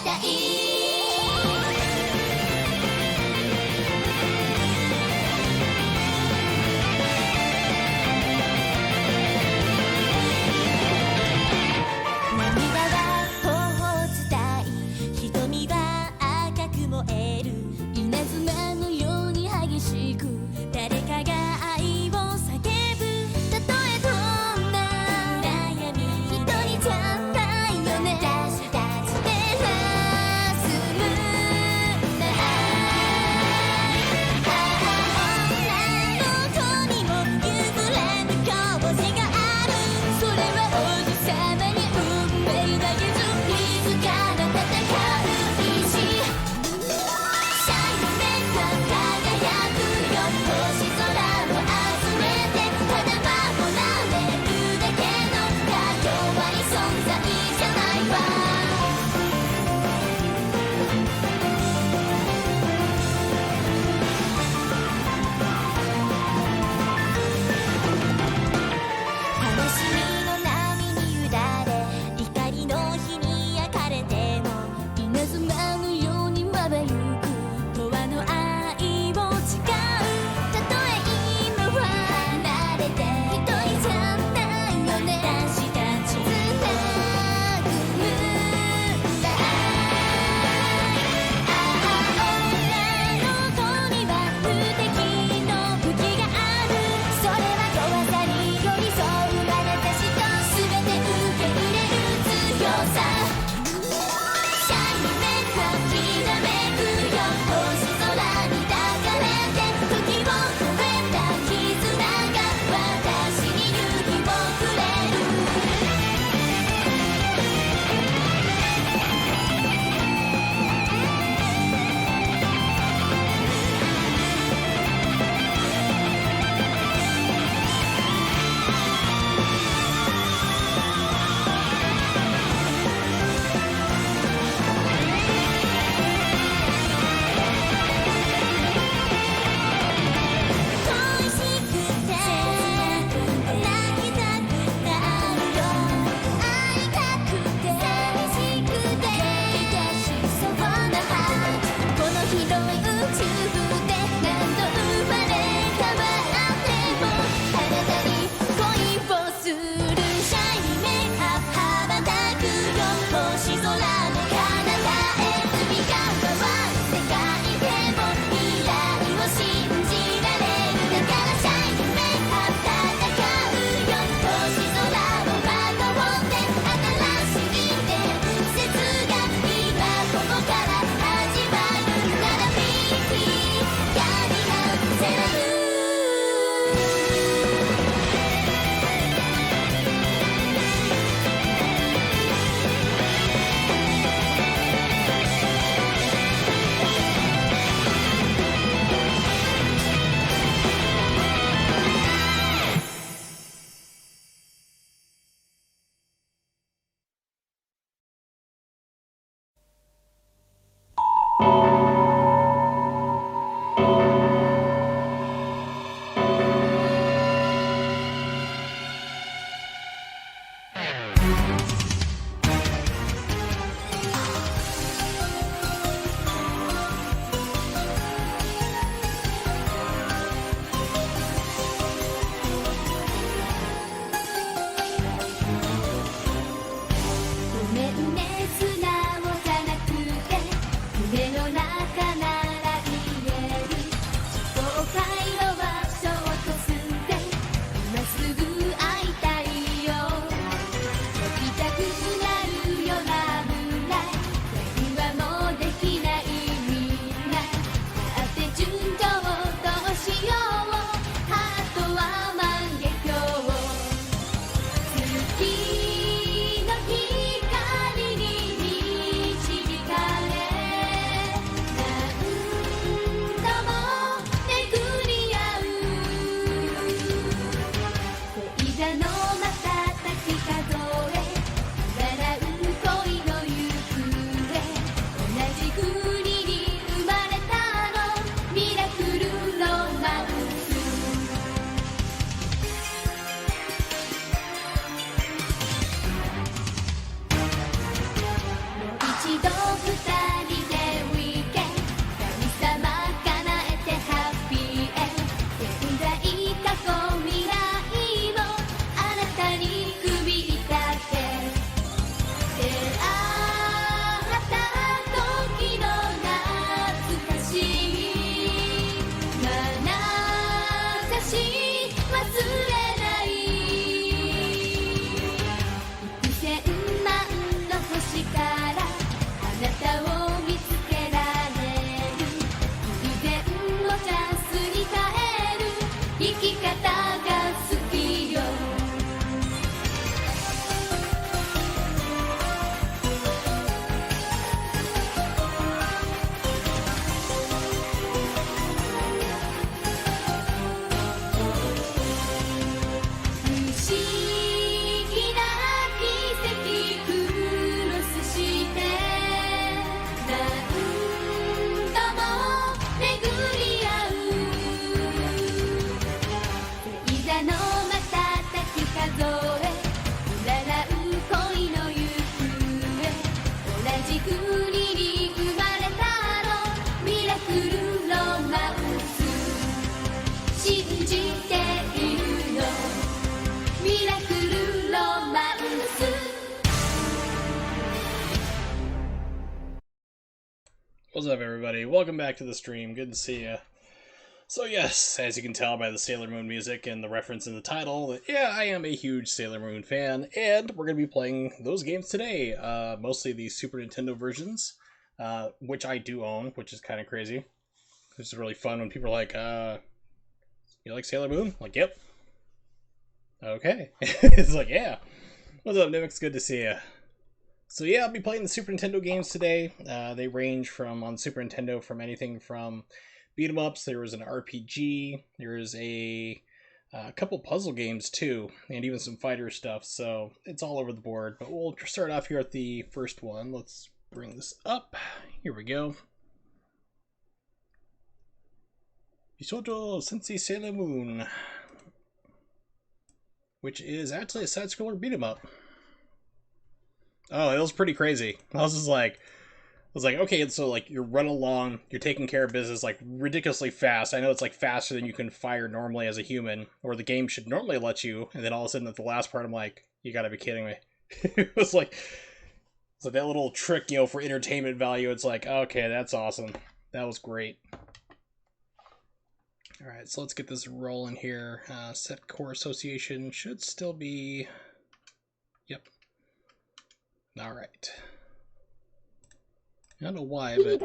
したい信じているのミラクルロマンス What's up, everybody? Welcome back to the stream. Good to see ya. So yes, as you can tell by the Sailor Moon music and the reference in the title, yeah, I am a huge Sailor Moon fan, and we're going to be playing those games today. Mostly the Super Nintendo versions, which I do own, which is kind of crazy. It's really fun when people are like, you like Sailor Moon? I'm like, yep. Okay. It's like, yeah. What's up, Nimix? Good to see ya. So yeah, I'll be playing the Super Nintendo games today. They range from, on Super Nintendo, from anything from beat 'em ups, there was an RPG, there's a couple puzzle games too, and even some fighter stuff, so it's all over the board. But we'll start off here at the first one. Let's bring this up. Here we go. Bishoujo Senshi Sailor Moon, which is actually a side-scroller beat 'em up. Oh, it was pretty crazy. I was like, okay, so like you're running along, you're taking care of business like ridiculously fast. I know it's like faster than you can fire normally as a human, or the game should normally let you. And then all of a sudden at the last part, I'm like, you gotta be kidding me. It was like, so that little trick, you know, for entertainment value. It's like, okay, that's awesome. That was great. All right, so let's get this rolling here. Set core association should still be, yep. All right. I don't know why, but...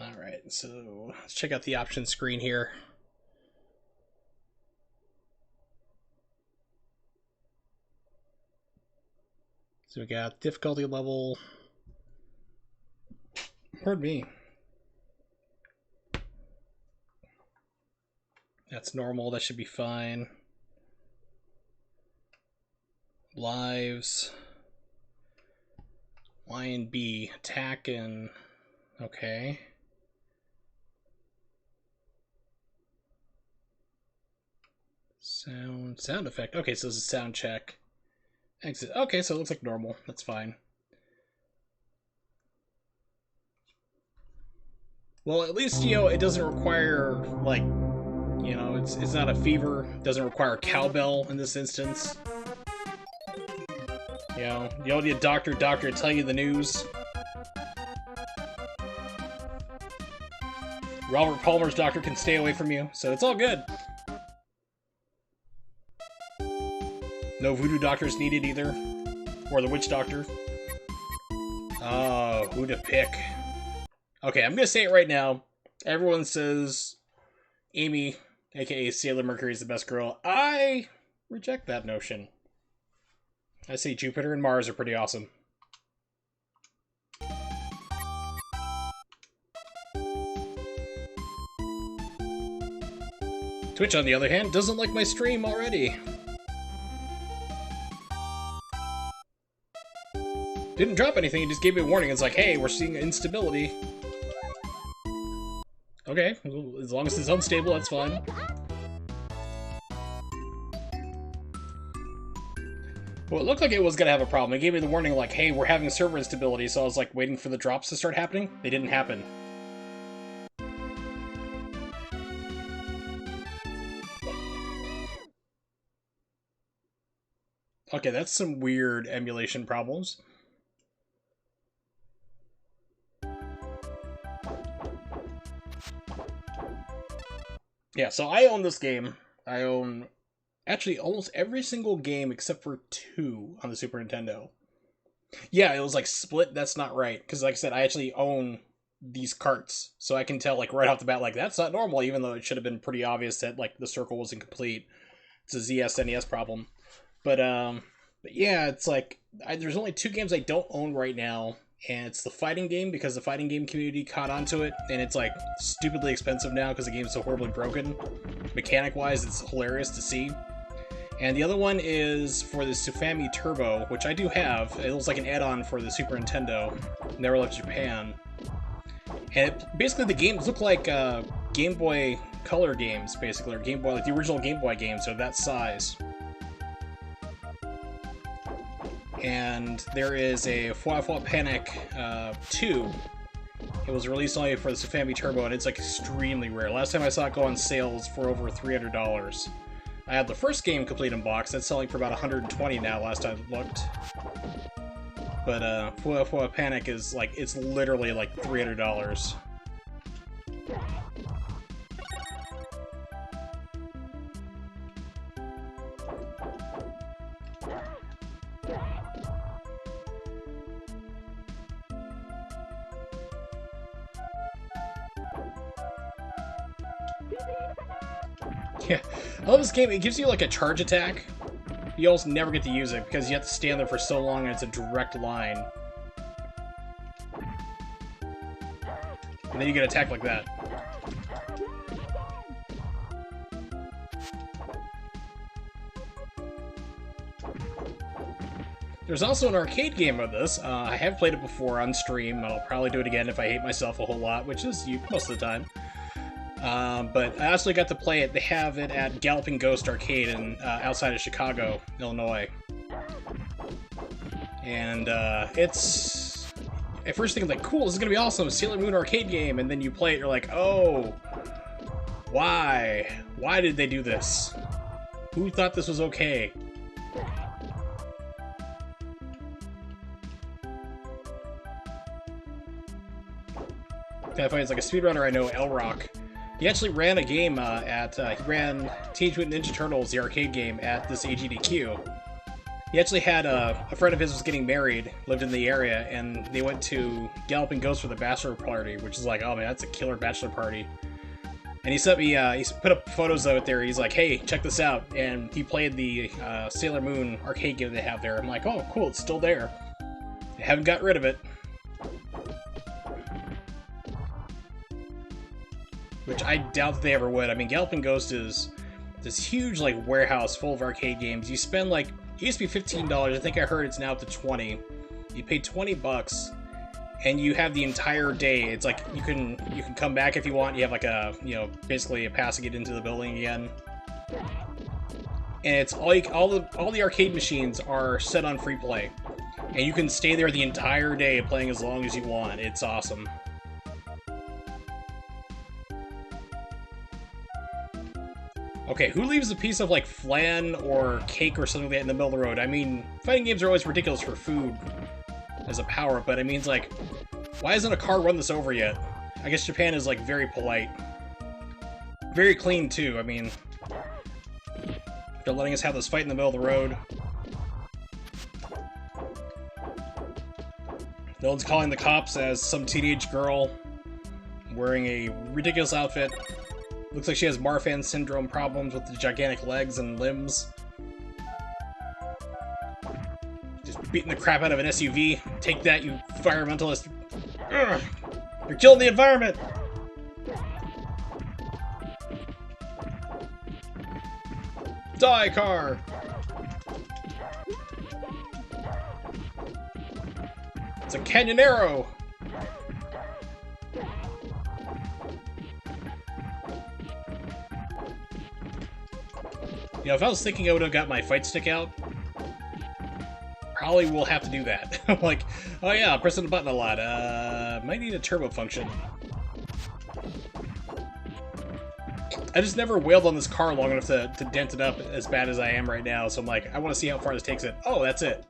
Alright, so let's check out the options screen here. So we got difficulty level. Pardon me. That's normal, that should be fine. Lives. Y and B. Attack and... okay. Sound effect. Okay, so this is sound check. Exit. Okay, so it looks like normal. That's fine. Well, at least, you know, it doesn't require, like, you know, it's not a fever. It doesn't require a cowbell in this instance. You know, you don't need a doctor to tell you the news. Robert Palmer's doctor can stay away from you, so it's all good. No voodoo doctors needed either. Or the witch doctor. Oh, who to pick? Okay, I'm gonna say it right now. Everyone says Amy, aka Sailor Mercury, is the best girl. I reject that notion. I say Jupiter and Mars are pretty awesome. Twitch, on the other hand, doesn't like my stream already. Didn't drop anything, he just gave me a warning. It's like, hey, we're seeing instability. Okay, as long as it's unstable, that's fine. Well, it looked like it was gonna have a problem. It gave me the warning like, hey, we're having server instability, so I was like waiting for the drops to start happening. They didn't happen. Okay, that's some weird emulation problems. Yeah, so I own this game. I own actually almost every single game except for 2 on the Super Nintendo. Yeah, it was like split. That's not right. Because like I said, I actually own these carts. So I can tell like right off the bat, like that's not normal, even though it should have been pretty obvious that like the circle wasn't complete. It's a ZS NES problem. But yeah, it's like, there's only 2 games I don't own right now and it's the fighting game because the fighting game community caught onto it, and it's like stupidly expensive now because the game's so horribly broken. Mechanic-wise, it's hilarious to see. And the other one is for the Sufami Turbo, which I do have. It was like an add-on for the Super Nintendo. Never left Japan. And basically the games look like Game Boy Color games, basically, or Game Boy, like the original Game Boy games are that size. And there is a Fuwa Panic 2. It was released only for the Sufami Turbo, and it's like extremely rare. Last time I saw it go on sales for over $300. I had the first game complete in box. That's selling for about $120 now. Last I looked. But Fuwa Panic is like, it's literally like $300. Yeah, I love this game. It gives you like a charge attack. You almost never get to use it because you have to stand there for so long and it's a direct line. And then you get attacked like that. There's also an arcade game of this. I have played it before on stream, and I'll probably do it again if I hate myself a whole lot, which is most of the time. But I actually got to play it. They have it at Galloping Ghost Arcade in outside of Chicago, Illinois. And it's... At first thinking like, cool, this is gonna be awesome, Sailor Moon arcade game, and then you play it, you're like, oh, why? Why did they do this? Who thought this was okay? Kind of funny, it's like a speedrunner I know, L-Rock. He actually ran a game he ran Teenage Mutant Ninja Turtles, the arcade game, at this AGDQ. He actually had a friend of his was getting married, lived in the area, and they went to Galloping Ghost for the bachelor party, which is like, oh man, that's a killer bachelor party. And he sent me, he put up photos of it there. He's like, hey, check this out. And he played the Sailor Moon arcade game they have there. I'm like, oh, cool, it's still there. They haven't got rid of it. Which I doubt that they ever would. I mean, Galloping Ghost is this huge, like, warehouse full of arcade games. You spend, like, it used to be $15. I think I heard it's now up to $20. You pay $20, and you have the entire day. It's like, you can come back if you want. You have, like, a, you know, basically a pass to get into the building again. And it's like, all the arcade machines are set on free play. And you can stay there the entire day playing as long as you want. It's awesome. Okay, who leaves a piece of, like, flan or cake or something like that in the middle of the road? I mean, fighting games are always ridiculous for food as a power-up, but I mean, it's like, why hasn't a car run this over yet? I guess Japan is, like, very polite. Very clean, too. I mean, they're letting us have this fight in the middle of the road. No one's calling the cops as some teenage girl wearing a ridiculous outfit. Looks like she has Marfan syndrome problems with the gigantic legs and limbs. Just beating the crap out of an SUV. Take that, you environmentalist. Ugh. You're killing the environment! Die, car! It's a Canyonero! You know, if I was thinking I would have got my fight stick out, probably will have to do that. Like, oh yeah, I'm pressing the button a lot. Might need a turbo function. I just never wailed on this car long enough to dent it up as bad as I am right now, so I'm like, I want to see how far this takes it. Oh, that's it.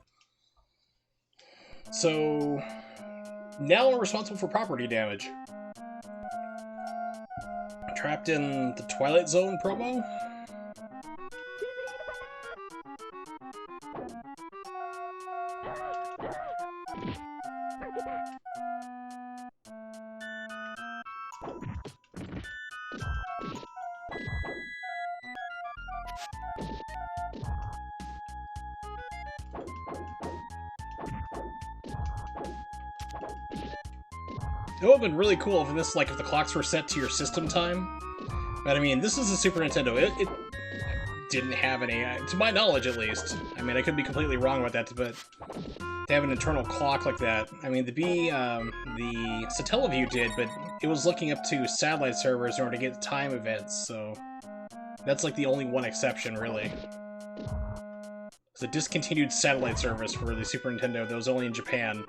So, now I'm responsible for property damage. Trapped in the Twilight Zone promo? It would have been really cool if this, like, if the clocks were set to your system time. But I mean, this is a Super Nintendo. It didn't have any, to my knowledge at least. I mean, I could be completely wrong about that, but to have an internal clock like that. I mean, the Satellaview did, but it was looking up to satellite servers in order to get time events, so that's like the only one exception, really. It's a discontinued satellite service for the Super Nintendo that was only in Japan.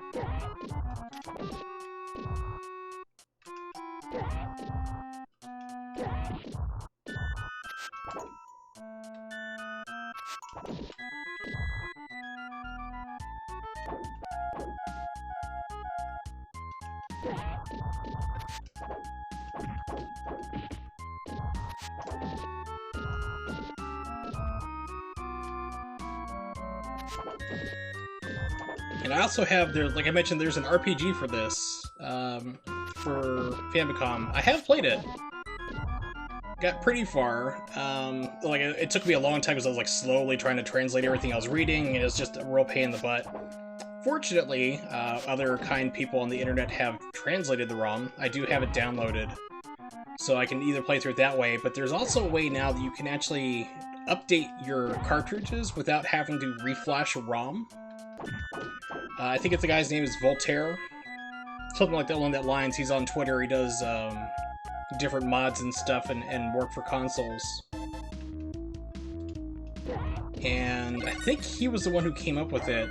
And I also have, like I mentioned, there's an RPG for this, for Famicom. I have played it. Got pretty far. Like, it took me a long time because I was, like, slowly trying to translate everything I was reading, and it was just a real pain in the butt. Fortunately, other kind people on the internet have translated the ROM. I do have it downloaded, so I can either play through it that way, but there's also a way now that you can actually update your cartridges without having to reflash a ROM. I think the guy's name is Voltaire. Something like that along that lines. He's on Twitter. He does different mods and stuff and work for consoles. And I think he was the one who came up with it.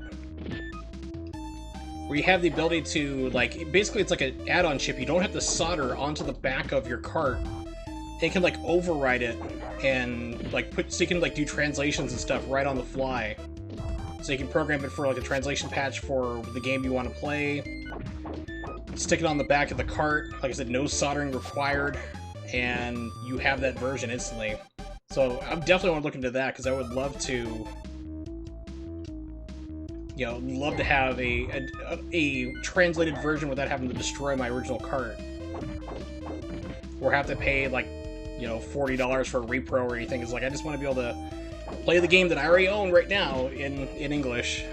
Where you have the ability to, like, basically it's like an add-on chip. You don't have to solder onto the back of your cart. It can, like, override it and, like, so you can, like, do translations and stuff right on the fly. So you can program it for, like, a translation patch for the game you want to play. Stick it on the back of the cart. Like I said, no soldering required. And you have that version instantly. So I definitely want to look into that, because I would love to... You know, love to have a translated version without having to destroy my original cart. Or have to pay, like, you know, $40 for a repro or anything. It's like, I just want to be able to play the game that I already own right now in English.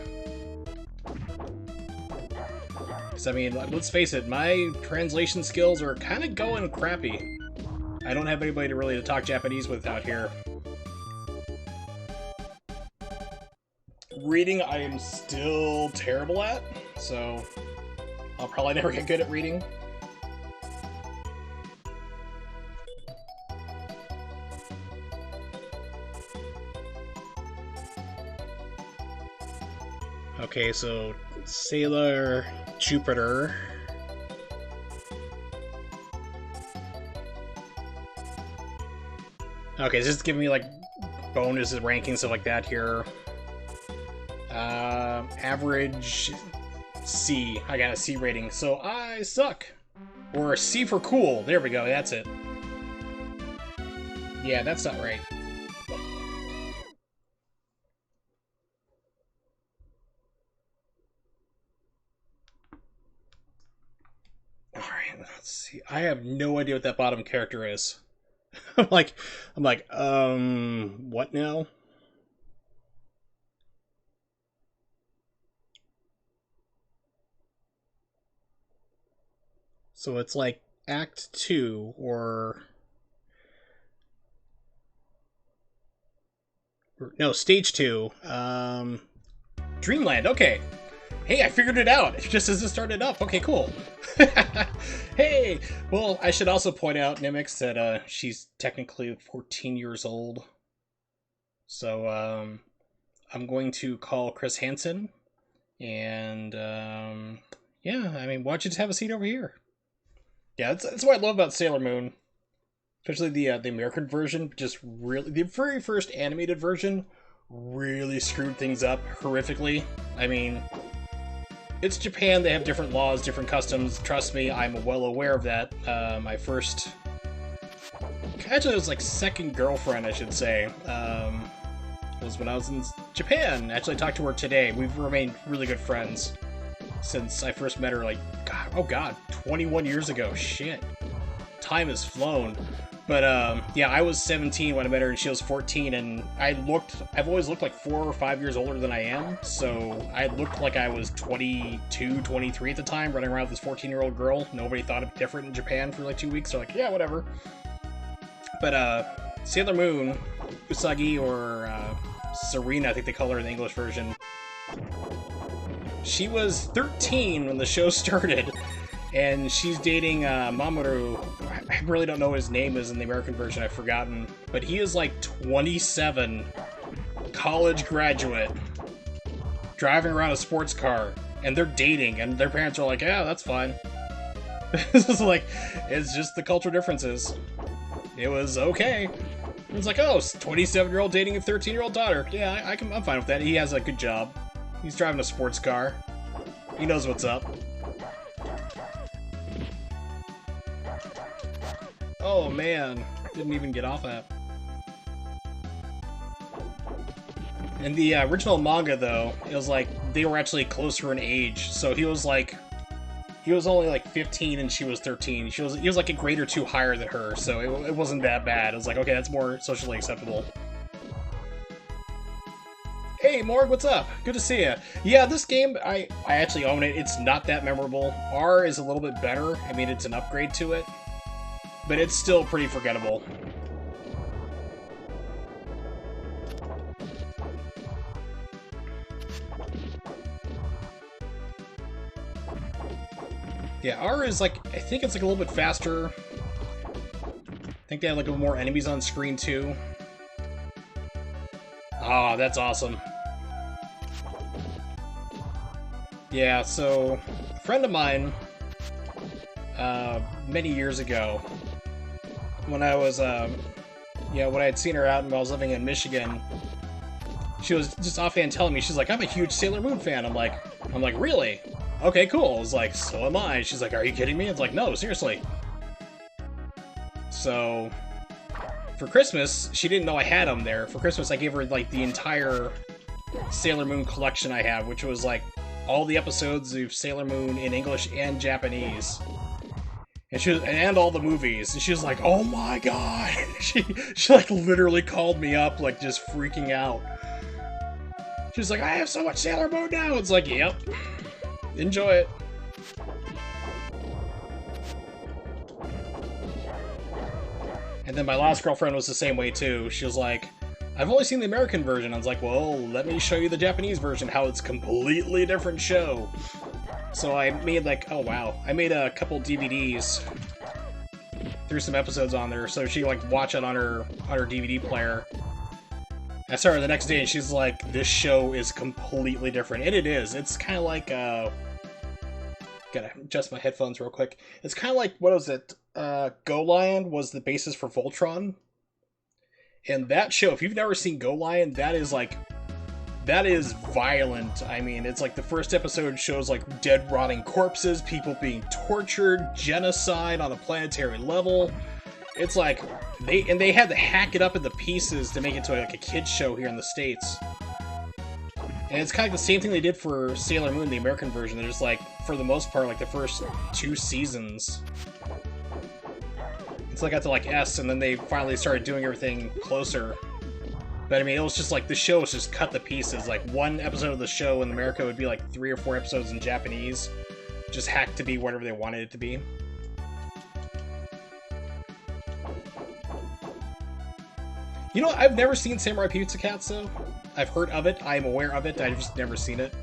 Because, I mean, let's face it, my translation skills are kind of going crappy. I don't have anybody to talk Japanese with out here. Reading, I am still terrible at, so I'll probably never get good at reading. Okay, so Sailor Jupiter. Okay, so just giving me, like, bonuses, rankings, stuff like that here. Average C. I got a C rating, so I suck. Or a C for cool. There we go, that's it. Yeah, that's not right. Alright, let's see. I have no idea what that bottom character is. I'm like, what now? So it's like Act 2, or no, Stage 2. Dreamland, okay. Hey, I figured it out! Just as it started up. Okay, cool. Hey! Well, I should also point out, Nimix, that she's technically 14 years old. So, I'm going to call Chris Hansen. And, yeah, I mean, why don't you just have a seat over here? Yeah, that's what I love about Sailor Moon. Especially the American version, just really... The very first animated version really screwed things up horrifically. I mean... It's Japan, they have different laws, different customs. Trust me, I'm well aware of that. My first... Actually, it was like second girlfriend, I should say. Was when I was in Japan. Actually, I talked to her today. We've remained really good friends since I first met her, like, God, oh god, 21 years ago. Shit. Time has flown. But yeah, I was 17 when I met her, and she was 14, and I've always looked like 4 or 5 years older than I am, so I looked like I was 22, 23 at the time, running around with this 14-year-old girl. Nobody thought it different in Japan for like 2 weeks. They're like, yeah, whatever. But Sailor Moon, Usagi, or Serena, I think they call her in the English version, she was 13 when the show started, and she's dating Mamoru. I really don't know what his name is in the American version, I've forgotten, but he is like 27, college graduate, driving around a sports car, and they're dating, and their parents are like, yeah, that's fine. It's like, it's just the cultural differences. It was okay. It's like, oh, 27-year-old dating a 13-year-old daughter. Yeah, I'm fine with that. He has a good job. He's driving a sports car. He knows what's up. Oh man, didn't even get off that. In the original manga, though, it was like they were actually closer in age. So he was only like 15 and she was 13. He was like a grade or two higher than her, so it wasn't that bad. It was like, okay, that's more socially acceptable. Hey, Morg, what's up? Good to see you. Yeah, this game, I actually own it. It's not that memorable. R is a little bit better. I mean, it's an upgrade to it. But it's still pretty forgettable. Yeah, R is like, I think it's like a little bit faster. I think they have like a little more enemies on screen too. Ah, that's awesome. Yeah, so a friend of mine, many years ago, when I was, when I had seen her out and I was living in Michigan, she was just offhand telling me, she's like, I'm a huge Sailor Moon fan. I'm like, really? Okay, cool. I was like, so am I. She's like, are you kidding me? It's like, no, seriously. So, for Christmas, she didn't know I had them there. For Christmas, I gave her, like, the entire Sailor Moon collection I have, which was, like, all the episodes of Sailor Moon in English and Japanese. And all the movies. And she was like, oh my god! She like, literally called me up, like, just freaking out. She was like, I have so much Sailor Moon now! It's like, yep. Enjoy it. And then my last girlfriend was the same way too. She was like, I've only seen the American version. I was like, well, let me show you the Japanese version, how it's a completely different show. So I made like, oh wow, I made a couple DVDs, threw some episodes on there, so she like watch it on her DVD player. I saw her the next day and she's like, this show is completely different. And it is. It's kind of like, gotta adjust my headphones real quick. It's kind of like, what was it? Go Lion was the basis for Voltron. And that show, if you've never seen Go Lion, that is violent. I mean, it's like the first episode shows like dead, rotting corpses, people being tortured, genocide on a planetary level. It's like, they had to hack it up into pieces to make it to like a kid's show here in the States. And it's kind of the same thing they did for Sailor Moon, the American version. They're just like, for the most part, like the first 2 seasons. Until I got to like S, and then they finally started doing everything closer. But I mean, it was just like, the show was just cut to pieces. Like, one episode of the show in America would be like 3 or 4 episodes in Japanese. Just hacked to be whatever they wanted it to be. You know, I've never seen Samurai Pizza Cats, though. I've heard of it, I'm aware of it, I've just never seen it.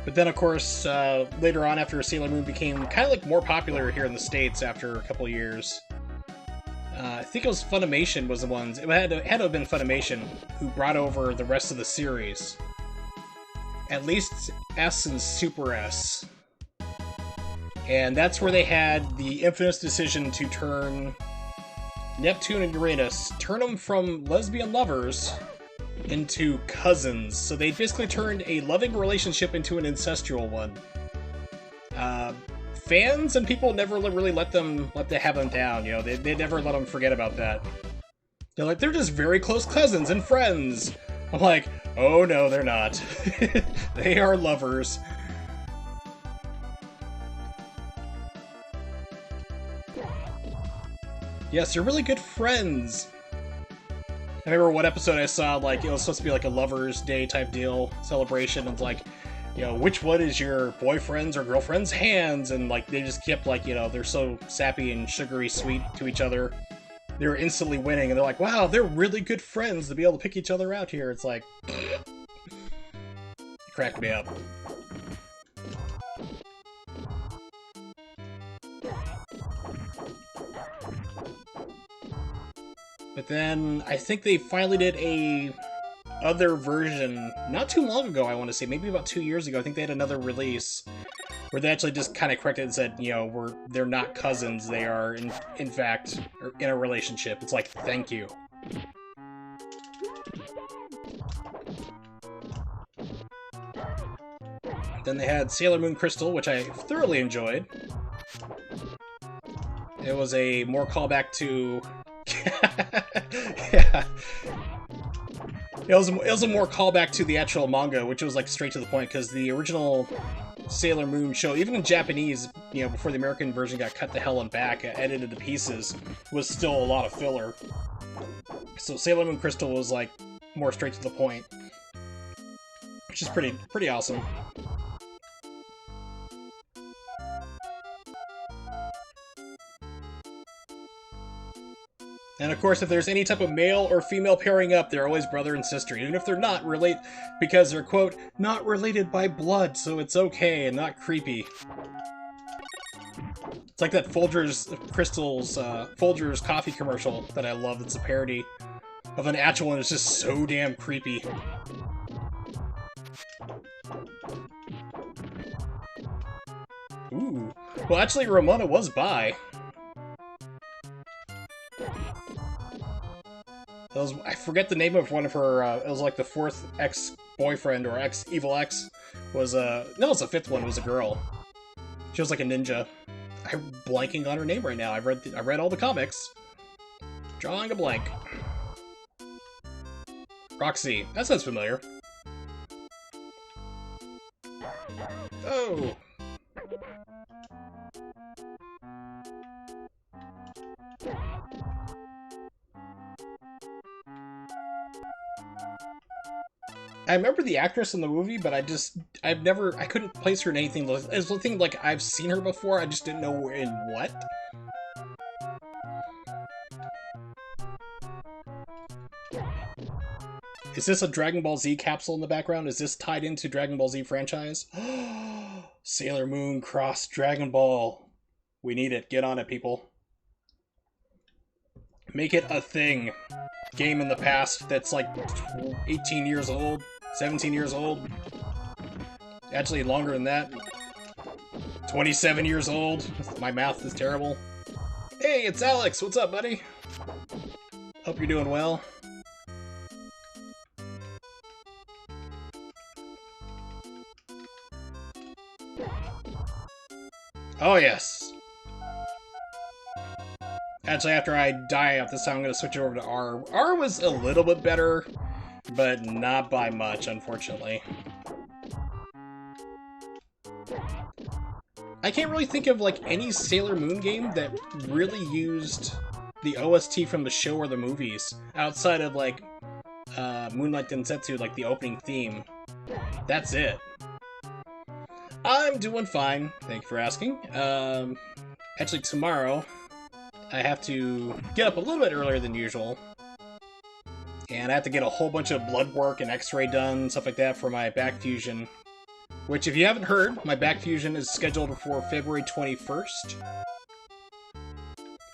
But then, of course, later on, after Sailor Moon became kind of like more popular here in the States after a couple of years, I think it was Funimation was the ones, it had to have been Funimation who brought over the rest of the series. At least S and Super S. And that's where they had the infamous decision to turn Neptune and Uranus, turn them from lesbian lovers into cousins. So they basically turned a loving relationship into an incestual one. Fans and people never really let them have them down, you know, they never let them forget about that. They're like, they're just very close cousins and friends. I'm like, oh no, they're not. They are lovers. Yes, you're really good friends. I remember one episode I saw, like, it was supposed to be like a Lover's Day type deal, celebration, and like, you know, which one is your boyfriend's or girlfriend's hands? And like, they just kept like, you know, they're so sappy and sugary sweet to each other. They were instantly winning, and they're like, wow, they're really good friends to be able to pick each other out here. It's like, it cracked me up. But then, I think they finally did a other version, not too long ago, I want to say, maybe about 2 years ago. I think they had another release where they actually just kind of corrected and said, you know, they're not cousins, they are, in fact, in a relationship. It's like, thank you. Then they had Sailor Moon Crystal, which I thoroughly enjoyed. It was a more callback to... yeah. It was a more callback to the actual manga, which was like straight to the point, because the original Sailor Moon show, even in Japanese, you know, before the American version got cut the hell and back, edited to pieces, was still a lot of filler. So Sailor Moon Crystal was like more straight to the point, which is pretty awesome. And of course, if there's any type of male or female pairing up, they're always brother and sister, even if they're not because they're, quote, not related by blood, so it's okay and not creepy. It's like that Folgers coffee commercial that I love. It's a parody of an actual one. It's just so damn creepy. Ooh. Well, actually, Ramona was bi. I forget the name of one of her, it was like the fourth ex-boyfriend or ex-evil ex was, no, it's the fifth one, was a girl. She was like a ninja. I'm blanking on her name right now. I read all the comics. Drawing a blank. Roxy. That sounds familiar. Oh! I remember the actress in the movie, but I couldn't place her in anything. It's one thing, like, I've seen her before, I just didn't know in what. Is this a Dragon Ball Z capsule in the background? Is this tied into Dragon Ball Z franchise? Sailor Moon cross Dragon Ball. We need it. Get on it, people. Make it a thing. Game in the past that's like 18 years old, 17 years old. Actually, longer than that. 27 years old. My math is terrible. Hey, it's Alex. What's up, buddy? Hope you're doing well. Oh, yes. Actually, after I die out this time, I'm going to switch it over to R. R was a little bit better, but not by much, unfortunately. I can't really think of, like, any Sailor Moon game that really used the OST from the show or the movies, outside of, like, Moonlight Densetsu, like, the opening theme. That's it. I'm doing fine. Thank you for asking. Actually, tomorrow, I have to get up a little bit earlier than usual. And I have to get a whole bunch of blood work and x-ray done, stuff like that, for my back fusion. Which, if you haven't heard, my back fusion is scheduled for February 21st.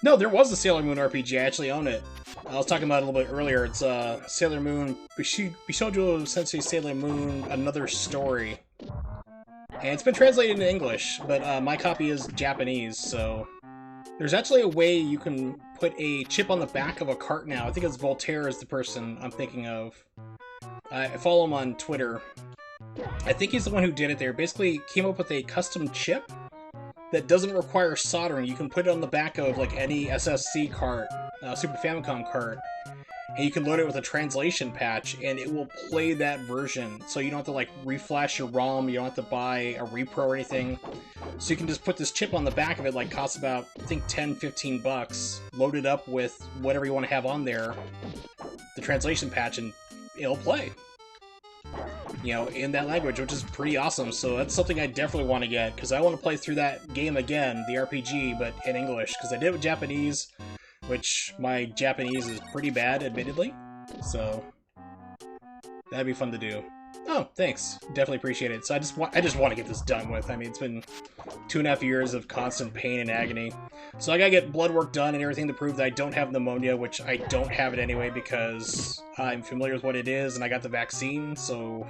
No, there was a Sailor Moon RPG. I actually own it. I was talking about it a little bit earlier. It's Sailor Moon, Bishoujo Sensei Sailor Moon, Another Story. And it's been translated into English, but my copy is Japanese, so... There's actually a way you can put a chip on the back of a cart now. I think it's Voltaire is the person I'm thinking of. I follow him on Twitter. I think he's the one who did it there. Basically came up with a custom chip that doesn't require soldering. You can put it on the back of like any SSC cart, Super Famicom cart, and you can load it with a translation patch, and it will play that version. So you don't have to like reflash your ROM, you don't have to buy a repro or anything. So you can just put this chip on the back of it, like costs about, I think, 10-15 bucks, load it up with whatever you want to have on there, the translation patch, and it'll play. You know, in that language, which is pretty awesome. So that's something I definitely want to get, because I want to play through that game again, the RPG, but in English, because I did it with Japanese, which my Japanese is pretty bad, admittedly. So that'd be fun to do. Oh, thanks. Definitely appreciate it. So I just want to get this done with. I mean, it's been 2.5 years of constant pain and agony. So I gotta get blood work done and everything to prove that I don't have pneumonia, which I don't have it anyway because I'm familiar with what it is and I got the vaccine, so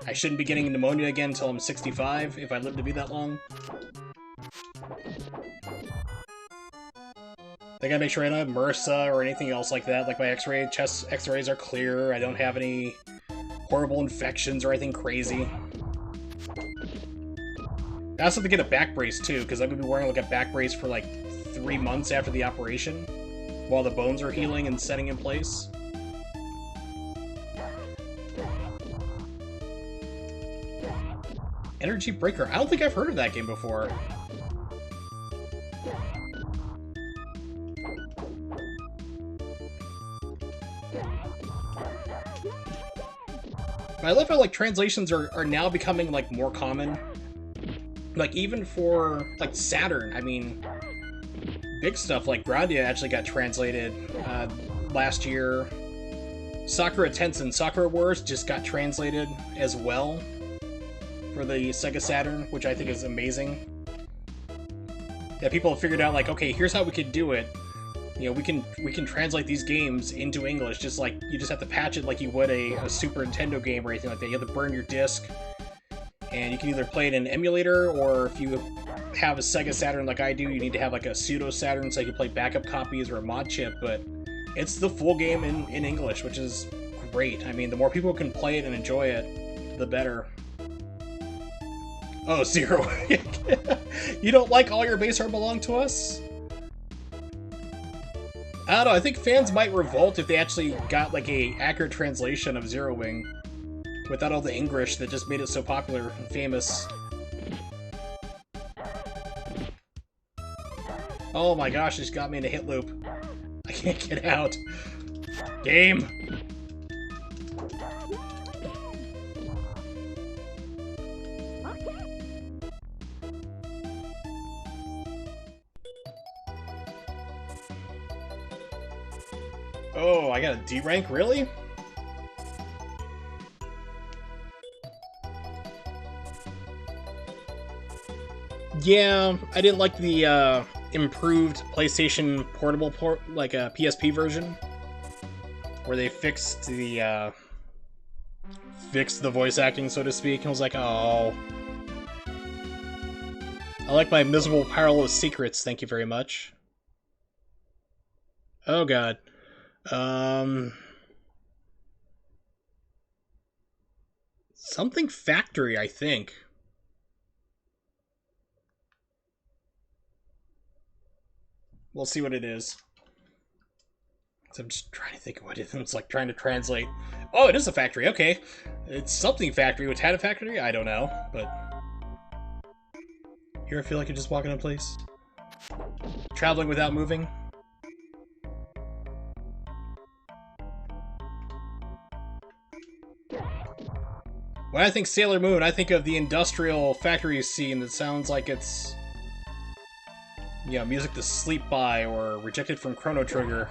I shouldn't be getting pneumonia again until I'm 65, if I live to be that long. I gotta make sure I don't have MRSA or anything else like that. Like my chest x-rays are clear, I don't have any horrible infections or anything crazy. I also have to get a back brace too, because I'm gonna be wearing like a back brace for like 3 months after the operation, while the bones are healing and setting in place. Energy Breaker. I don't think I've heard of that game before. I love how like translations are now becoming like more common. Like even for like Saturn, I mean, big stuff like Grandia actually got translated last year. Sakura Tensen Sakura Wars just got translated as well for the Sega Saturn, which I think is amazing. Yeah, people have figured out like, okay, here's how we could do it. You know, we can translate these games into English, just like you just have to patch it like you would a Super Nintendo game or anything like that. You have to burn your disc, and you can either play it in an emulator, or if you have a Sega Saturn like I do, you need to have like a pseudo Saturn so you can play backup copies or a mod chip. But it's the full game in English, which is great. I mean, the more people can play it and enjoy it, the better. Oh, Zero. You don't like All Your Base Are Belong to Us? I don't know, I think fans might revolt if they actually got like a accurate translation of Zero Wing without all the English that just made it so popular and famous. Oh my gosh, it just got me in a hit loop. I can't get out. Game! Oh, I got a D rank? Really? Yeah, I didn't like the improved PlayStation Portable port, like a PSP version, where they fixed the voice acting, so to speak. I was like, oh. I like my miserable pile of secrets, thank you very much. Oh god. Something factory, I think. We'll see what it is. So I'm just trying to think of what it is. It's like trying to translate. Oh, it is a factory. Okay. It's something factory. Which had a factory? I don't know, but... You ever feel like you're just walking in place? Traveling without moving? When I think Sailor Moon, I think of the industrial factory scene that sounds like it's... Yeah, music to sleep by, or Rejected from Chrono Trigger.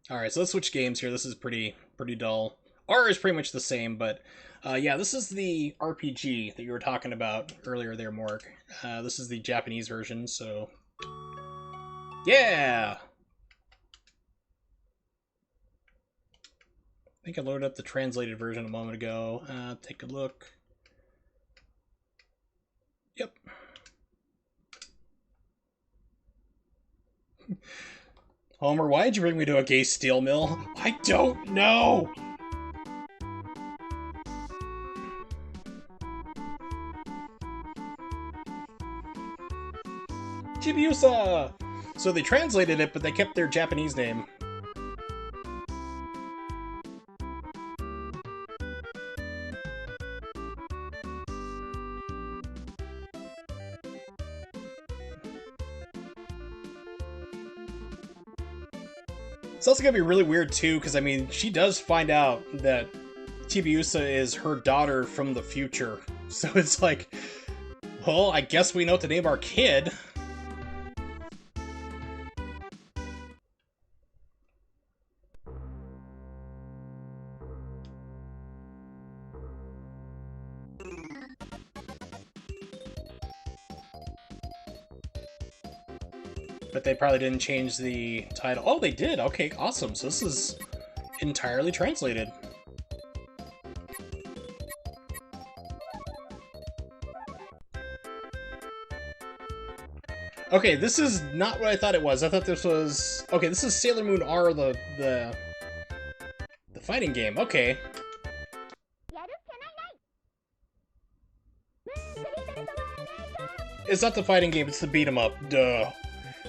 Alright, so let's switch games here. This is pretty dull. R is pretty much the same, but yeah, this is the RPG that you were talking about earlier there, Mork. This is the Japanese version, so... Yeah! I think I loaded up the translated version a moment ago. Take a look. Yep. Homer, why did you bring me to a gay steel mill? I don't know! Chibiusa! So they translated it, but they kept their Japanese name. It's also gonna be really weird too, because I mean, she does find out that Chibiusa is her daughter from the future. So it's like, well, I guess we know what to name our kid. But they probably didn't change the title. Oh, they did! Okay, awesome. So this is entirely translated. Okay, this is not what I thought it was. I thought this was... Okay, this is Sailor Moon R, the fighting game. Okay. It's not the fighting game, it's the beat 'em up. Duh.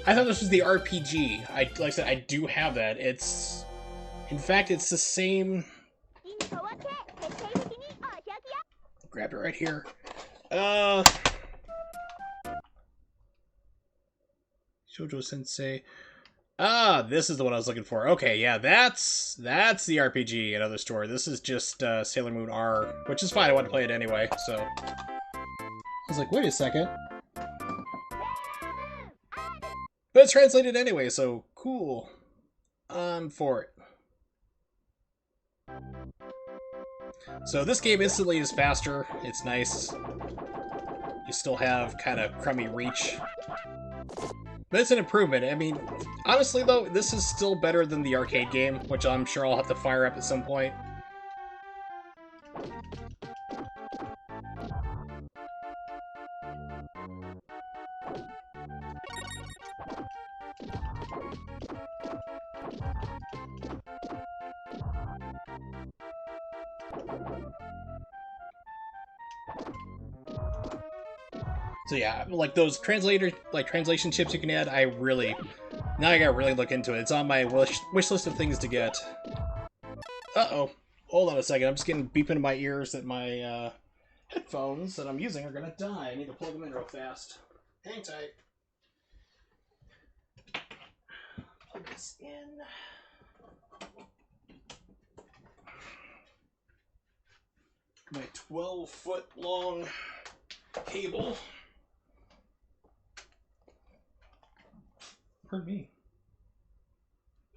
I thought this was the RPG. Like I said, I do have that. It's... In fact, it's the same... Grab it right here. Shoujo Sensei. Ah, this is the one I was looking for. Okay, yeah, that's the RPG, another story. This is just Sailor Moon R, which is fine. I want to play it anyway, so... I was like, wait a second. But it's translated anyway, so cool. I'm for it. So this game instantly is faster. It's nice. You still have kind of crummy reach. But it's an improvement. I mean, honestly though, this is still better than the arcade game, which I'm sure I'll have to fire up at some point. So yeah, like those translation chips you can add, now I gotta really look into it. It's on my wish list of things to get. Uh-oh. Hold on a second, I'm just getting beep into my ears that my headphones that I'm using are gonna die. I need to plug them in real fast. Hang tight. Plug this in. My 12-foot long cable. Pardon me.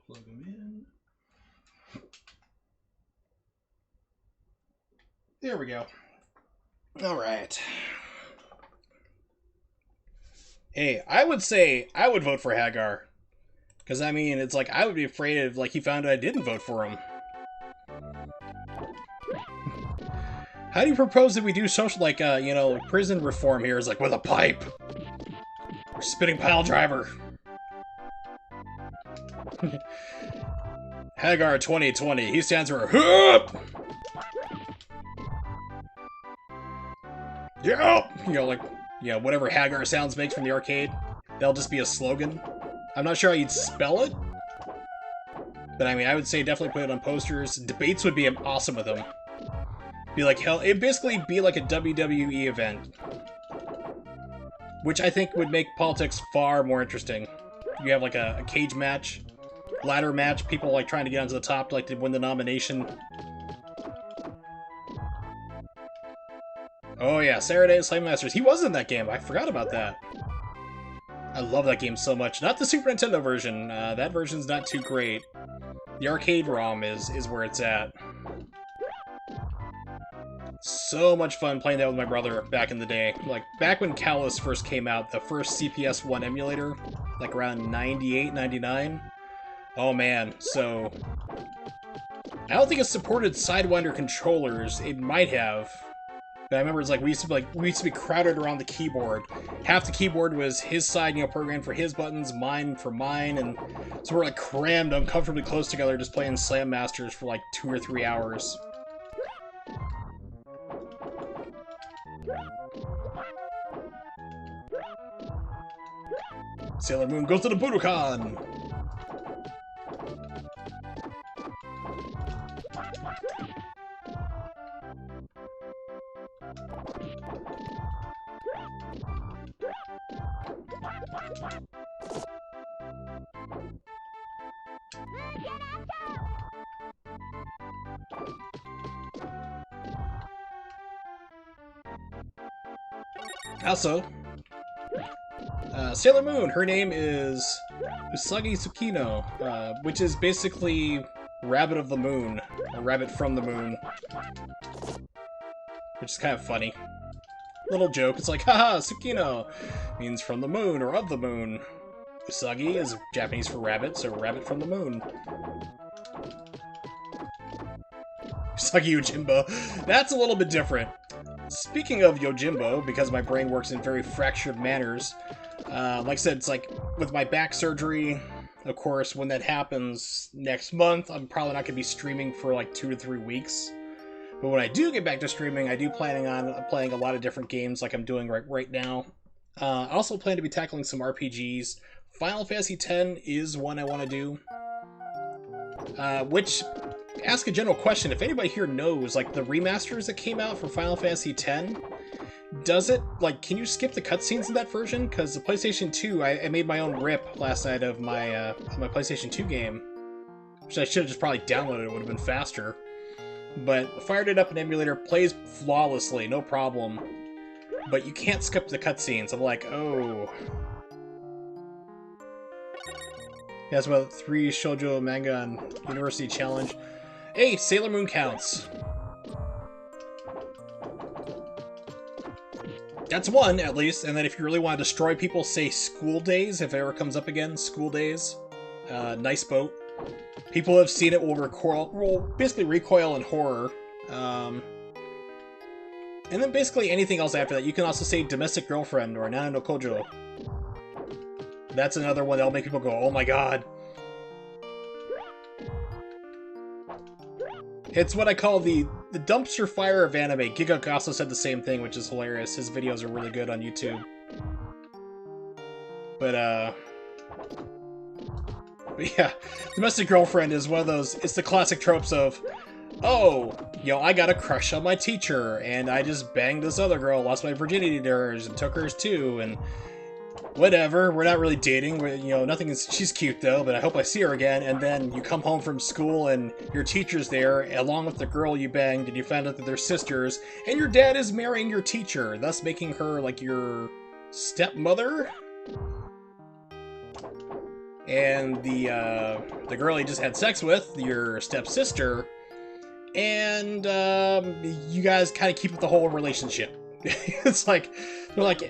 Plug them in. There we go. Alright. Hey, I would say I would vote for Hagar. Because, I mean, it's like, I would be afraid if, like, he found out I didn't vote for him. How do you propose that we do social, like, you know, prison reform here is like, with a pipe? Or spitting pile driver. Hagar 2020, he stands for HOOP! Yeah! You know, like, yeah, whatever Hagar sounds makes from the arcade, that'll just be a slogan. I'm not sure how you'd spell it, but I mean, I would say definitely put it on posters. Debates would be awesome with them. Be like hell, it'd basically be like a WWE event. Which I think would make politics far more interesting. You have like a cage match, ladder match, people like trying to get onto the top like to win the nomination. Oh yeah, Saturday Slime Masters. He was in that game. I forgot about that. I love that game so much. Not the Super Nintendo version. That version's not too great. The arcade ROM is where it's at. So much fun playing that with my brother back in the day. Like, back when Callus first came out, the first CPS-1 emulator, like around 98, 99. Oh man, so... I don't think it supported Sidewinder controllers. It might have. But I remember it's like we used to be crowded around the keyboard. Half the keyboard was his side, you know, programmed for his buttons, mine for mine, and so we're like crammed uncomfortably close together just playing Slam Masters for like 2 or 3 hours. Sailor Moon goes to the Budokan! Also, Sailor Moon, her name is Usagi Tsukino, which is basically Rabbit of the Moon, or Rabbit from the Moon. Which is kind of funny. Little joke, it's like, haha, Tsukino means from the moon, or of the moon. Usagi is Japanese for rabbit, so Rabbit from the Moon. Usagi Yojimbo. That's a little bit different. Speaking of Yojimbo, because my brain works in very fractured manners, like I said, it's like with my back surgery, of course, when that happens next month, I'm probably not going to be streaming for like 2 to 3 weeks. But when I do get back to streaming, I do planning on playing a lot of different games like I'm doing right now. I also plan to be tackling some RPGs. Final Fantasy X is one I want to do. Which, ask a general question, if anybody here knows, like, the remasters that came out for Final Fantasy X, does it, like, can you skip the cutscenes in that version? Because the PlayStation 2, I made my own rip last night of my PlayStation 2 game, which I should have just probably downloaded, it would have been faster. But fired it up in emulator, plays flawlessly, no problem. But you can't skip the cutscenes. I'm like, oh. That's about 3 shoujo manga on University Challenge. Hey, Sailor Moon counts. That's one, at least. And then if you really want to destroy people, say School Days, if it ever comes up again. School Days. Nice boat. People who have seen it will basically recoil in horror. And then basically anything else after that. You can also say Domestic Girlfriend or Nana no Kojo. That's another one that'll make people go, oh my god. It's what I call the dumpster fire of anime. Giga also said the same thing, which is hilarious. His videos are really good on YouTube. But yeah, Domestic Girlfriend is one of those, it's the classic tropes of, oh, yo, I got a crush on my teacher, and I just banged this other girl, lost my virginity to hers, and took hers too, and whatever, we're not really dating, nothing is, she's cute though, but I hope I see her again, and then you come home from school, and your teacher's there, along with the girl you banged, and you find out that they're sisters, and your dad is marrying your teacher, thus making her, like, your stepmother? And the girl you just had sex with, your stepsister, and you guys kind of keep up the whole relationship. It's like, they're like,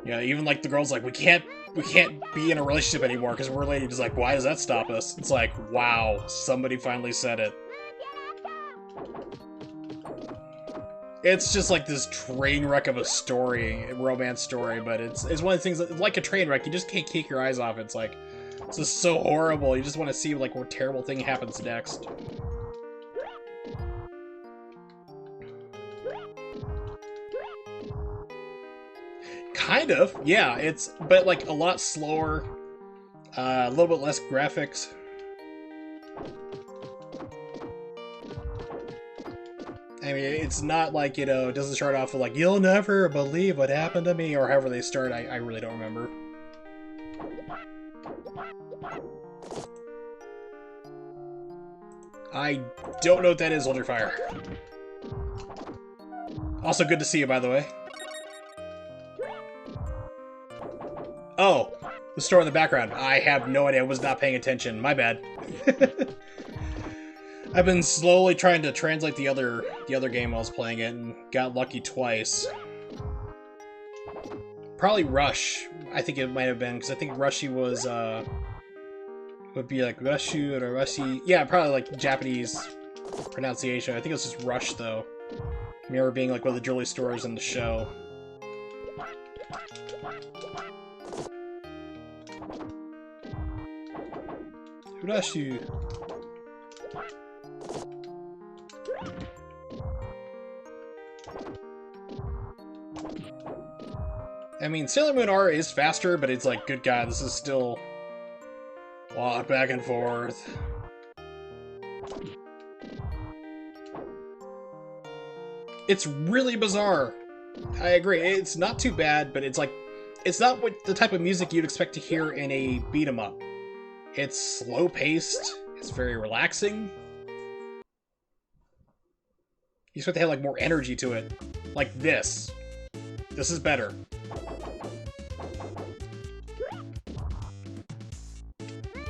even like the girl's like, we can't be in a relationship anymore because we're related. Just like, why does that stop us? It's like, wow, somebody finally said it. It's just like this train wreck of a story, romance story, but it's one of the things that, like a train wreck, you just can't keep your eyes off. It's like, it's just so horrible. You just want to see like what terrible thing happens next. Kind of, yeah. But like a lot slower, a little bit less graphics. I mean, it's not like, it doesn't start off with like, you'll never believe what happened to me, or however they start, I really don't remember. I don't know what that is, hold your fire. Also good to see you, by the way. Oh, the store in the background. I have no idea, I was not paying attention, my bad. I've been slowly trying to translate the other game I was playing it, and got lucky twice. Probably Rush, I think it might have been, because I think Rushy was, would be like Rushu or Rushi. Yeah, probably like Japanese pronunciation. I think it was just Rush, though. remember being like one of the jewelry stores in the show. Hurashu. I mean, Sailor Moon R is faster, but it's like, good God, this is still a lot back and forth. It's really bizarre. I agree. It's not too bad, but it's like, it's not what the type of music you'd expect to hear in a beat 'em up. It's slow-paced. It's very relaxing. You expect to have like more energy to it, like this. This is better.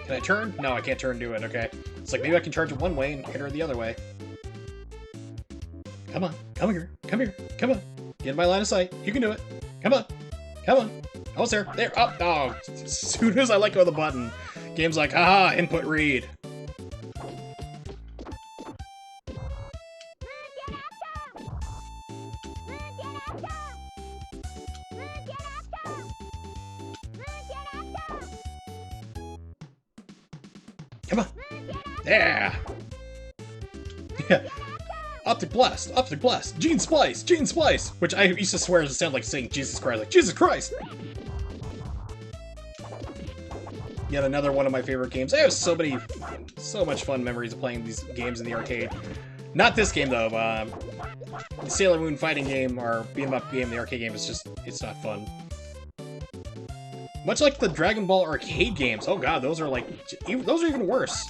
Can I turn? No, I can't turn to it, okay. It's like, maybe I can charge it one way and hit her the other way. Come on, come here, come here, come on. Get in my line of sight. You can do it. Come on, come on. Almost there. There. Oh, oh. As soon as I let go of the button, game's like, haha, input read. Come on. Yeah. Yeah. Optic Blast, Optic Blast, Gene Splice, Gene Splice! Which I used to swear it sounded like saying Jesus Christ, like, Jesus Christ! Yet another one of my favorite games. I have so much fun memories of playing these games in the arcade. Not this game, though. The Sailor Moon fighting game, or beat-em-up game, the arcade game, is just, it's not fun. Much like the Dragon Ball arcade games. Oh god, those are like, those are even worse.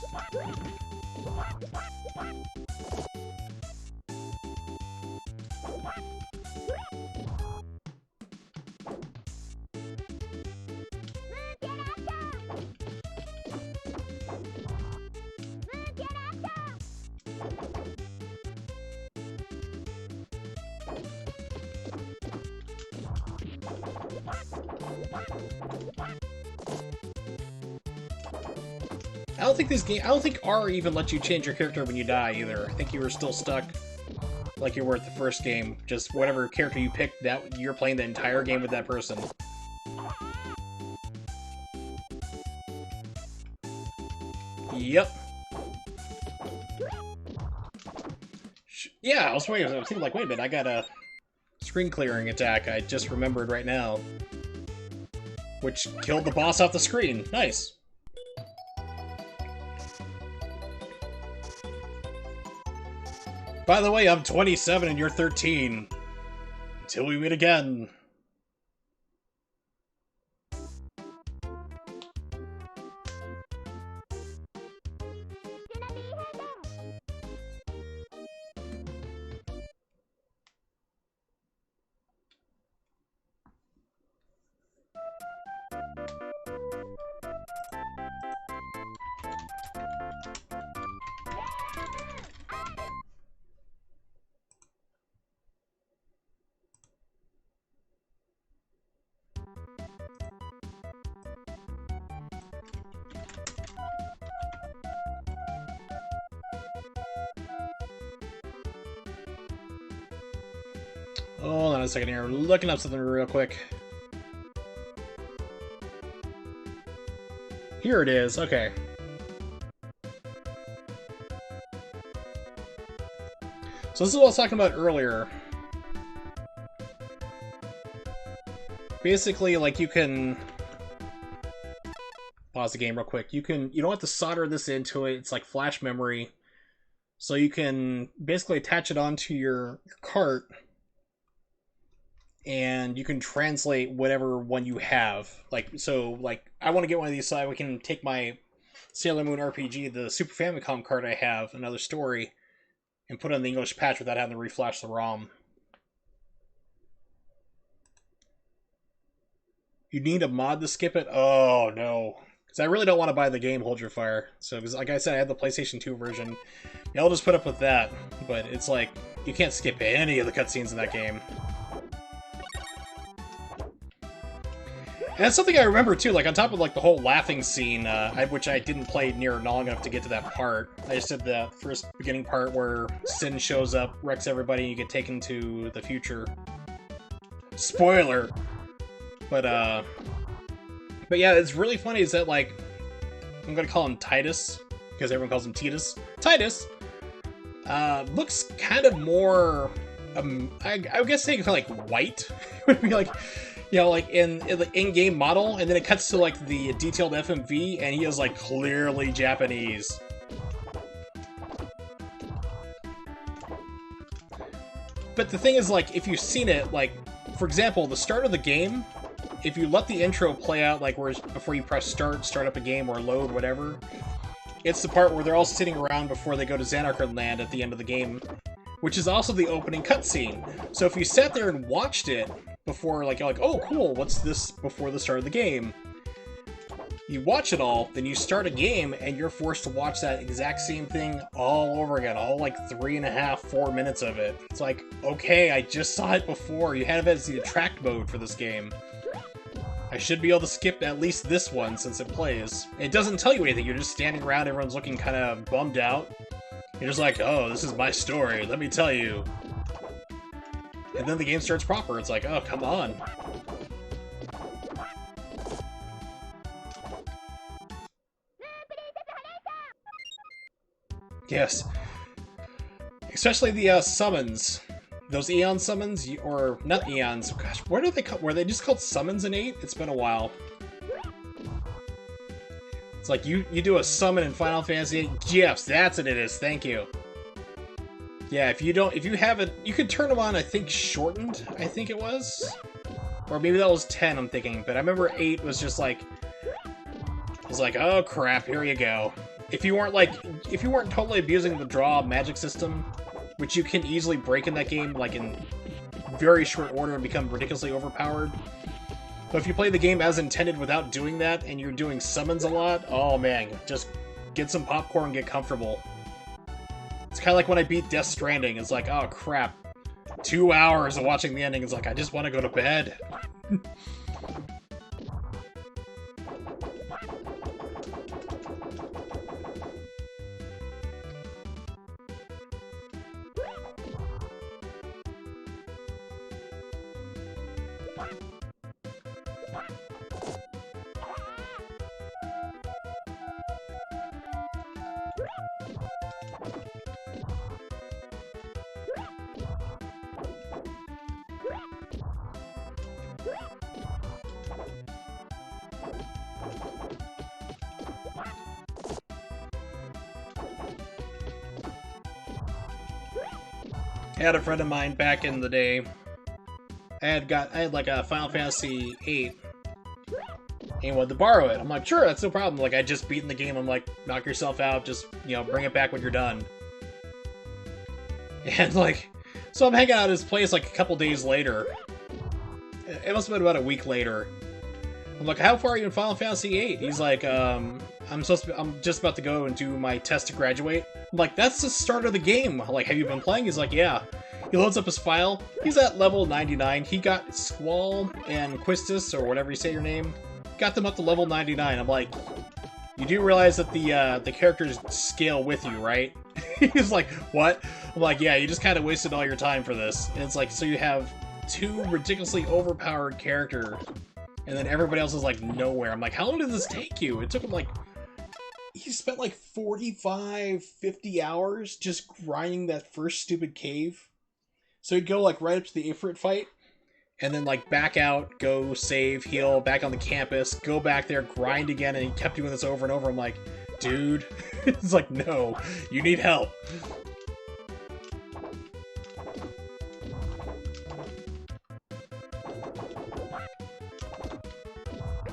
I don't think R even lets you change your character when you die either. I think you were still stuck like you were at the first game. Just whatever character you picked, that you're playing the entire game with that person. Yep. Yeah, I was thinking like, wait a minute, I got a screen clearing attack I just remembered right now. Which killed the boss off the screen. Nice. By the way, I'm 27 and you're 13. Until we meet again. Hold on a second here, I'm looking up something real quick. Here it is, okay. So this is what I was talking about earlier. Basically, like, you can... Pause the game real quick. You don't have to solder this into it, it's like flash memory. So you can basically attach it onto your cart, and you can translate whatever one you have. Like, so, like, I want to get one of these so I can take my Sailor Moon RPG, the Super Famicom card I have, Another Story, and put it on the English patch without having to reflash the ROM. You need a mod to skip it? Oh, no. Because I really don't want to buy the game Hold Your Fire. So, because like I said, I have the PlayStation 2 version. Yeah, I'll just put up with that. But it's like, you can't skip any of the cutscenes in that game. And that's something I remember too, like on top of like the whole laughing scene, which I didn't play near long enough to get to that part. I just did the first beginning part where Sin shows up, wrecks everybody, and you get taken to the future. Spoiler! But yeah, it's really funny is that, like, I'm gonna call him Titus, because everyone calls him Titus. Titus! Looks kind of more, I guess say like white. Would be like, you know, like in the in-game model, and then it cuts to like the detailed FMV, and he is like clearly Japanese. But the thing is, like, if you've seen it, like, for example, the start of the game, if you let the intro play out, like, where before you press start up a game, or load, whatever, it's the part where they're all sitting around before they go to Xanarkand Land at the end of the game, which is also the opening cutscene. So if you sat there and watched it before, like, you're like, oh, cool, what's this before the start of the game? You watch it all, then you start a game, and you're forced to watch that exact same thing all over again, all like 3.5, 4 minutes of it. It's like, okay, I just saw it before. You have it as the attract mode for this game. I should be able to skip at least this one since it plays. It doesn't tell you anything, you're just standing around, everyone's looking kind of bummed out. You're just like, oh, this is my story, let me tell you. And then the game starts proper, it's like, oh, come on. Yes. Especially the summons. Those Eon summons, or not Eons, gosh, what are they called? Were they just called summons in 8? It's been a while. It's like you do a summon in Final Fantasy 8. Yes, that's what it is, thank you. Yeah, if you have it, you could turn them on, I think, shortened, I think it was? Or maybe that was 10, I'm thinking, but I remember 8 was just like, it was like, oh crap, here you go. If you weren't totally abusing the draw magic system, which you can easily break in that game, like in very short order and become ridiculously overpowered. But if you play the game as intended without doing that, and you're doing summons a lot, oh man, just get some popcorn and get comfortable. It's kind of like when I beat Death Stranding, it's like, oh crap, 2 hours of watching the ending, it's like, I just want to go to bed. I had a friend of mine back in the day. I had like a Final Fantasy 8, and he wanted to borrow it. I'm like, sure, that's no problem. Like, I just beaten the game. I'm like, knock yourself out. Just, you know, bring it back when you're done. And like, so I'm hanging out at his place like a couple days later. It must have been about a week later. I'm like, how far are you in Final Fantasy 8? He's like, I'm just about to go and do my test to graduate. I'm like, that's the start of the game. I'm like, have you been playing? He's like, yeah. He loads up his file. He's at level 99. He got Squall and Quistis, or whatever you say your name, got them up to level 99. I'm like, you do realize that the characters scale with you, right? He's like, what? I'm like, yeah, you just kind of wasted all your time for this. And it's like, so you have 2 ridiculously overpowered characters, and then everybody else is like nowhere. I'm like, how long did this take you? It took him like, he spent like 45, 50 hours just grinding that first stupid cave. So he'd go like right up to the Ifrit fight, and then like back out, go save, heal, back on the campus, go back there, grind again, and he kept doing this over and over. I'm like, dude, it's like, no, you need help.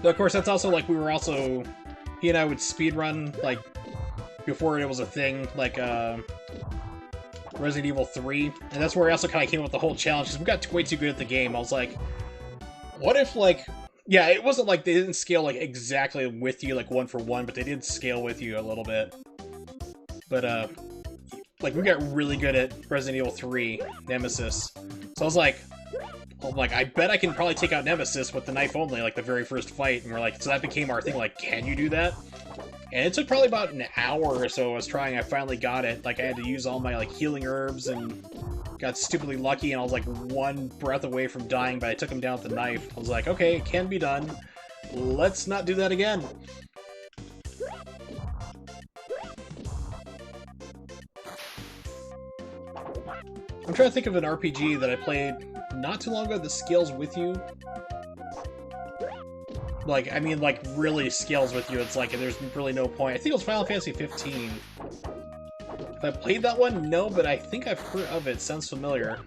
But of course, that's also like, he and I would speedrun, like, before it was a thing, like, Resident Evil 3, and that's where I also kind of came up with the whole challenge, because we got way too good at the game. I was like, what if, like, yeah, it wasn't like they didn't scale, like, exactly with you, like, 1 for 1, but they did scale with you a little bit. But, like, we got really good at Resident Evil 3 Nemesis. So I was like, I'm like, I bet I can probably take out Nemesis with the knife only, like the very first fight. And we're like, so that became our thing, like, can you do that? And it took probably about an hour or so I was trying. I finally got it. Like, I had to use all my, like, healing herbs and got stupidly lucky, and I was, like, one breath away from dying, but I took him down with the knife. I was like, okay, it can be done. Let's not do that again. I'm trying to think of an RPG that I played not too long ago that scales with you. Like, I mean, like, really scales with you. It's like, there's really no point. I think it was Final Fantasy 15. Have I played that one? No, but I think I've heard of it. Sounds familiar.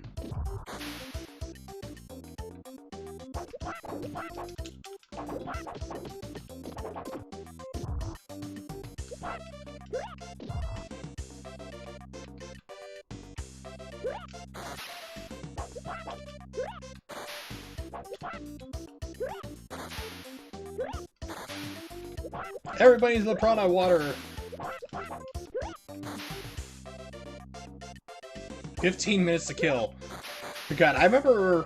Everybody into the piranha water! 15 minutes to kill. God, I remember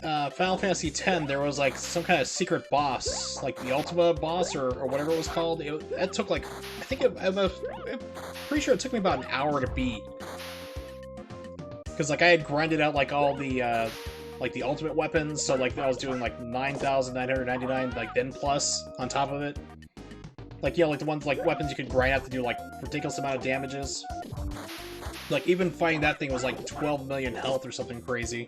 Final Fantasy X, there was like some kind of secret boss, like the Ultima boss or whatever it was called. It took like, I think I'm pretty sure it took me about an hour to beat. Because like I had grinded out like all the like the ultimate weapons, so like I was doing like 9,999 like then plus on top of it. Like, yeah, like the ones, like, weapons you could grind out to do, like, ridiculous amount of damages. Like, even fighting that thing was, like, 12 million health or something crazy.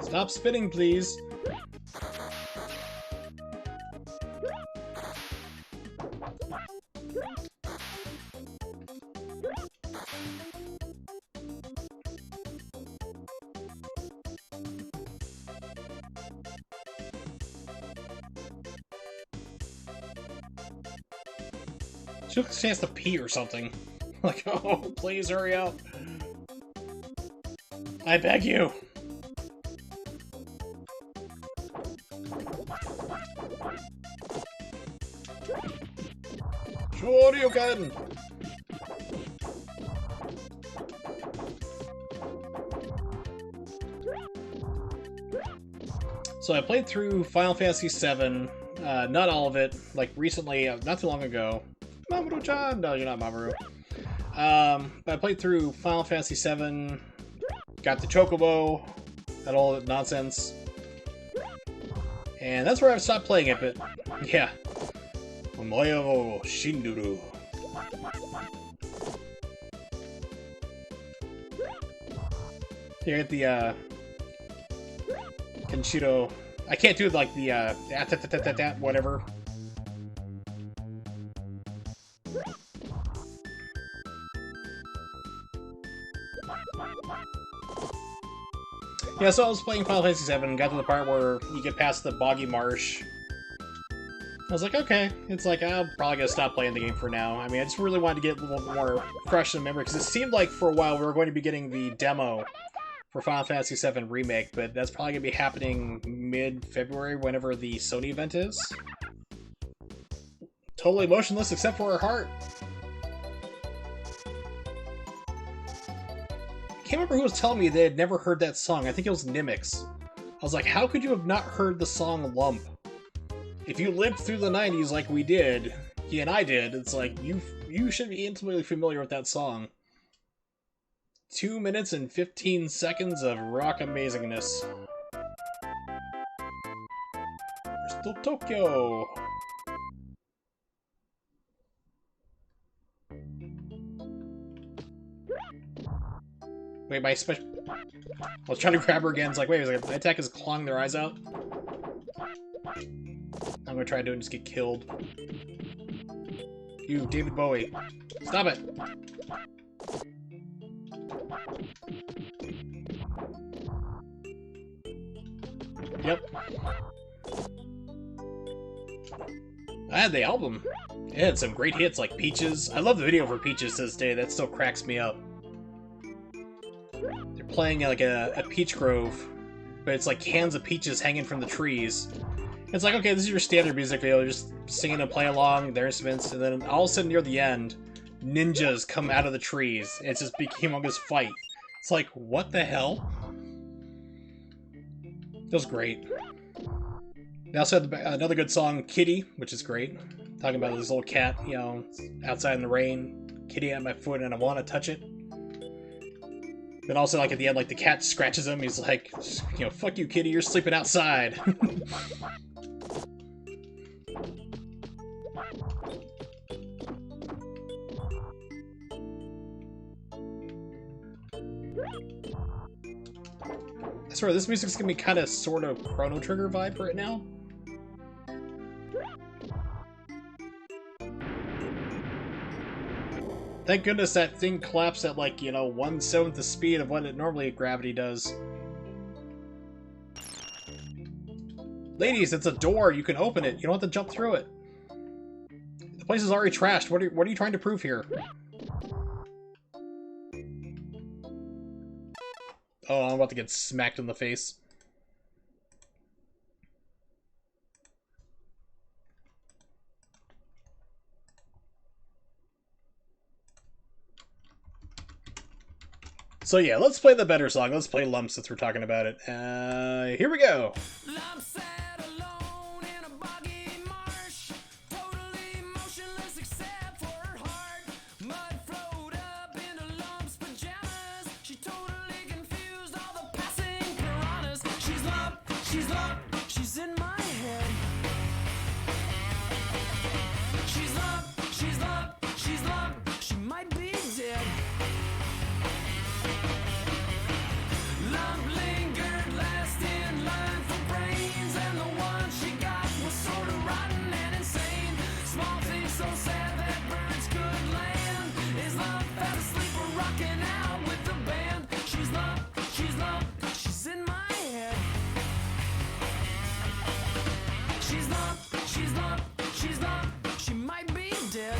Stop spinning, please. She looks like she has to pee or something. Like, oh, please hurry up. I beg you. Shoryuken! So I played through Final Fantasy VII, not all of it, like recently, not too long ago. Mamoru-chan! No, you're not Mamoru. But I played through Final Fantasy VII, got the Chocobo, that all that nonsense. And that's where I stopped playing it, but yeah. Omoyo Shinduru. You get the, Kenshiro. I can't do, like, the, whatever. Yeah, so I was playing Final Fantasy VII, got to the part where you get past the boggy marsh. I was like, okay. It's like, I'm probably gonna stop playing the game for now. I mean, I just really wanted to get a little more fresh in memory, because it seemed like for a while we were going to be getting the demo for Final Fantasy VII Remake, but that's probably gonna be happening mid-February, whenever the Sony event is. Totally motionless except for her heart. I can't remember who was telling me they had never heard that song. I think it was Nimix. I was like, how could you have not heard the song Lump? If you lived through the 90s like we did, he and I did, it's like, you should be intimately familiar with that song. 2 minutes and 15 seconds of rock amazingness. Crystal Tokyo! Wait, my special... I was trying to grab her again, it's like, wait a second, my attack is clawing their eyes out? I'm gonna try to do it and just get killed. You, David Bowie. Stop it! Yep. I had the album. It had some great hits like Peaches. I love the video for Peaches to this day. That still cracks me up. They're playing like a peach grove, but it's like cans of peaches hanging from the trees. It's like, okay, this is your standard music video, just singing and playing along, their instruments, and then all of a sudden near the end, ninjas come out of the trees. It's just big humongous fight. It's like, what the hell? That was great. They also had another good song, Kitty, which is great. Talking about this little cat, you know, outside in the rain, kitty at my foot and I want to touch it. Then also, like, at the end, like, the cat scratches him, he's like, you know, fuck you, kitty, you're sleeping outside. I swear, this music's gonna be kind of, sort of, Chrono Trigger vibe right now. Thank goodness that thing collapsed at, like, you know, 1/7 the speed of what it normally gravity does. Ladies, it's a door. You can open it. You don't have to jump through it. The place is already trashed. What are you trying to prove here? Oh, I'm about to get smacked in the face. So yeah, let's play the better song. Let's play Lump since we're talking about it. Here we go. Lump sat alone in a boggy marsh, totally motionless except for her heart. Mud flowed up into Lump's pajamas. She totally confused all the passing piranhas. She's Lump, she's in my head. She's Lump, she might be dead. Lump lingered last in line for brains, and the one she got was sort of rotten and insane. Small things so sad that birds could land. Is Lump fast asleep or rocking out with the band? She's Lump, she's in my head. She's Lump, she might be dead.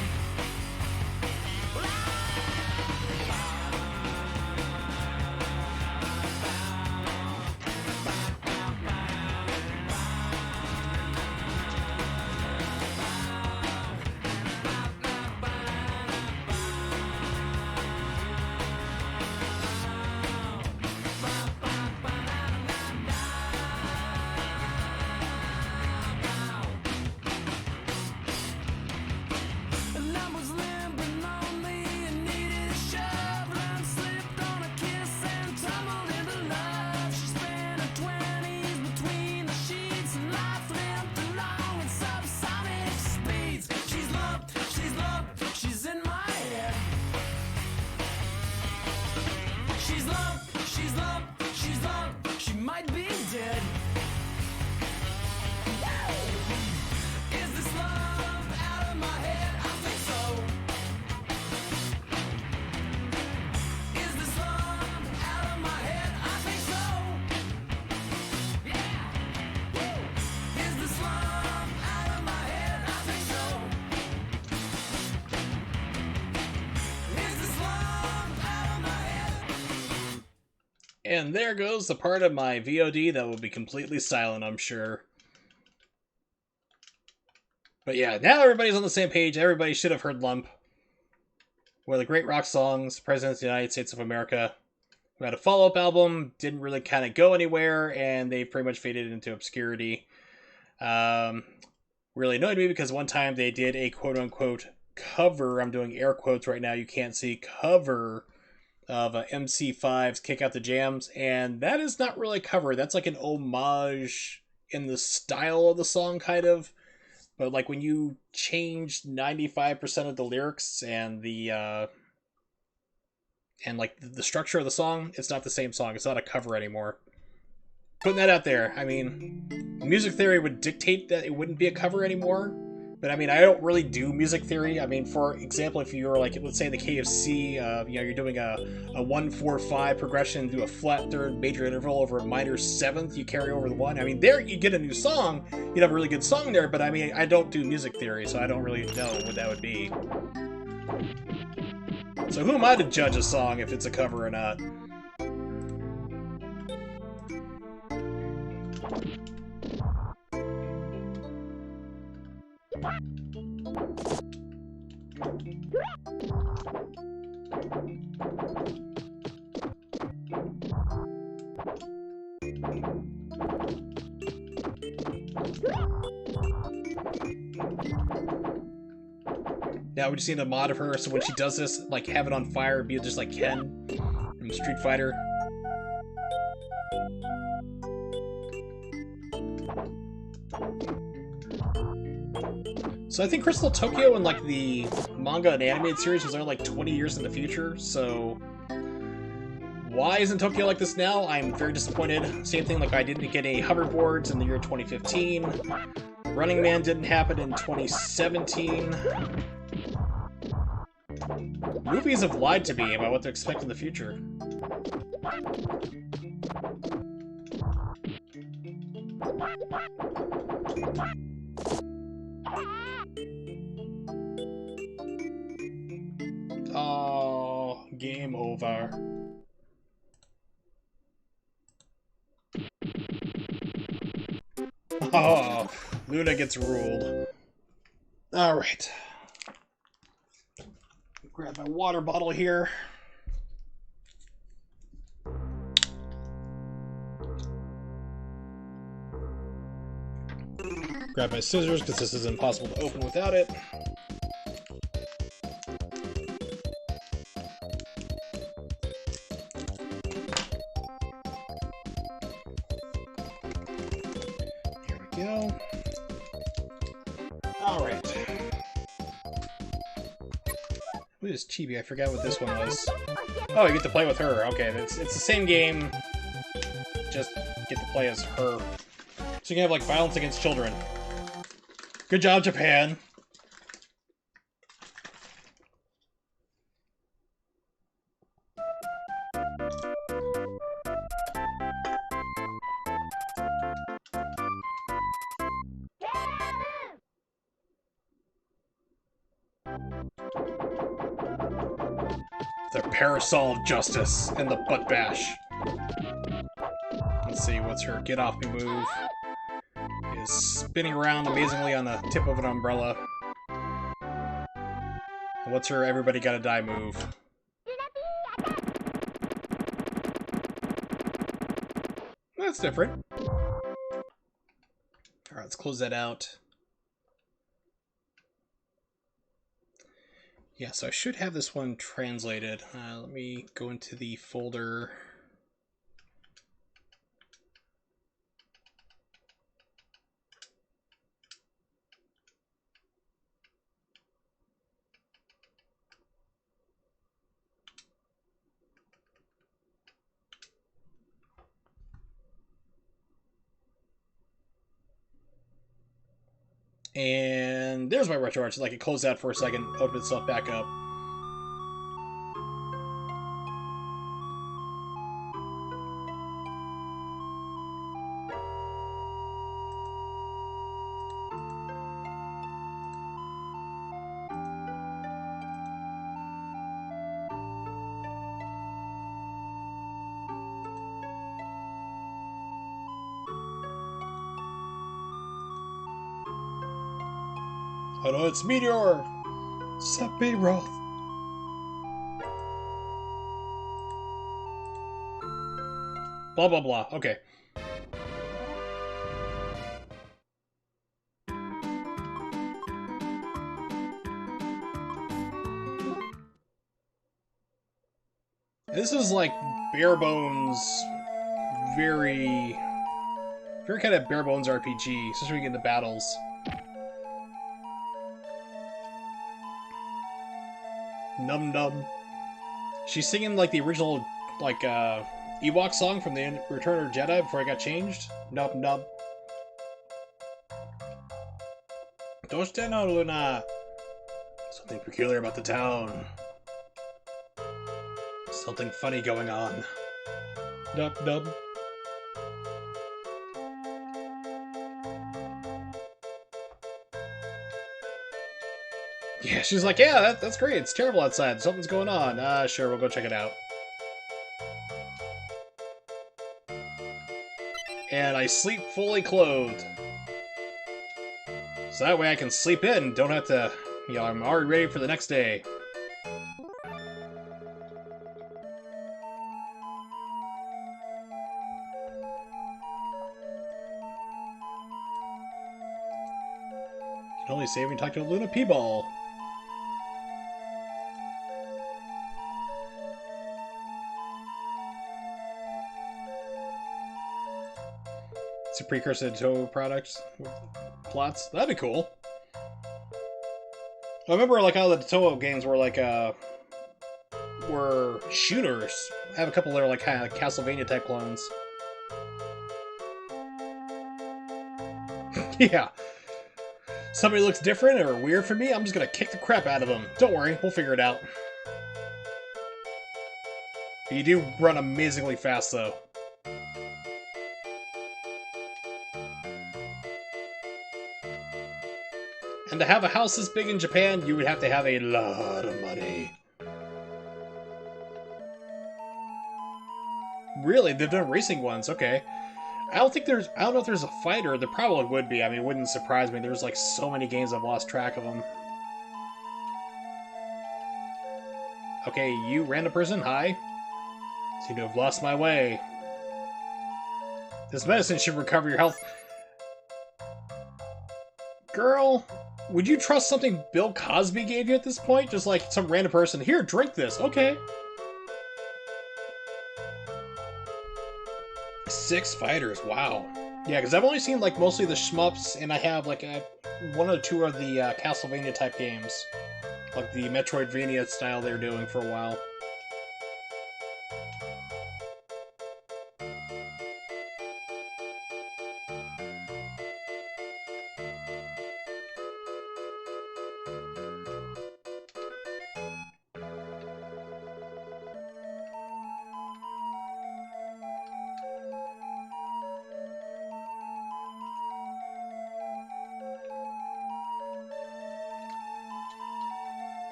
Lump was limp and lonely and needed a shove. Lump slipped on a kiss and tumbled into love. She spent her 20s between the sheets, and life limped along at subsonic speeds. She's Lump, she's in my head. She's Lump, she might be dead. Is this love out of my head? I think so. Is this love out of my head? I think so. Yeah. Is this love out of my head? I think so. Is this love out of my head? And there goes the part of my VOD that will be completely silent, I'm sure. But yeah, now everybody's on the same page. Everybody should have heard Lump. One of the great rock songs, President of the United States of America. We had a follow-up album, didn't really kind of go anywhere, and they pretty much faded into obscurity. Really annoyed me because one time they did a quote-unquote cover, I'm doing air quotes right now, you can't see, cover of MC5's Kick Out the Jams, and that is not really a cover. That's like an homage in the style of the song, kind of. But like when you change 95% of the lyrics and the structure of the song, it's not the same song. It's not a cover anymore. Putting that out there. I mean, music theory would dictate that it wouldn't be a cover anymore, But I mean, I don't really do music theory. I mean, for example, if you're like, let's say in the KFC, you're doing a 1-4-5 progression, do a flat third major interval over a minor seventh, you carry over the one. I mean, there you get a new song. You'd have a really good song there. But I mean, I don't do music theory, so I don't really know what that would be. So who am I to judge a song if it's a cover or not? Now we just need a mod of her, so when she does this, like, have it on fire, be just like Ken from Street Fighter. So I think Crystal Tokyo in, like, the manga and animated series was only, like, 20 years in the future, so... Why isn't Tokyo like this now? I'm very disappointed. Same thing, like, I didn't get any hoverboards in the year 2015. Running Man didn't happen in 2017. Movies have lied to me about what to expect in the future. Oh, game over. Oh, Luna gets ruled. Alright. Grab my water bottle here. Grab my scissors, because this is impossible to open without it. Here we go. Alright. What is Chibi? I forgot what this one was. Oh, you get to play with her. Okay, it's the same game. Just get to play as her. So you can have, like, violence against children. Good job, Japan. The parasol of justice and the butt bash. Let's see, what's her get off me move? Is spinning around amazingly on the tip of an umbrella. And what's her everybody gotta die move? That's different. Alright, let's close that out. Yeah, so I should have this one translated. Let me go into the folder. And there's my retro art. So like it closed out for a second, opened itself back up. Oh no, it's Meteor! Sephiroth! Blah blah blah, okay. This is like bare bones, very kind of bare bones RPG, especially when you get into battles. Num Num. She's singing like the original like Ewok song from the Return of the Jedi before it got changed. Num Num. Don't Doshite no Luna? Something peculiar about the town. Something funny going on. Dub dub. Yeah, she's like, yeah, that's great. It's terrible outside. Something's going on. Sure, we'll go check it out. And I sleep fully clothed. So that way I can sleep in, don't have to, you know, I'm already ready for the next day. You can only save when you talk to a Luna P-Ball. It's a precursor to Toho products plots. That'd be cool. I remember like all the Toho games were like were shooters. I have a couple that are like kind of Castlevania type clones. Yeah. Somebody looks different or weird for me, I'm just gonna kick the crap out of them. Don't worry, we'll figure it out. You do run amazingly fast though. And to have a house this big in Japan, you would have to have a lot of money. Really? They've done racing ones, okay. I don't know if there's a fighter. There probably would be. I mean, it wouldn't surprise me. There's like so many games I've lost track of them. Okay, you random person, hi. Seem to have lost my way. This medicine should recover your health. Girl, would you trust something Bill Cosby gave you at this point? Just like some random person, here, drink this. Okay. 6 fighters, wow. Yeah, because I've only seen like mostly the shmups, and I have like one or two of the Castlevania type games. Like the Metroidvania style they were doing for a while.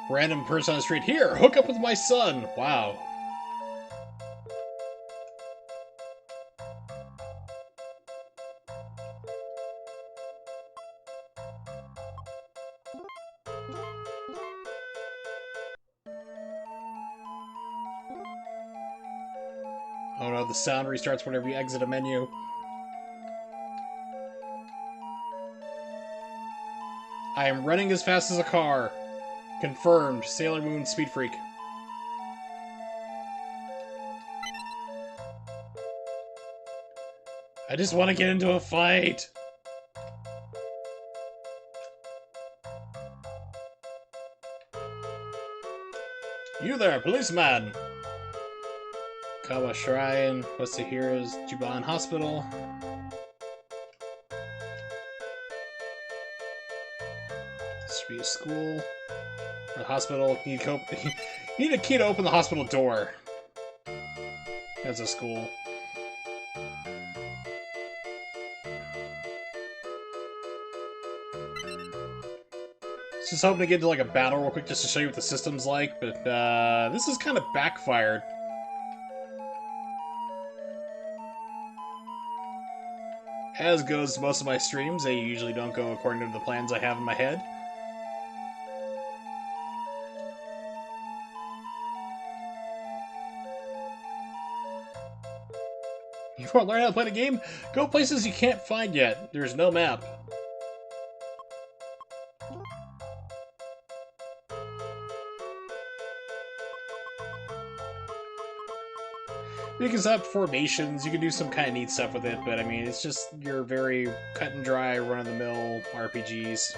Random person on the street, here, hook up with my son. Wow. Oh no, the sound restarts whenever you exit a menu. I am running as fast as a car. Confirmed. Sailor Moon Speed Freak. I just want to get into a fight. You there, policeman! Kawa Shrine, What's the Heroes, Juban Hospital. This should be a school. The hospital, you need a key to open the hospital door. That's a school. Just hoping to get into like a battle real quick just to show you what the system's like, but this is kind of backfired. As goes most of my streams, they usually don't go according to the plans I have in my head. You want to learn how to play the game? Go places you can't find yet. There's no map. You can set up formations, you can do some kind of neat stuff with it, but I mean, it's just your very cut and dry, run-of-the-mill RPGs.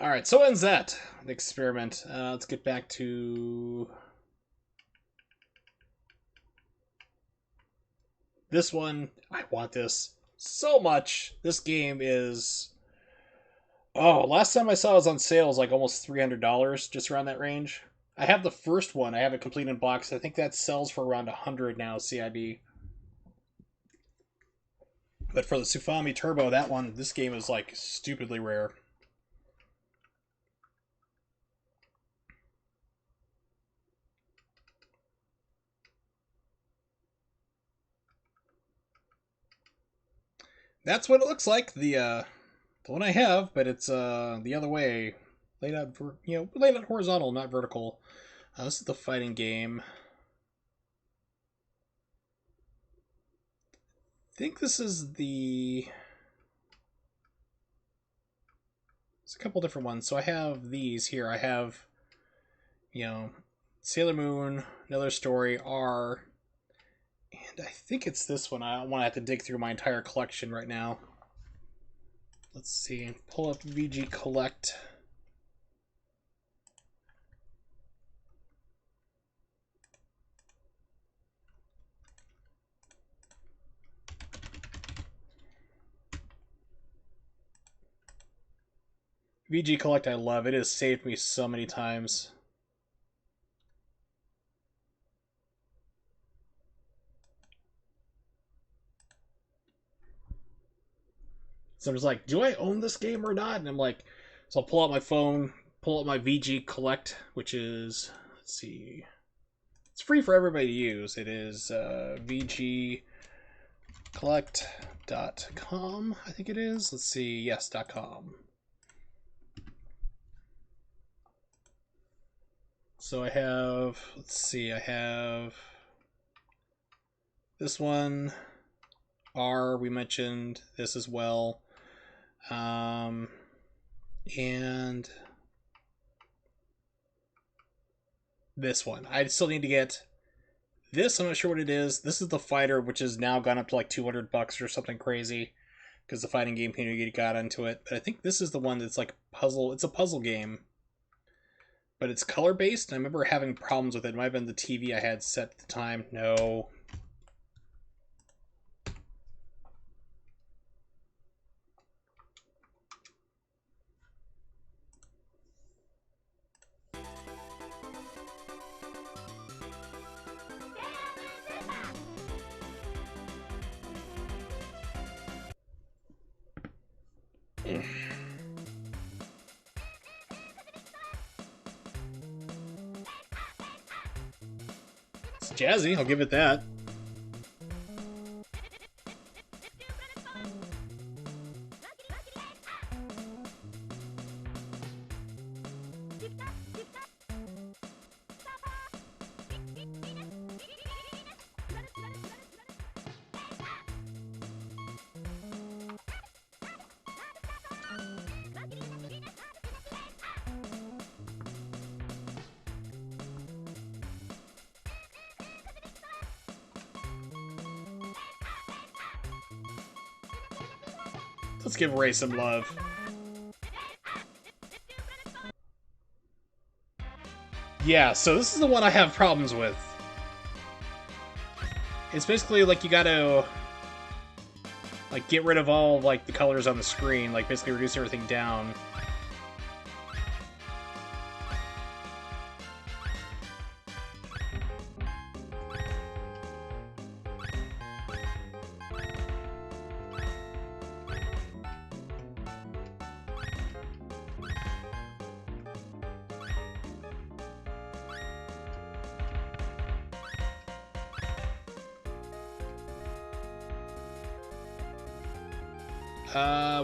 Alright, so ends that. the experiment. Let's get back to this one. I want this so much. This game is... Oh, last time I saw it was on sale, it was like almost $300, just around that range. I have the first one. I have it complete in box. I think that sells for around 100 now, CIB. But for the Sufami Turbo, that one, this game is like stupidly rare. That's what it looks like. The one I have, but it's the other way, laid out laid out horizontal, not vertical. This is the fighting game. I think this is the... There's a couple different ones. So I have these here. I have, Sailor Moon, Another Story, R, and I think it's this one. I don't want to have to dig through my entire collection right now. Let's see. Pull up VG Collect. VG Collect I love. It has saved me so many times. So I was like, do I own this game or not? And I'm like, so I'll pull out my phone, pull out my VG Collect, which is, let's see, it's free for everybody to use. It is vgcollect.com, I think it is. Let's see, yes, .com. So I have, let's see, I have this one, R, we mentioned this as well. And this one. I still need to get this. I'm not sure what it is. This is the fighter, which has now gone up to like $200 or something crazy because the fighting game community got into it. But I think this is the one that's like puzzle. It's a puzzle game, but it's color based. I remember having problems with it. It might have been the TV I had set at the time. No. It's jazzy, I'll give it that. Let's give Ray some love. Yeah, so this is the one I have problems with. It's basically like you gotta like get rid of all like the colors on the screen, like basically reduce everything down.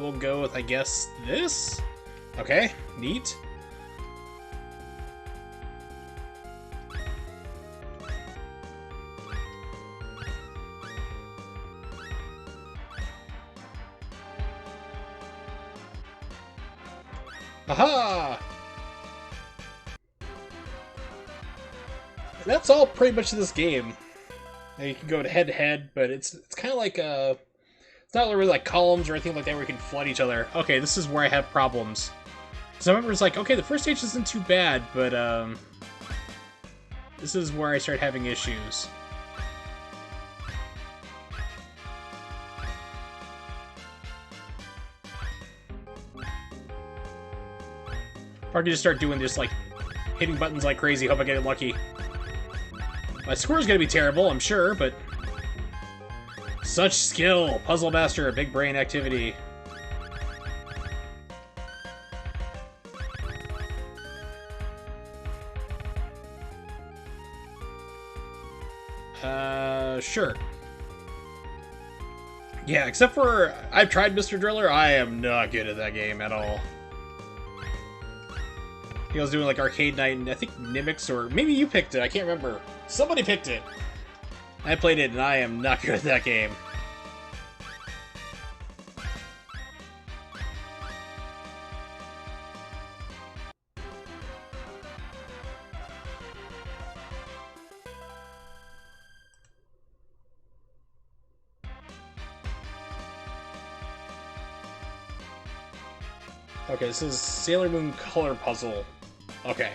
We'll go with, I guess, this? Okay, neat. Aha! That's all pretty much this game. Now you can go head to head, but it's kind of like a... It's not really like columns or anything like that where you can flood each other. Okay, this is where I have problems. So I remember it's like, okay, the first stage isn't too bad, but this is where I start having issues. Or I could just start doing this, like, hitting buttons like crazy, hope I get it lucky. My score's gonna be terrible, I'm sure, but... Such skill! Puzzle master, big brain activity. Sure. Yeah, except for... I've tried Mr. Driller, I am not good at that game at all. He was doing like Arcade Night, and I think Nimics, or maybe you picked it, I can't remember. Somebody picked it! I played it, and I am not good at that game. Okay, this is Sailor Moon Color Puzzle. Okay.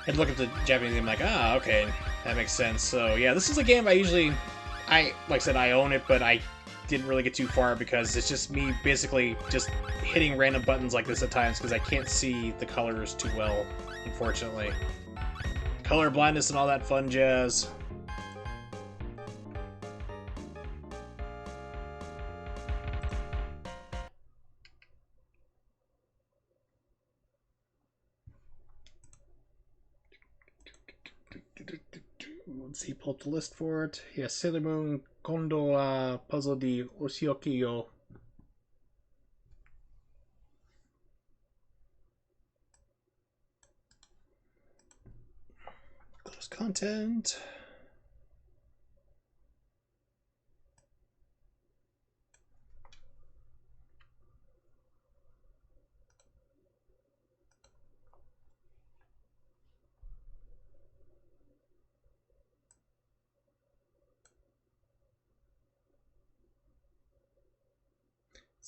I'd look at the Japanese name like, ah, okay, that makes sense. So yeah, this is a game I usually, like I said, I own it, but I didn't really get too far because it's just me basically just hitting random buttons like this at times because I can't see the colors too well, unfortunately. Color blindness and all that fun jazz. Let's see, pull up the list for it. Yeah, Sailor Moon, Kondo, Puzzle di Oshioki yo. Close content.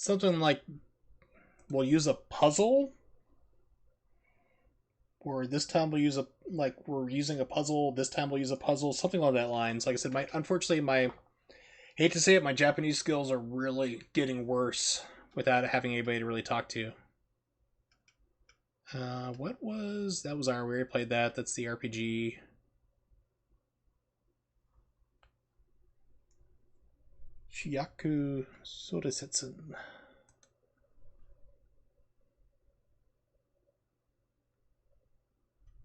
Something like, we'll use a puzzle, or this time we'll use a, like, we're using a puzzle, this time we'll use a puzzle, something along that lines. Like I said, unfortunately, hate to say it, my Japanese skills are really getting worse without having anybody to really talk to. That was our, we already played that, that's the RPG. Shuyaku Soudatsusen.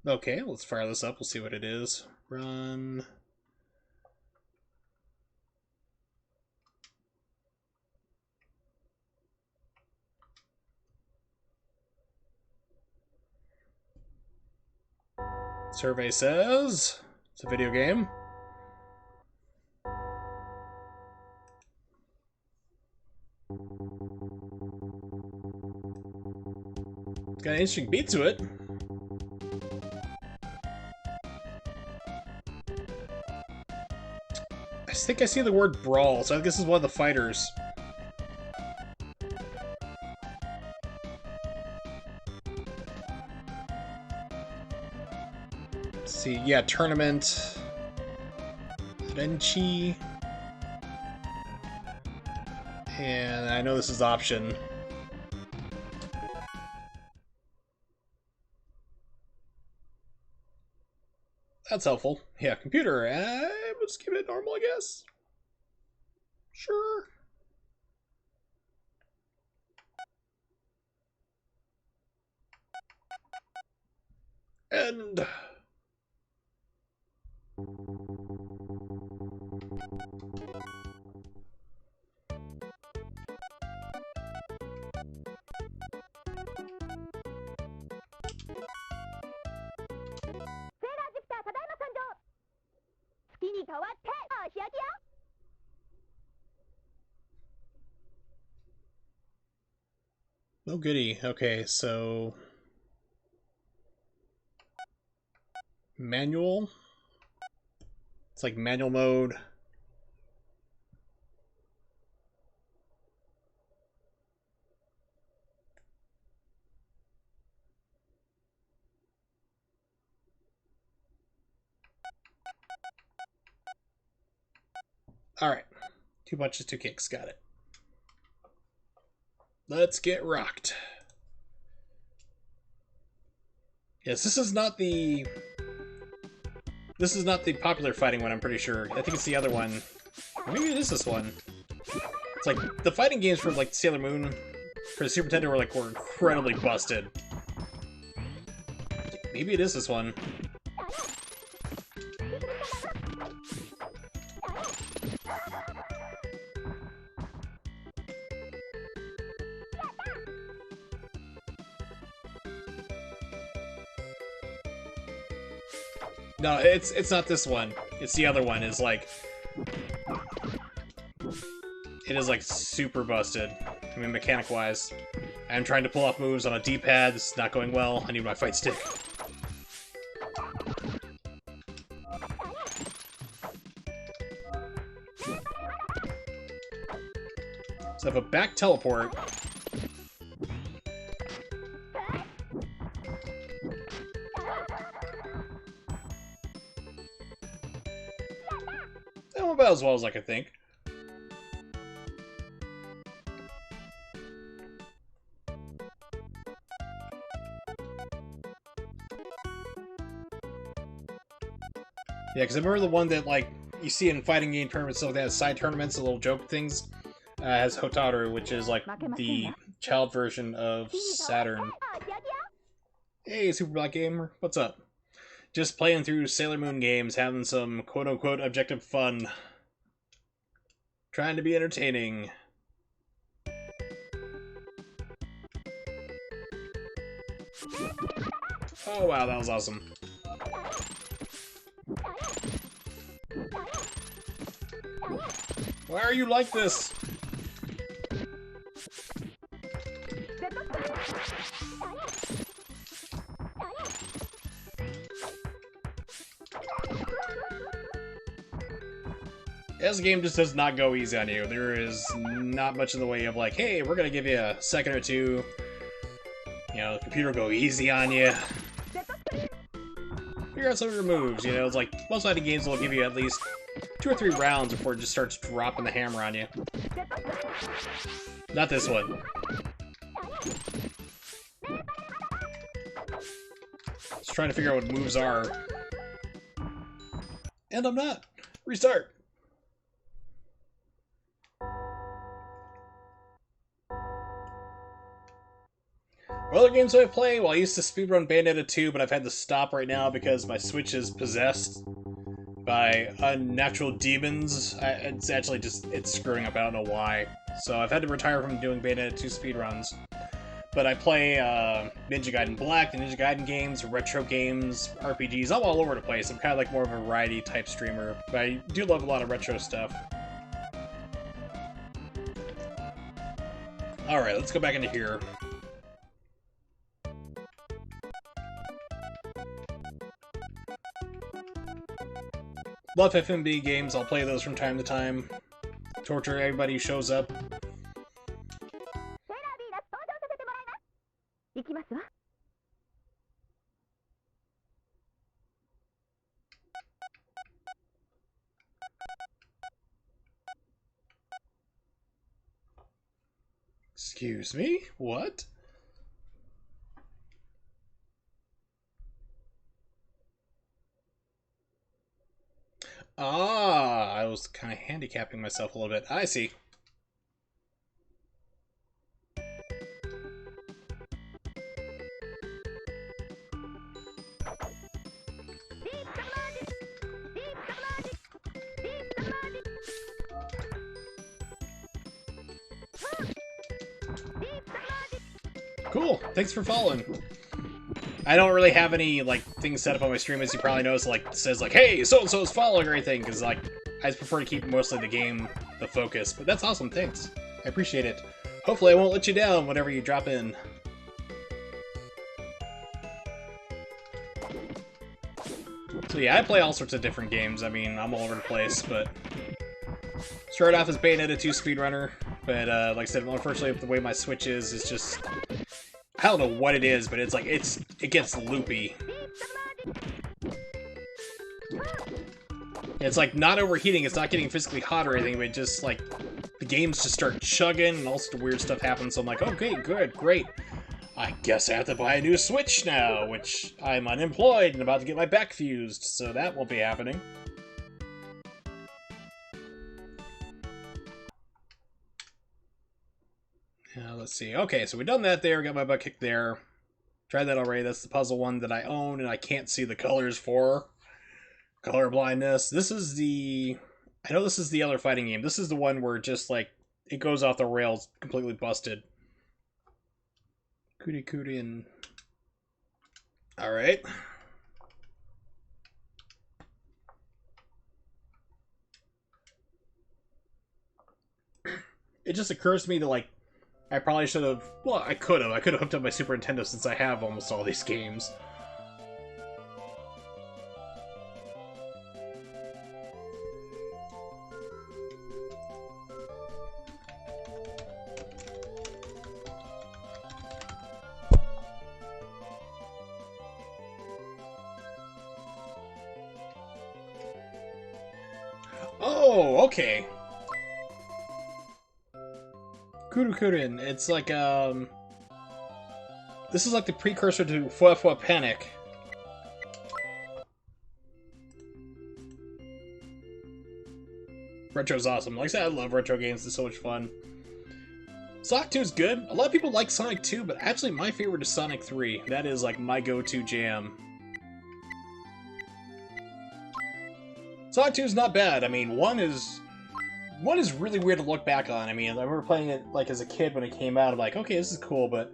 Okay, let's fire this up. We'll see what it is. Run. Survey says it's a video game. It's got an interesting beat to it. I think I see the word brawl, so I think this is one of the fighters. Let's see, yeah, tournament. Renchi. And I know this is option. That's helpful. Yeah, computer. We'll just keep it normal, I guess. Sure. And... oh goody. Okay, so... Manual? It's like manual mode. Alright. 2 punches, 2 kicks. Got it. Let's get rocked. Yes, this is not the popular fighting one, I'm pretty sure. I think it's the other one. Maybe it is this one. It's like, the fighting games for, like, Sailor Moon for the Super Nintendo were incredibly busted. Maybe it is this one. No, it's not this one. It's the other one. It's like... It is, like, super busted. I mean, mechanic-wise. I'm trying to pull off moves on a D-pad. This is not going well. I need my fight stick. So I have a back teleport. That went about as well as I could think. Yeah, because I remember the one that, like, you see in fighting game tournaments, so they have side tournaments, the little joke things, has Hotaru, which is, like, the child version of Saturn. Hey, Super Black Gamer, what's up? Just playing through Sailor Moon games, having some quote-unquote objective fun. Trying to be entertaining. Oh wow, that was awesome. Why are you like this? This game just does not go easy on you. There is not much in the way of like, hey, we're gonna give you a second or two. You know, the computer will go easy on you. Figure out some of your moves, you know, it's like most fighting games will give you at least 2 or 3 rounds before it just starts dropping the hammer on you. Not this one. Just trying to figure out what moves are. And I'm not. Restart. Other games I play, well, I used to speedrun Bayonetta 2, but I've had to stop right now because my Switch is possessed by unnatural demons. It's actually just, it's screwing up, I don't know why. So I've had to retire from doing Bayonetta 2 speedruns. But I play Ninja Gaiden Black, the Ninja Gaiden games, retro games, RPGs, I'm all over the place. I'm kind of like more of a variety type streamer, but I do love a lot of retro stuff. Alright, let's go back into here. Love FMB games, I'll play those from time to time. Torture everybody who shows up. Excuse me? What? Ah, I was kind of handicapping myself a little bit. I see. Cool. Thanks for following. I don't really have any, like, things set up on my stream, as you probably noticed, like, says, like, hey, so-and-so is following or anything, because, like, I just prefer to keep mostly the game the focus. But that's awesome, thanks. I appreciate it. Hopefully I won't let you down whenever you drop in. So yeah, I play all sorts of different games. I mean, I'm all over the place, but... Started off as Bayonetta 2 speedrunner, but, like I said, unfortunately, the way my Switch is, it's just... I don't know what it is, but it's like, it gets loopy. It's like not overheating, it's not getting physically hot or anything, but just like the games just start chugging and all sorts of weird stuff happens. So I'm like, okay, good, great. I guess I have to buy a new Switch now, which I'm unemployed and about to get my back fused, so that won't be happening. Let's see. Okay, so we've done that there, got my butt kicked there. Tried that already. That's the puzzle one that I own and I can't see the colors for. Color blindness. This is the... I know this is the other fighting game. This is the one where just, like, it goes off the rails, completely busted. Kurukkurin. Alright. It just occurs to me that, like, I probably should have... Well, I could have. I could have hooked up my Super Nintendo since I have almost all these games. Oh, okay. Kurukkurin. It's like, this is like the precursor to Fuwa Panic. Retro's awesome. Like I said, I love retro games. It's so much fun. Sonic 2 is good. A lot of people like Sonic 2, but actually my favorite is Sonic 3. That is like my go-to jam. Sonic 2 is not bad. I mean, one is really weird to look back on. I mean, I remember playing it like as a kid when it came out. I'm like, okay, this is cool, but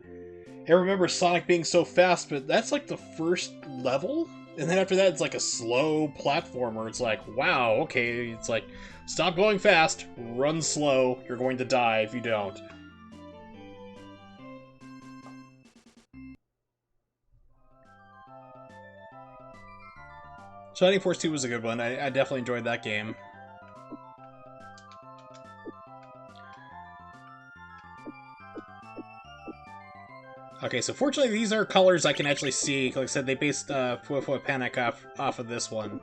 I remember Sonic being so fast, but that's like the first level, and then after that, it's like a slow platformer. It's like, wow, okay, it's like, stop going fast, run slow, you're going to die if you don't. Shining Force 2 was a good one. I definitely enjoyed that game. Okay, so fortunately these are colors I can actually see. Like I said, they based Fuwa Panic off of this one.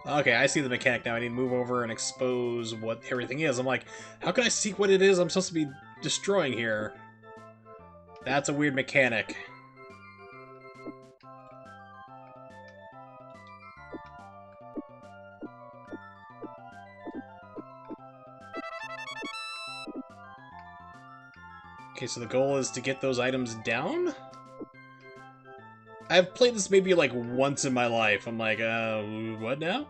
Okay, I see the mechanic now. I need to move over and expose what everything is. I'm like, how can I see what it is I'm supposed to be destroying here? That's a weird mechanic. Okay, so the goal is to get those items down? I've played this maybe like once in my life. I'm like, what now?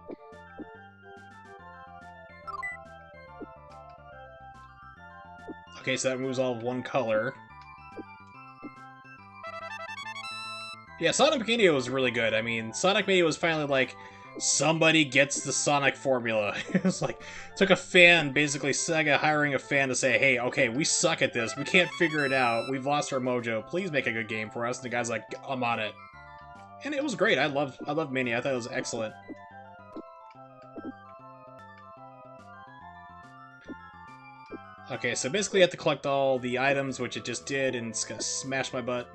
Okay, so that moves all of one color. Yeah, Sonic Mania was really good. I mean, Sonic Mania was finally like, somebody gets the Sonic formula. It was like, took a fan, basically Sega hiring a fan to say, hey, okay, we suck at this, we can't figure it out, we've lost our mojo, please make a good game for us. And the guy's like, I'm on it. And it was great. I loved Mania. I thought it was excellent. Okay, so basically I have to collect all the items, which it just did, and it's gonna smash my butt.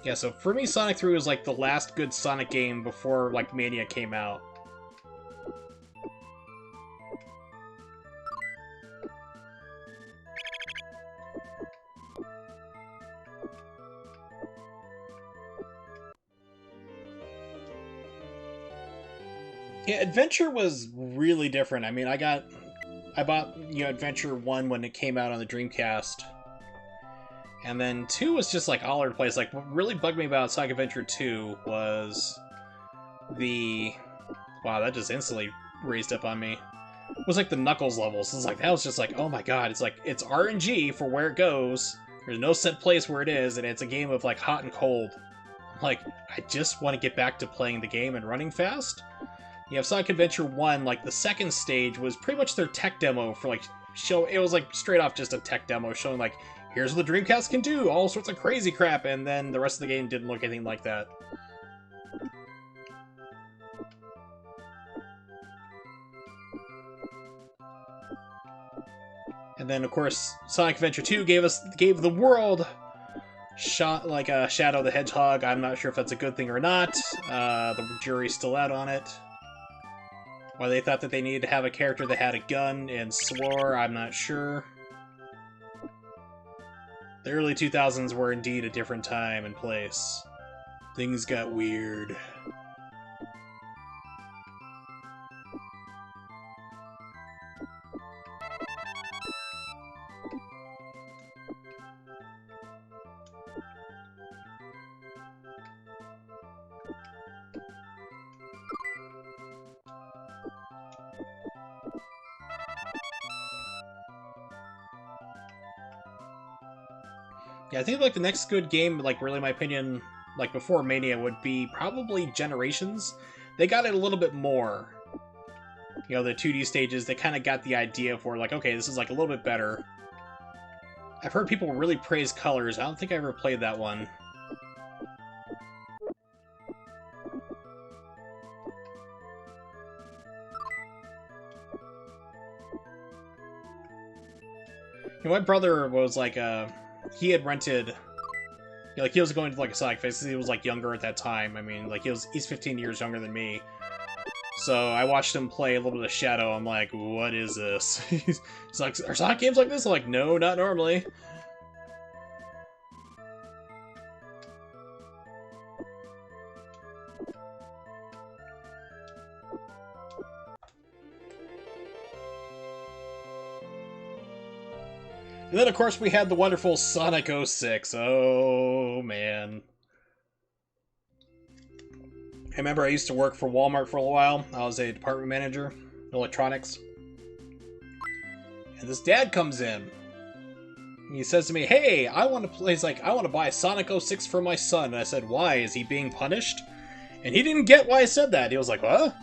Yeah, so for me, Sonic 3 was like the last good Sonic game before like Mania came out. Yeah, Adventure was really different. I mean, I bought, you know, Adventure 1 when it came out on the Dreamcast. And then 2 was just like all over the place. Like, what really bugged me about Sonic Adventure 2 was the... Wow, that just instantly raised up on me. It was like the Knuckles levels. It's like, that was just like, oh my god. It's like, it's RNG for where it goes. There's no set place where it is, and it's a game of like hot and cold. I'm like, I just want to get back to playing the game and running fast. You have Sonic Adventure 1, like, the second stage was pretty much their tech demo for, like, it was, like, straight off just a tech demo showing, like, here's what the Dreamcast can do, all sorts of crazy crap, and then the rest of the game didn't look anything like that. And then, of course, Sonic Adventure 2 gave the world shot like a Shadow the Hedgehog. I'm not sure if that's a good thing or not. The jury's still out on it. Why they thought that they needed to have a character that had a gun and swore, I'm not sure. The early 2000s were indeed a different time and place. Things got weird. Yeah, I think like the next good game, like really in my opinion, like before Mania would be probably Generations. They got it a little bit more. You know, the 2D stages, they kind of got the idea for like, okay, this is like a little bit better. I've heard people really praise Colors. I don't think I ever played that one. You know, my brother was like, he had rented, like, he was going to like a Sonic Fest. He was like younger at that time. I mean, like he's 15 years younger than me. So I watched him play a little bit of Shadow. I'm like, what is this? He's like, are Sonic games like this? I'm like, no, not normally. And then, of course, we had the wonderful Sonic 06. Oh, man. I remember I used to work for Walmart for a while. I was a department manager in electronics. And this dad comes in. He says to me, hey, I want to play. He's like, I want to buy Sonic 06 for my son. And I said, why? Is he being punished? And he didn't get why I said that. He was like, what?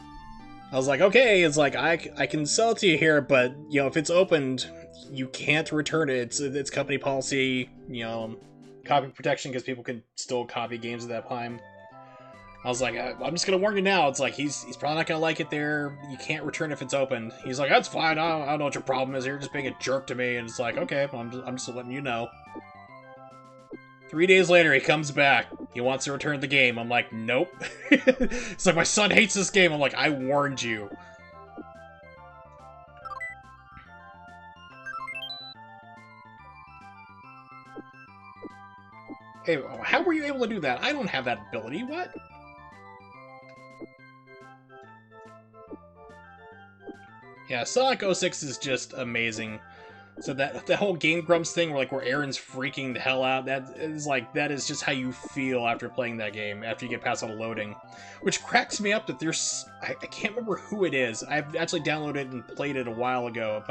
I was like, okay. It's like, I can sell it to you here, but, you know, if it's opened, you can't return it. It's company policy, you know, copy protection, because people can still copy games at that time. I was like, I'm just gonna warn you now. It's like, he's probably not gonna like it there. You can't return if it's open. He's like, that's fine. I don't know what your problem is. You're just being a jerk to me. And it's like, okay, well, I'm just letting you know. 3 days later, he comes back. He wants to return the game. I'm like, nope. It's like, my son hates this game. I'm like, I warned you. Hey, how were you able to do that? I don't have that ability. What? Yeah, Sonic 06 is just amazing. So that the whole Game Grumps thing, where Aaron's freaking the hell out, that is just how you feel after playing that game, after you get past all the loading. Which cracks me up that there's... I can't remember who it is. I've actually downloaded it and played it a while ago.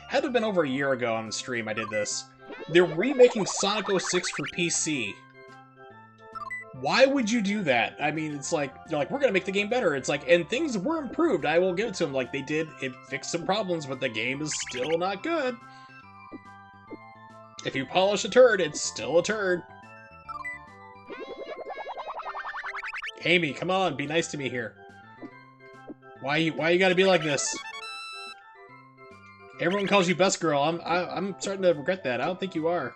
Had to have been over a year ago on the stream I did this. They're remaking Sonic 06 for PC. Why would you do that? I mean, it's like, they're like, we're gonna make the game better. It's like, and things were improved. I will give it to them. Like, they did. It fixed some problems, but the game is still not good. If you polish a turd, it's still a turd. Amy, come on, be nice to me here. Why you gotta be like this? Everyone calls you best girl. I'm starting to regret that. I don't think you are.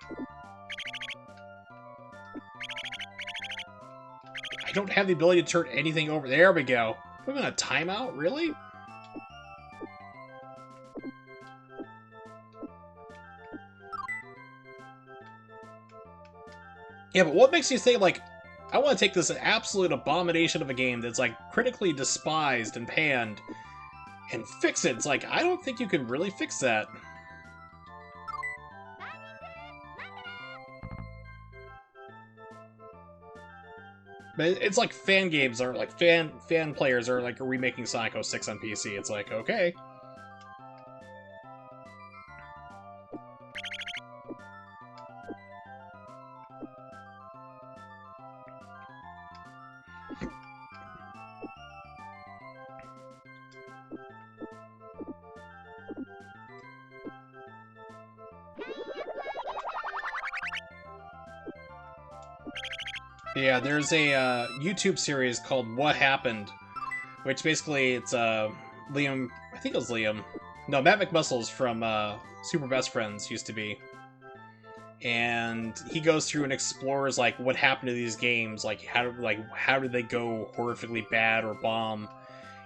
I don't have the ability to turn anything over. There we go. We're gonna timeout? Really? Yeah, but what makes you think, like, I want to take this absolute abomination of a game that's, like, critically despised and panned and fix it? It's like, I don't think you can really fix that. But it's like fan games are, like, fan players are, like, remaking Sonic 06 on PC. It's like, okay. Yeah, there's a YouTube series called What Happened, which basically it's Liam, I think it was Liam. No, Matt McMuscles from Super Best Friends used to be. And he goes through and explores like what happened to these games, like how did they go horrifically bad or bomb.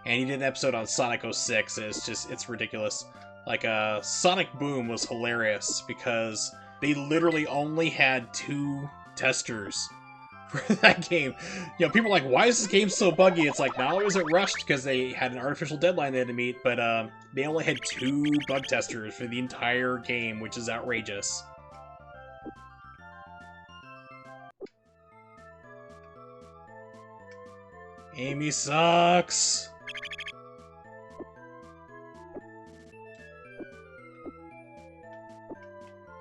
And he did an episode on Sonic 06, and it's ridiculous. Like Sonic Boom was hilarious because they literally only had 2 testers for that game. You know, people are like, why is this game so buggy? It's like, not only was it rushed because they had an artificial deadline they had to meet, but they only had 2 bug testers for the entire game, which is outrageous. Amy sucks!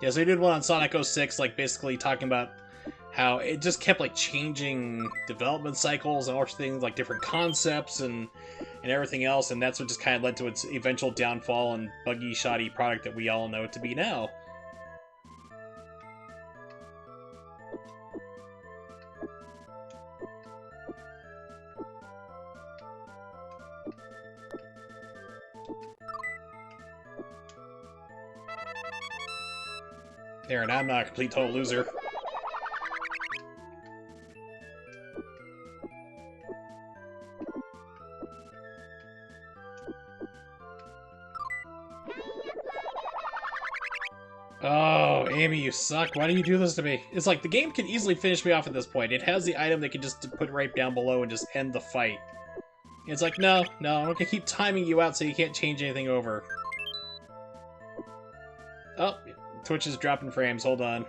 Yeah, so he did one on Sonic 06, like, basically talking about how it just kept, like, changing development cycles and all sorts of things, like, different concepts and everything else, and that's what just kind of led to its eventual downfall and buggy, shoddy product that we all know it to be now. There, and I'm not a complete total loser. Oh, Amy, you suck. Why do you do this to me? It's like, the game can easily finish me off at this point. It has the item that can just put right down below and just end the fight. It's like, no, I'm gonna keep timing you out so you can't change anything over. Oh, Twitch is dropping frames, hold on.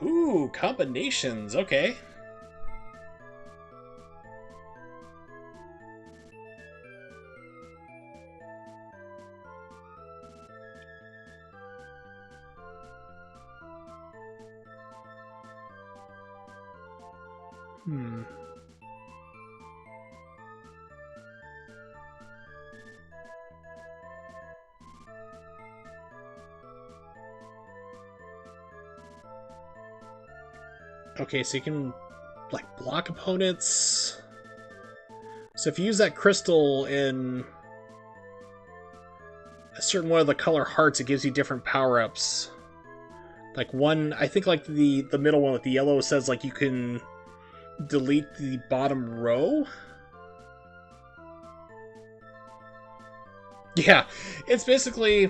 Ooh, combinations, okay. Okay, so you can, like, block opponents. So if you use that crystal in a certain one of the color hearts, it gives you different power-ups. Like one, I think like the middle one with the yellow says like you can delete the bottom row. Yeah, it's basically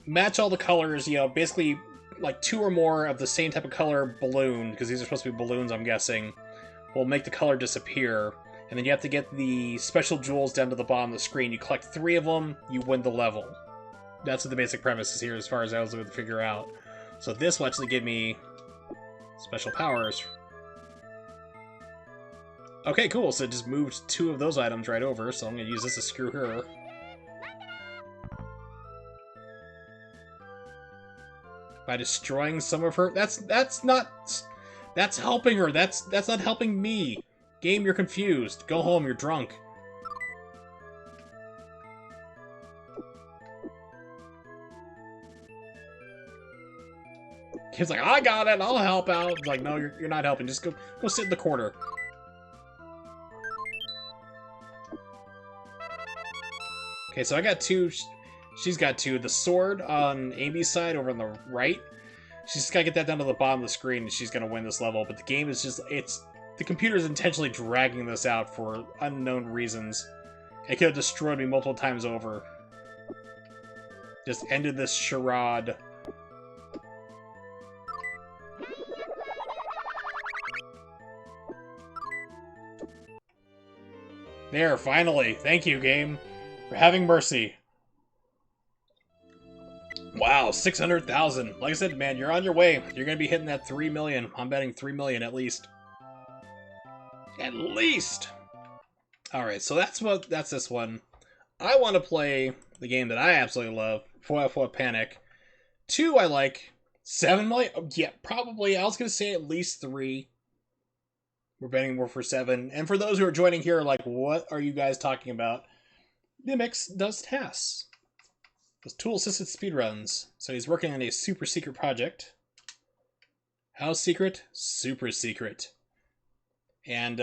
match all the colors, you know, basically like 2 or more of the same type of color balloon, because these are supposed to be balloons, I'm guessing, will make the color disappear. And then you have to get the special jewels down to the bottom of the screen. You collect 3 of them, you win the level. That's what the basic premise is here, as far as I was able to figure out. So this will actually give me special powers. Okay, cool, so it just moved 2 of those items right over, so I'm going to use this to screw her. By destroying some of her... That's helping her. That's not helping me. Game, you're confused. Go home, you're drunk. Kid's like, I got it, I'll help out. It's like, no, you're not helping. Just go sit in the corner. Okay, so I got 2... She's got 2. The sword on Amy's side over on the right. She's just gotta get that down to the bottom of the screen and she's gonna win this level. But the game is just, the computer's intentionally dragging this out for unknown reasons. It could have destroyed me multiple times over. Just ended this charade. There, finally. Thank you, game, for having mercy. Wow, 600,000. Like I said, man, you're on your way. You're going to be hitting that 3 million. I'm betting 3 million at least. At least! Alright, so that's this one. I want to play the game that I absolutely love, Fuwa Panic. 2 I like. 7 million? Oh, yeah, probably. I was going to say at least 3. We're betting more for 7. And for those who are joining here, like, what are you guys talking about? Mimix does tasks. Those tool-assisted speedruns. So he's working on a super secret project. How secret? Super secret. And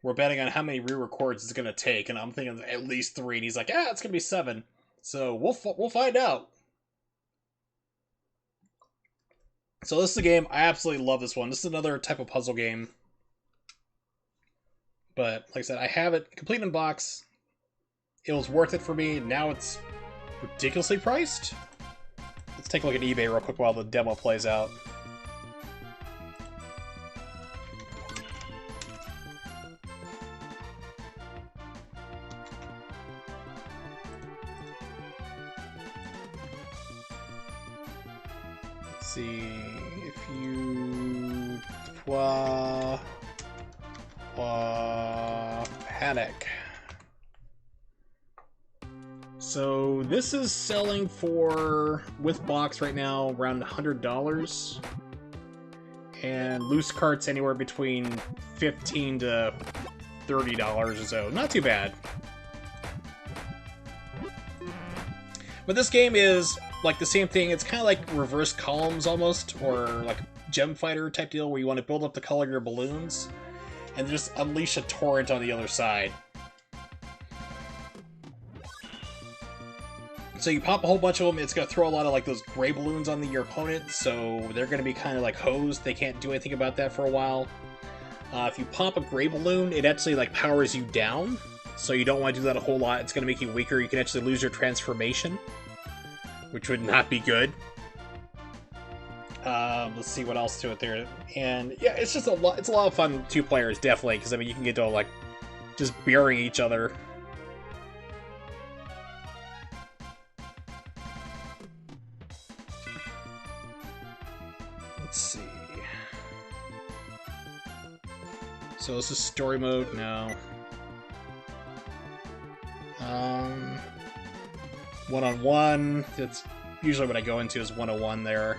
we're betting on how many re-records it's gonna take, and I'm thinking at least 3, and he's like, "Yeah, it's gonna be 7." So we'll find out. So this is a game, I absolutely love this one. This is another type of puzzle game. But, like I said, I have it complete in box. It was worth it for me. Now it's ridiculously priced. Let's take a look at eBay real quick while the demo plays out. Let's see if you Fuwa Panic. So this is selling for, with box right now, around $100, and loose carts anywhere between $15 to $30 or so. Not too bad. But this game is like the same thing. It's kind of like reverse columns almost, or like gem fighter type deal, where you want to build up the color of your balloons and just unleash a torrent on the other side. So you pop a whole bunch of them, it's going to throw a lot of like those gray balloons on your opponent, so they're going to be kind of like hosed. They can't do anything about that for a while. If you pop a gray balloon, it actually like powers you down, so you don't want to do that a whole lot. It's going to make you weaker. You can actually lose your transformation, which would not be good. Let's see what else to it there. And yeah, it's just a lot. It's a lot of fun, 2 players, definitely, because I mean you can get to like just burying each other. Let's see. So this is story mode? No. One-on-one. That's usually what I go into, is 101 there.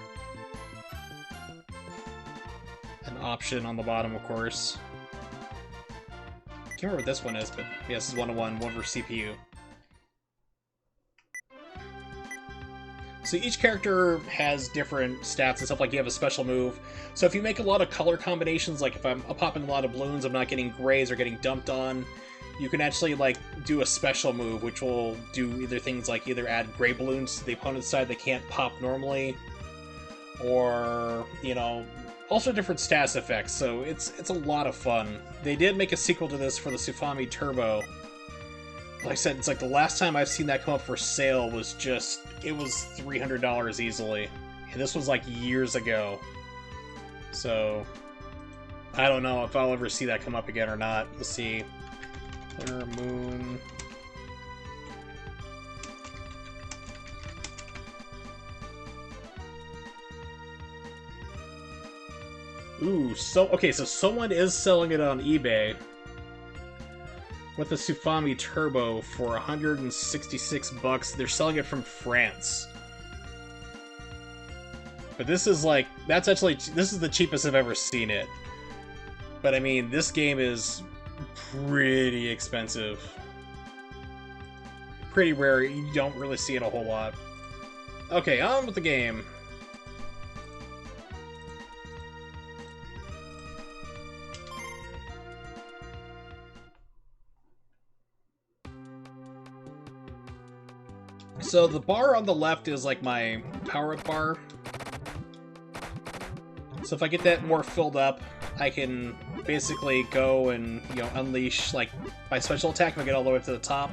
An option on the bottom, of course. Can't remember what this one is, but yeah, this is 101, one for CPU. So each character has different stats and stuff, like you have a special move. So if you make a lot of color combinations, like if I'm popping a lot of balloons, I'm not getting grays or getting dumped on, you can actually like do a special move, which will do either things like either add gray balloons to the opponent's side that can't pop normally, or, you know, also different status effects. So it's a lot of fun. They did make a sequel to this for the Sufami Turbo. Like I said, it's like the last time I've seen that come up for sale was just, it was $300 easily. And this was like years ago. So, I don't know if I'll ever see that come up again or not. Let's see. Lunar Moon. Ooh, so, okay, so someone is selling it on eBay with the Sufami Turbo for $166. They're selling it from France. But this is like, that's actually, this is the cheapest I've ever seen it. But I mean, this game is pretty expensive. Pretty rare, you don't really see it a whole lot. Okay, on with the game. So the bar on the left is like my power-up bar. So if I get that more filled up, I can basically go and, you know, unleash like my special attack if I get all the way up to the top.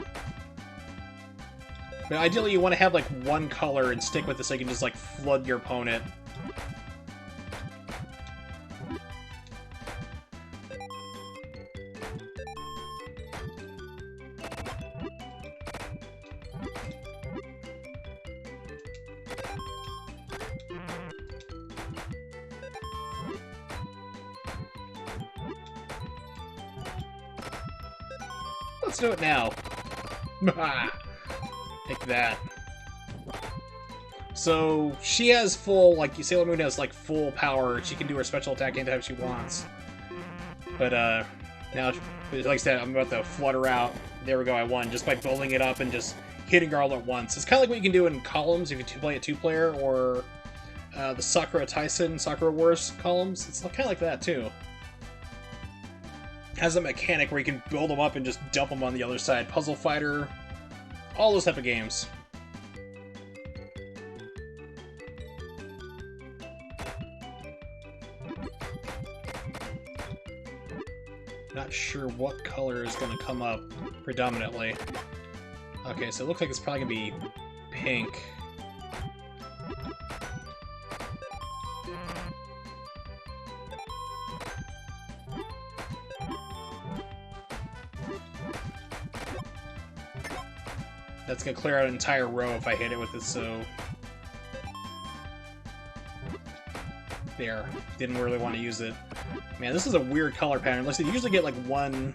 But ideally you want to have like one color and stick with it so you can just like flood your opponent. Let's do it now. Take that. So she has full, like Sailor Moon has like full power. She can do her special attack anytime she wants. But now, like I said, I'm about to flood her out. There we go, I won just by building it up and just hitting her all at once. It's kind of like what you can do in columns if you play a 2-player, or the Sakura Taisen, Sakura Wars columns. It's kind of like that too. Has a mechanic where you can build them up and just dump them on the other side. Puzzle Fighter, all those type of games. Not sure what color is going to come up predominantly. Okay, so it looks like it's probably going to be pink. That's going to clear out an entire row if I hit it with it, so... There. Didn't really want to use it. Man, this is a weird color pattern. Listen, you usually get like one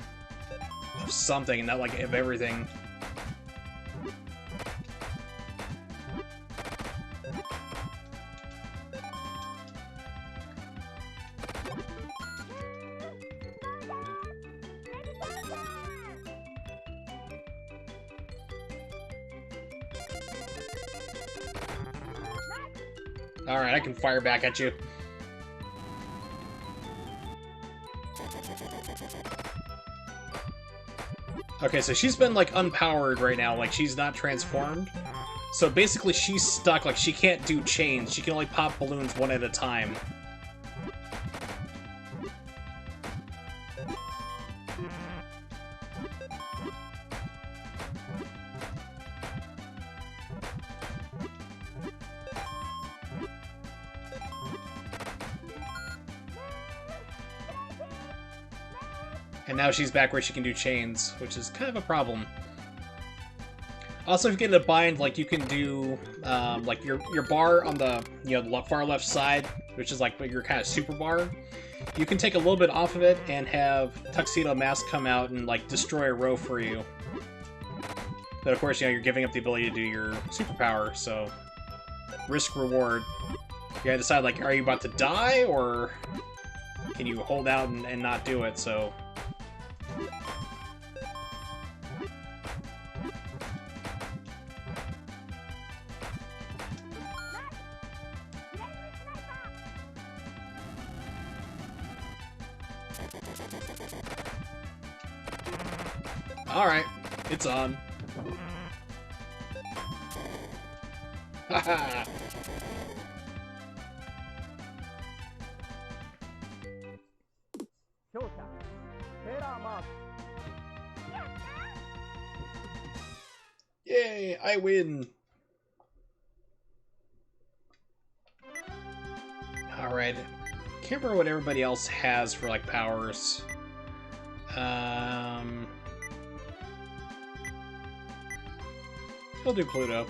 of something and not like of everything. Alright, I can fire back at you. Okay, so she's been, like, unpowered right now, like, she's not transformed. So basically she's stuck, like, she can't do chains. She can only pop balloons one at a time. And now she's back where she can do chains, which is kind of a problem. Also, if you get in a bind, like, you can do, like, your bar on the, you know, far left side, which is, like, your kind of super bar. You can take a little bit off of it and have Tuxedo Mask come out and, like, destroy a row for you. But, of course, you know, you're giving up the ability to do your superpower, so... Risk-reward. You gotta decide, like, are you about to die, or can you hold out and not do it, so... Alright, it's on. Haha! Yay, I win! Alright. Can't remember what everybody else has for, like, powers. We'll do Pluto.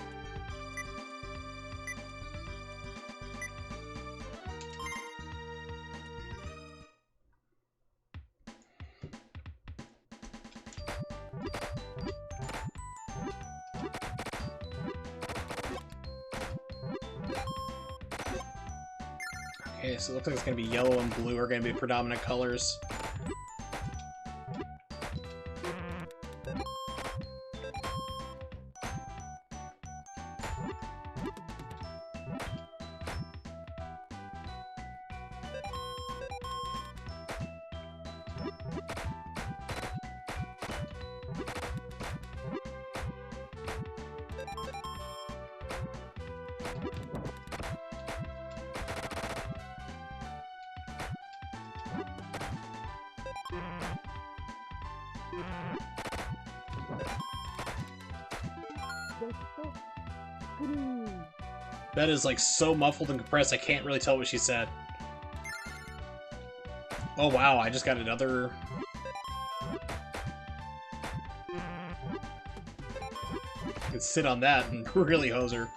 Okay, so it looks like it's going to be yellow and blue are going to be predominant colors. That is like so muffled and compressed I can't really tell what she said. Oh wow, I just got another... I could sit on that and really hose her.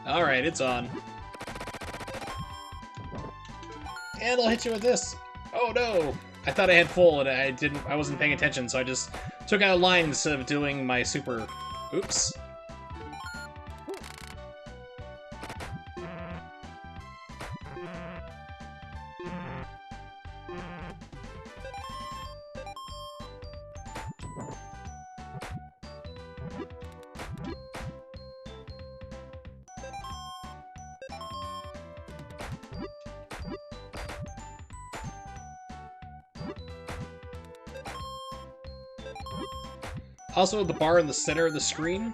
Alright, it's on. And I'll hit you with this. Oh no! I thought I had full and I wasn't paying attention, so I just took out a line instead of doing my super... Oops. Also, the bar in the center of the screen,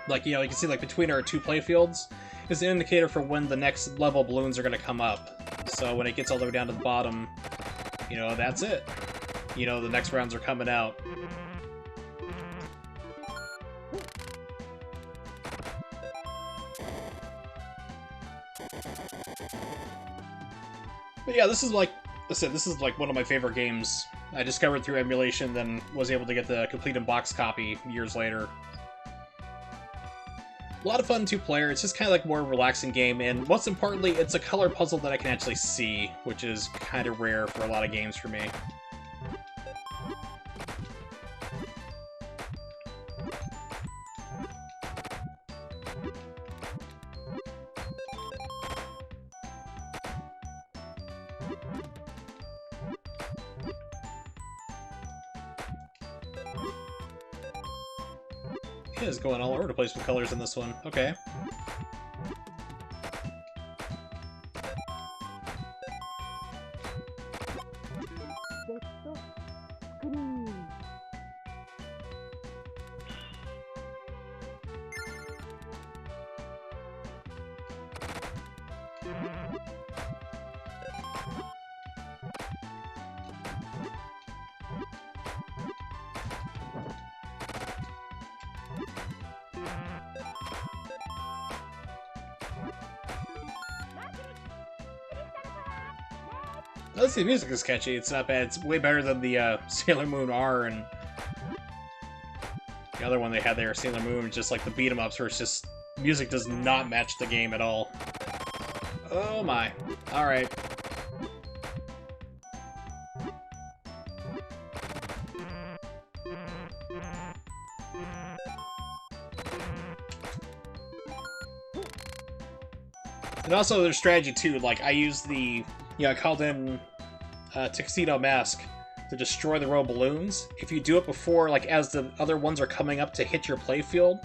like, you know, you can see, like, between our two playfields, is an indicator for when the next level balloons are going to come up. So when it gets all the way down to the bottom, you know, that's it. You know, the next rounds are coming out. But yeah, this is like I said, this is like one of my favorite games. I discovered through emulation, then was able to get the complete in-box copy years later. A lot of fun two-player, it's just kind of like a more relaxing game, and most importantly, it's a color puzzle that I can actually see, which is kind of rare for a lot of games for me. It is going all over the place with colors in this one. Okay. Let's see, the music is catchy. It's not bad. It's way better than the Sailor Moon R and the other one they had there, Sailor Moon. Just like the beat 'em ups, where it's just music does not match the game at all. Oh my! All right. And also, there's strategy too. Like I use the, I called in Tuxedo Mask to destroy the row of balloons. If you do it before, like as the other ones are coming up to hit your playfield,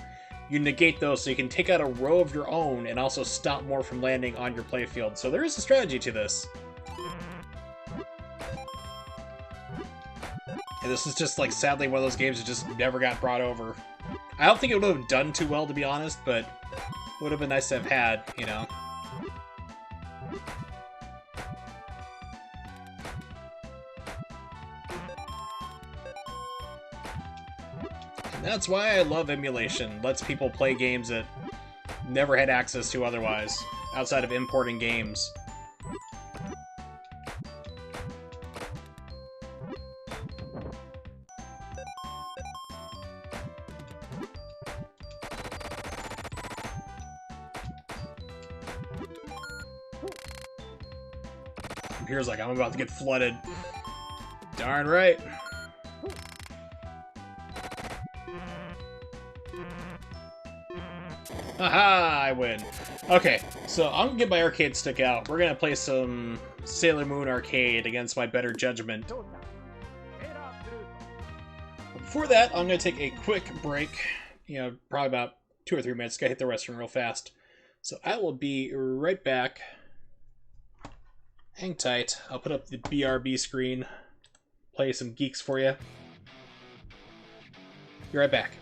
you negate those so you can take out a row of your own and also stop more from landing on your playfield. So there is a strategy to this. And this is just like sadly one of those games that just never got brought over. I don't think it would have done too well, to be honest, but it would have been nice to have had, you know. That's why I love emulation. Lets people play games that never had access to otherwise, outside of importing games. Computer's like, I'm about to get flooded. Darn right. Haha, I win. Okay, so I'm gonna get my arcade stick out. We're gonna play some Sailor Moon Arcade against my better judgment. But before that, I'm gonna take a quick break. Probably about 2 or 3 minutes. Gotta hit the restroom real fast. So I will be right back. Hang tight. I'll put up the BRB screen. Play some geeks for you. Be right back.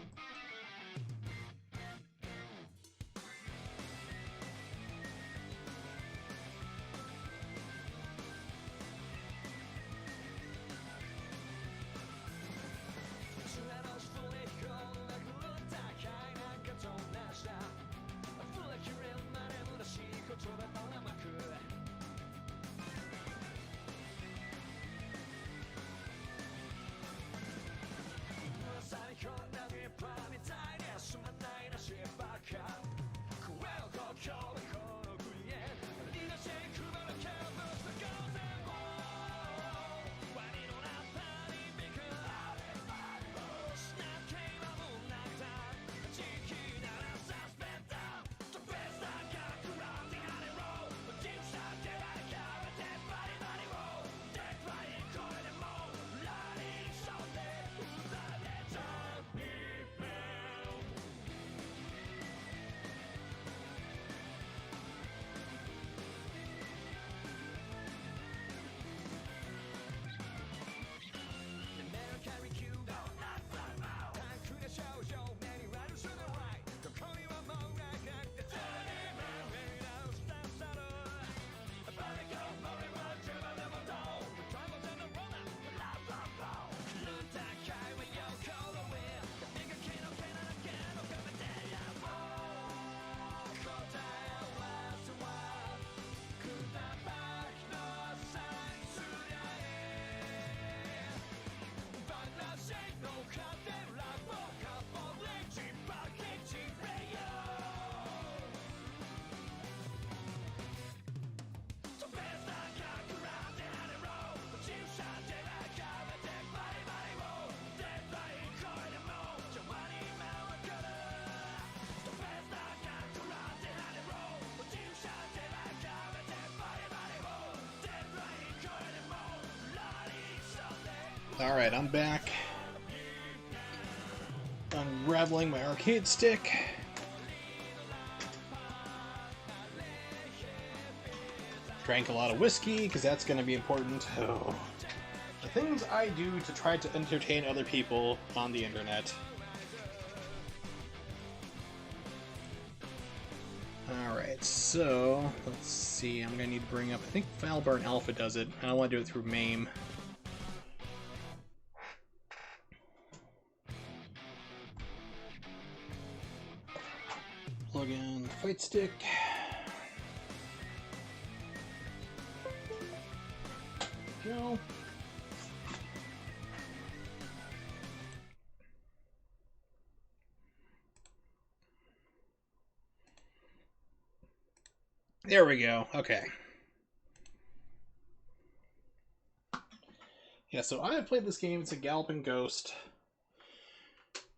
Alright, I'm back. Unraveling my arcade stick. Drank a lot of whiskey, because that's going to be important. Oh. The things I do to try to entertain other people on the internet. Alright, so let's see. I'm going to need to bring up, I think Valburn Alpha does it. I don't want to do it through MAME. Plug in the fight stick. Go. There we go. Okay. Yeah, so I have played this game. It's a Galloping Ghost.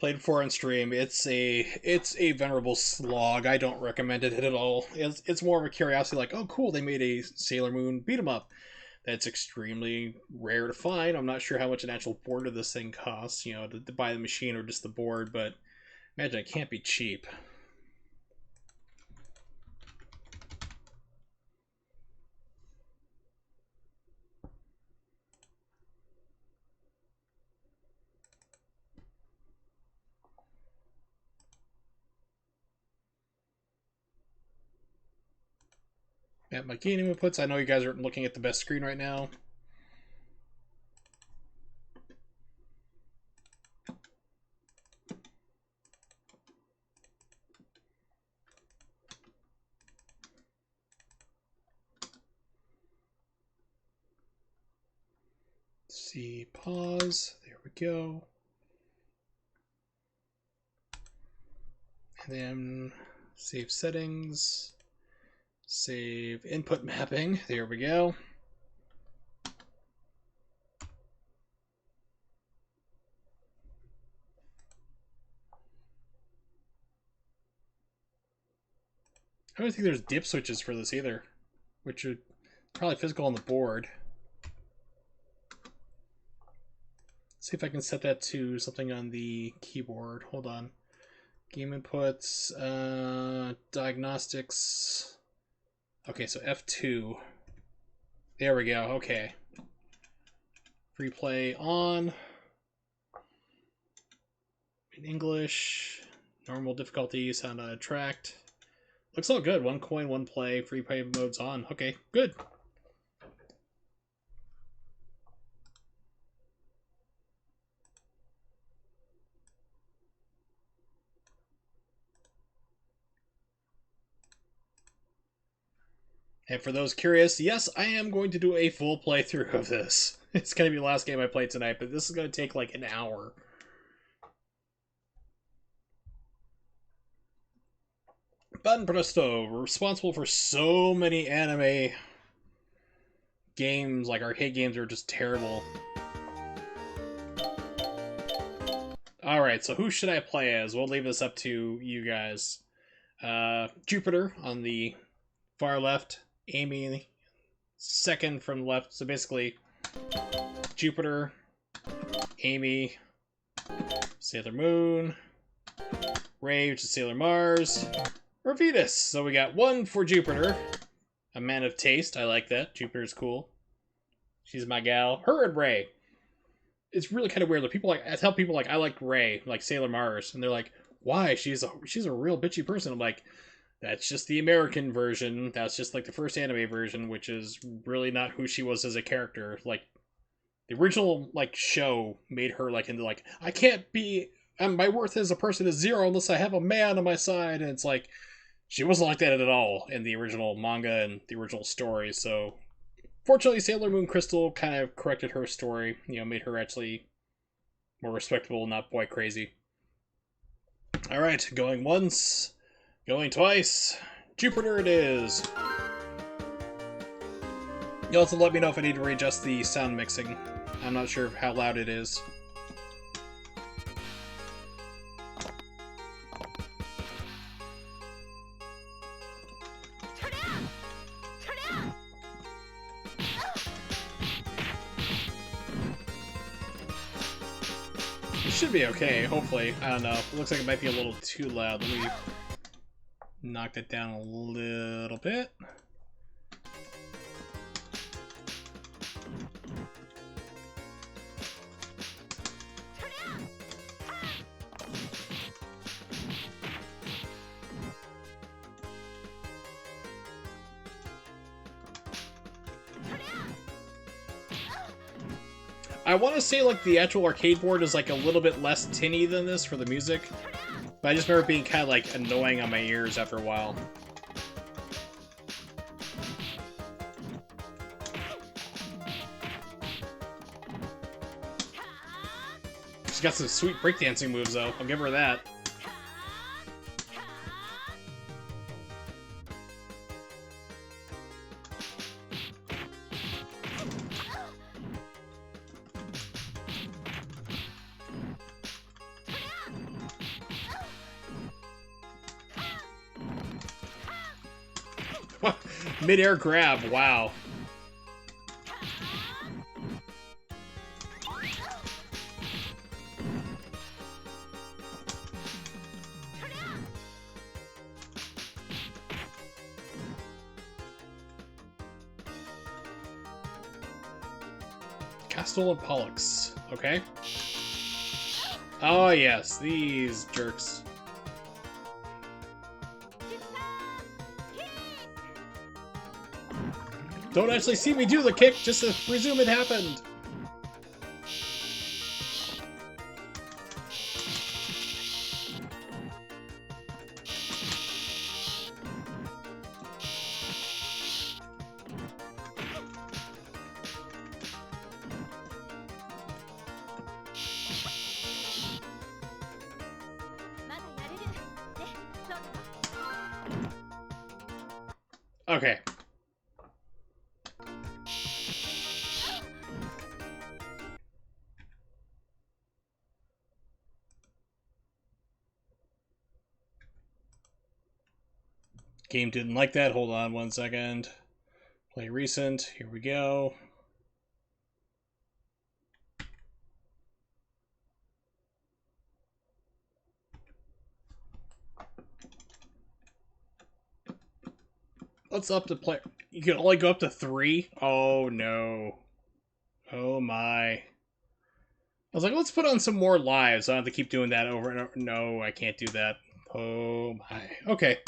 Played before on stream. It's a venerable slog. I don't recommend it at all. It's more of a curiosity, like, oh cool, they made a Sailor Moon beat 'em up. That's extremely rare to find. I'm not sure how much an actual board of this thing costs, you know, to buy the machine or just the board, but imagine it can't be cheap. At my gaming inputs, I know you guys aren't looking at the best screen right now. See, pause. There we go. And then save settings. Save input mapping. There we go. I don't think there's dip switches for this either, which are probably physical on the board. See if I can set that to something on the keyboard. Hold on. Game inputs, diagnostics. Okay, so F2. There we go, okay. Free play on. In English. Normal difficulty, sound on attract. Looks all good. 1 coin, 1 play. Free play mode's on. Okay, good. And for those curious, yes, I am going to do a full playthrough of this. It's going to be the last game I play tonight, but this is going to take like an hour. Ban Presto, responsible for so many anime games, like arcade games, are just terrible. Alright, so who should I play as? We'll leave this up to you guys. Jupiter on the far left. Amy second from the left. So basically, Jupiter, Amy, Sailor Moon, Ray, which is Sailor Mars, or Venus. So we got 1 for Jupiter. A man of taste. I like that. Jupiter's cool. She's my gal. Her and Ray. It's really kind of weird. Like, people like, I tell people like I like Ray, like Sailor Mars, and they're like, "Why? She's a real bitchy person." I'm like, that's just the American version. That's just like the first anime version, which is really not who she was as a character. Like, the original like show made her like into like, I can't be, my worth as a person is 0 unless I have a man on my side. And it's like, she wasn't like that at all in the original manga and the original story. So fortunately, Sailor Moon Crystal kind of corrected her story. You know, made her actually more respectable, not boy crazy. All right, going once. Going twice. Jupiter it is. You also let me know if I need to readjust the sound mixing. I'm not sure how loud it is. Turn out! Turn out! should be okay, hopefully. I don't know. It looks like it might be a little too loud. Let me knock that down a little bit. I want to say like the actual arcade board is like a little bit less tinny than this for the music, but I just remember it being kind of like annoying on my ears after a while. She's got some sweet breakdancing moves though, I'll give her that. Mid-air grab, wow. Castle of Pollux, okay. Oh yes, these jerks. Don't actually see me do the kick, just to presume it happened. Okay. Game didn't like that. Hold on one second. Play recent. Here we go. What's up to play? You can only go up to 3? Oh no. Oh my. I was like, let's put on some more lives. I don't have to keep doing that over and over. No, I can't do that. Oh my. Okay.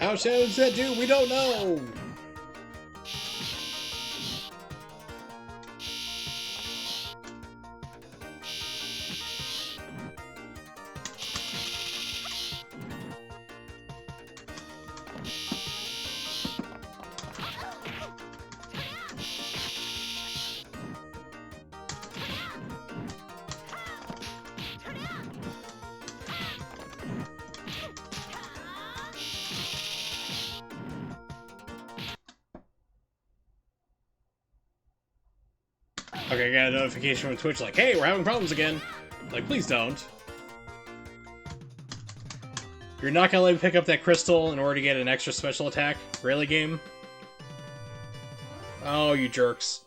How does that do? We don't know! Okay, I got a notification from Twitch like, hey, we're having problems again. Like, please don't. You're not gonna let me pick up that crystal in order to get an extra special attack? Really, game? Oh, you jerks.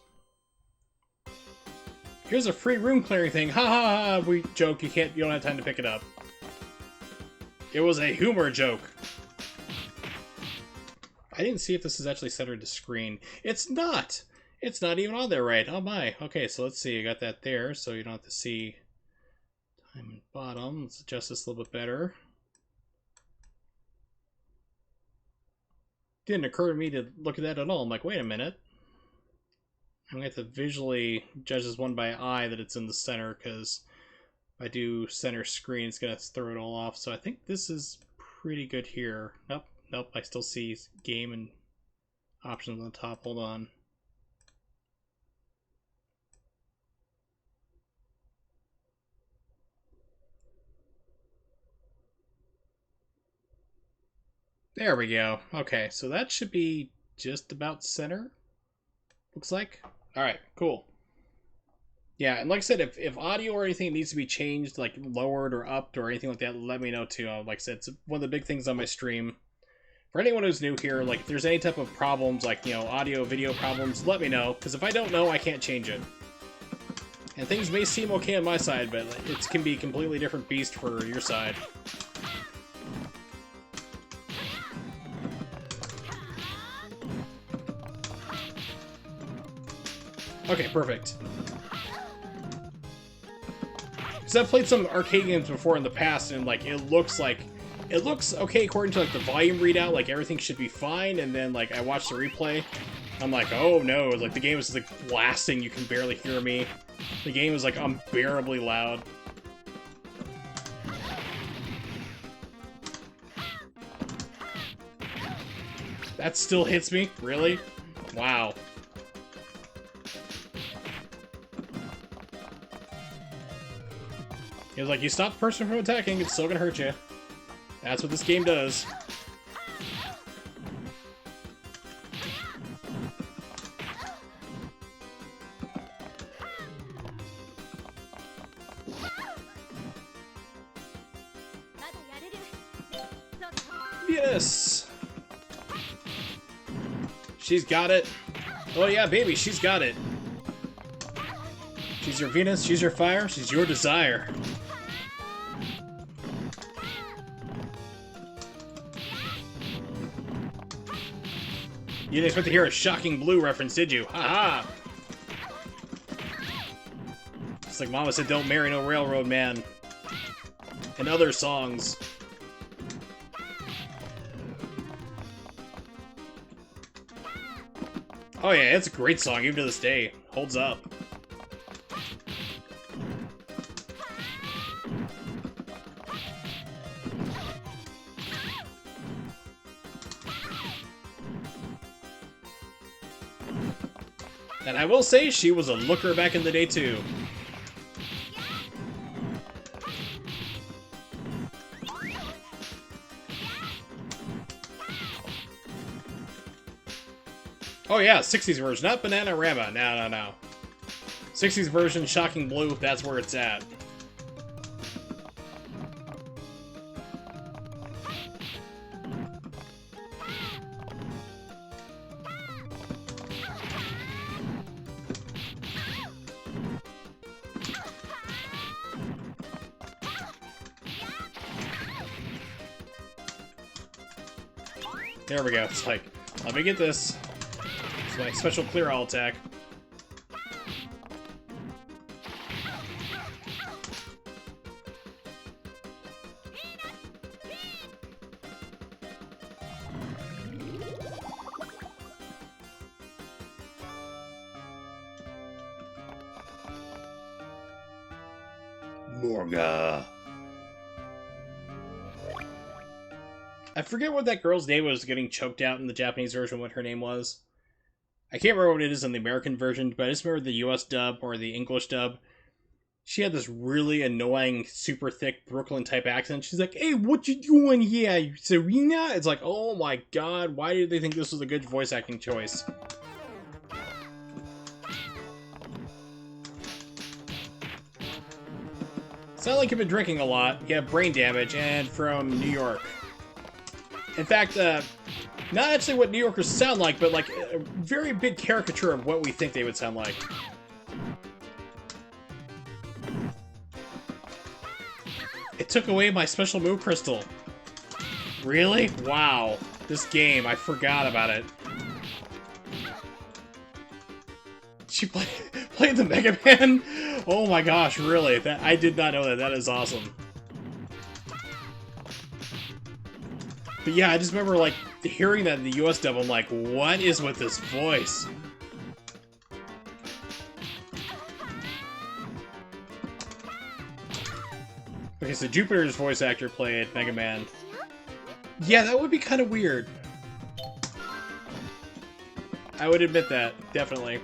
Here's a free room clearing thing. Ha ha ha, we joke, you don't have time to pick it up. It was a humor joke. I didn't see if this is actually centered to screen. It's not! It's not even on there right. Oh my. Okay, so let's see. I got that there, so you don't have to see time and bottom. Let's adjust this a little bit better. Didn't occur to me to look at that at all. I'm like, wait a minute. I'm going to have to visually judge this one by eye that it's in the center, because if I do center screen, it's going to throw it all off. So I think this is pretty good here. Nope, nope, I still see game and options on the top. Hold on. There we go. Okay, so that should be just about center, looks like. Alright, cool. Yeah, and like I said, if audio or anything needs to be changed, like lowered or upped or anything like that, let me know too. Like I said, it's one of the big things on my stream. For anyone who's new here, like if there's any type of problems, like, you know, audio, video problems, let me know, because if I don't know, I can't change it. And things may seem okay on my side, but it can be a completely different beast for your side. Okay, perfect. Because I've played some arcade games before in the past, and like it looks okay according to like the volume readout, like everything should be fine, and then like I watched the replay, I'm like, oh no, like the game is like blasting, you can barely hear me. The game is like unbearably loud. That still hits me? Really? Wow. He was like, you stop the person from attacking, it's still gonna hurt you. That's what this game does. Yes! She's got it. Oh yeah, baby, she's got it. She's your Venus, she's your fire, she's your desire. You didn't expect to hear a Shocking Blue reference, did you? Haha! It's like Mama said, don't marry no railroad man. And other songs. Oh yeah, it's a great song, even to this day. Holds up. And I will say, she was a looker back in the day, too. Oh yeah, 60s version, not Bananarama. No. 60s version, Shocking Blue, that's where it's at. There we go. It's like, let me get this. It's my special clear all attack. Morga. I forget what that girl's name was getting choked out in the Japanese version, what her name was. I can't remember what it is in the American version, but I just remember the US dub or the English dub. She had this really annoying, super thick Brooklyn-type accent. She's like, hey, what you doing here, Serena? It's like, oh my god, why did they think this was a good voice acting choice? Sound like you've been drinking a lot. You have brain damage, and from New York. In fact, not actually what New Yorkers sound like, but like a very big caricature of what we think they would sound like. It took away my special move crystal. Really? Wow. This game, I forgot about it. She played the Mega Man? Oh my gosh, really? That I did not know that. That is awesome. But yeah, I just remember like hearing that in the US dub, I'm like, what is with this voice? Okay, so Jupiter's voice actor played Mega Man. Yeah, that would be kind of weird. I would admit that, definitely.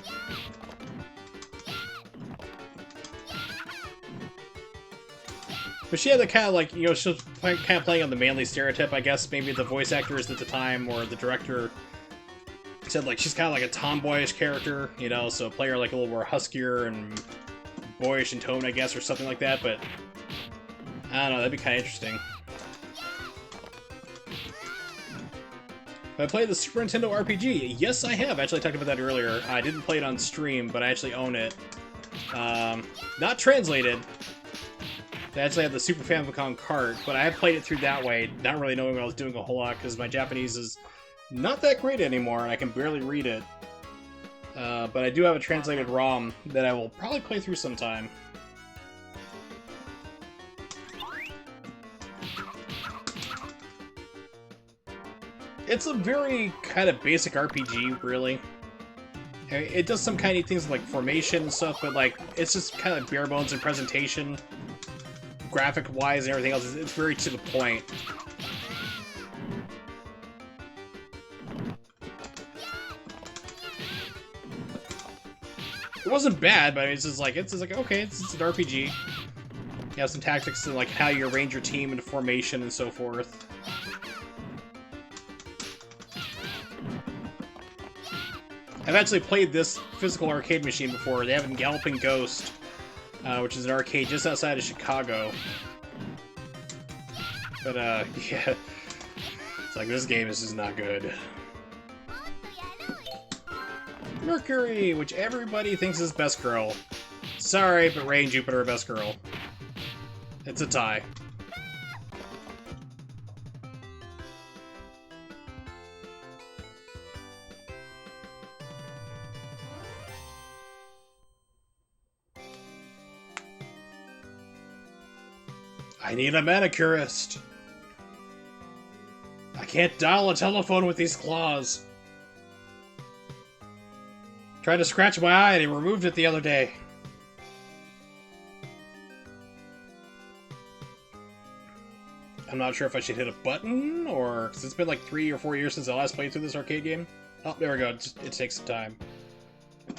But she had the kind of like, you know, she was kind of playing on the manly stereotype, I guess. Maybe the voice actors at the time or the director said like she's kind of like a tomboyish character, you know, so play her like a little more huskier and boyish in tone, I guess, or something like that. But I don't know, that'd be kind of interesting. Have I played the Super Nintendo RPG? Yes, I have. Actually, I talked about that earlier. I didn't play it on stream, but I actually own it. Not translated. I actually have the Super Famicom cart, but I have played it through that way, not really knowing what I was doing a whole lot, because my Japanese is not that great anymore, and I can barely read it. But I do have a translated ROM that I will probably play through sometime. It's a very kind of basic RPG, really. It does some kind of things like formation and stuff, but like it's just kind of bare bones in presentation, graphic-wise and everything else. It's very to the point. It wasn't bad, but it's just like okay, it's an RPG. You have some tactics and like how you arrange your team into formation and so forth. I've actually played this physical arcade machine before. They have it in Galloping Ghost, which is an arcade just outside of Chicago. But, yeah. It's like, this game is just not good. Mercury, which everybody thinks is best girl. Sorry, but Ray and Jupiter are best girl. It's a tie. I need a manicurist. I can't dial a telephone with these claws. Tried to scratch my eye and he removed it the other day. I'm not sure if I should hit a button or... Cause it's been like 3 or 4 years since I last played through this arcade game. Oh, there we go. It takes some time.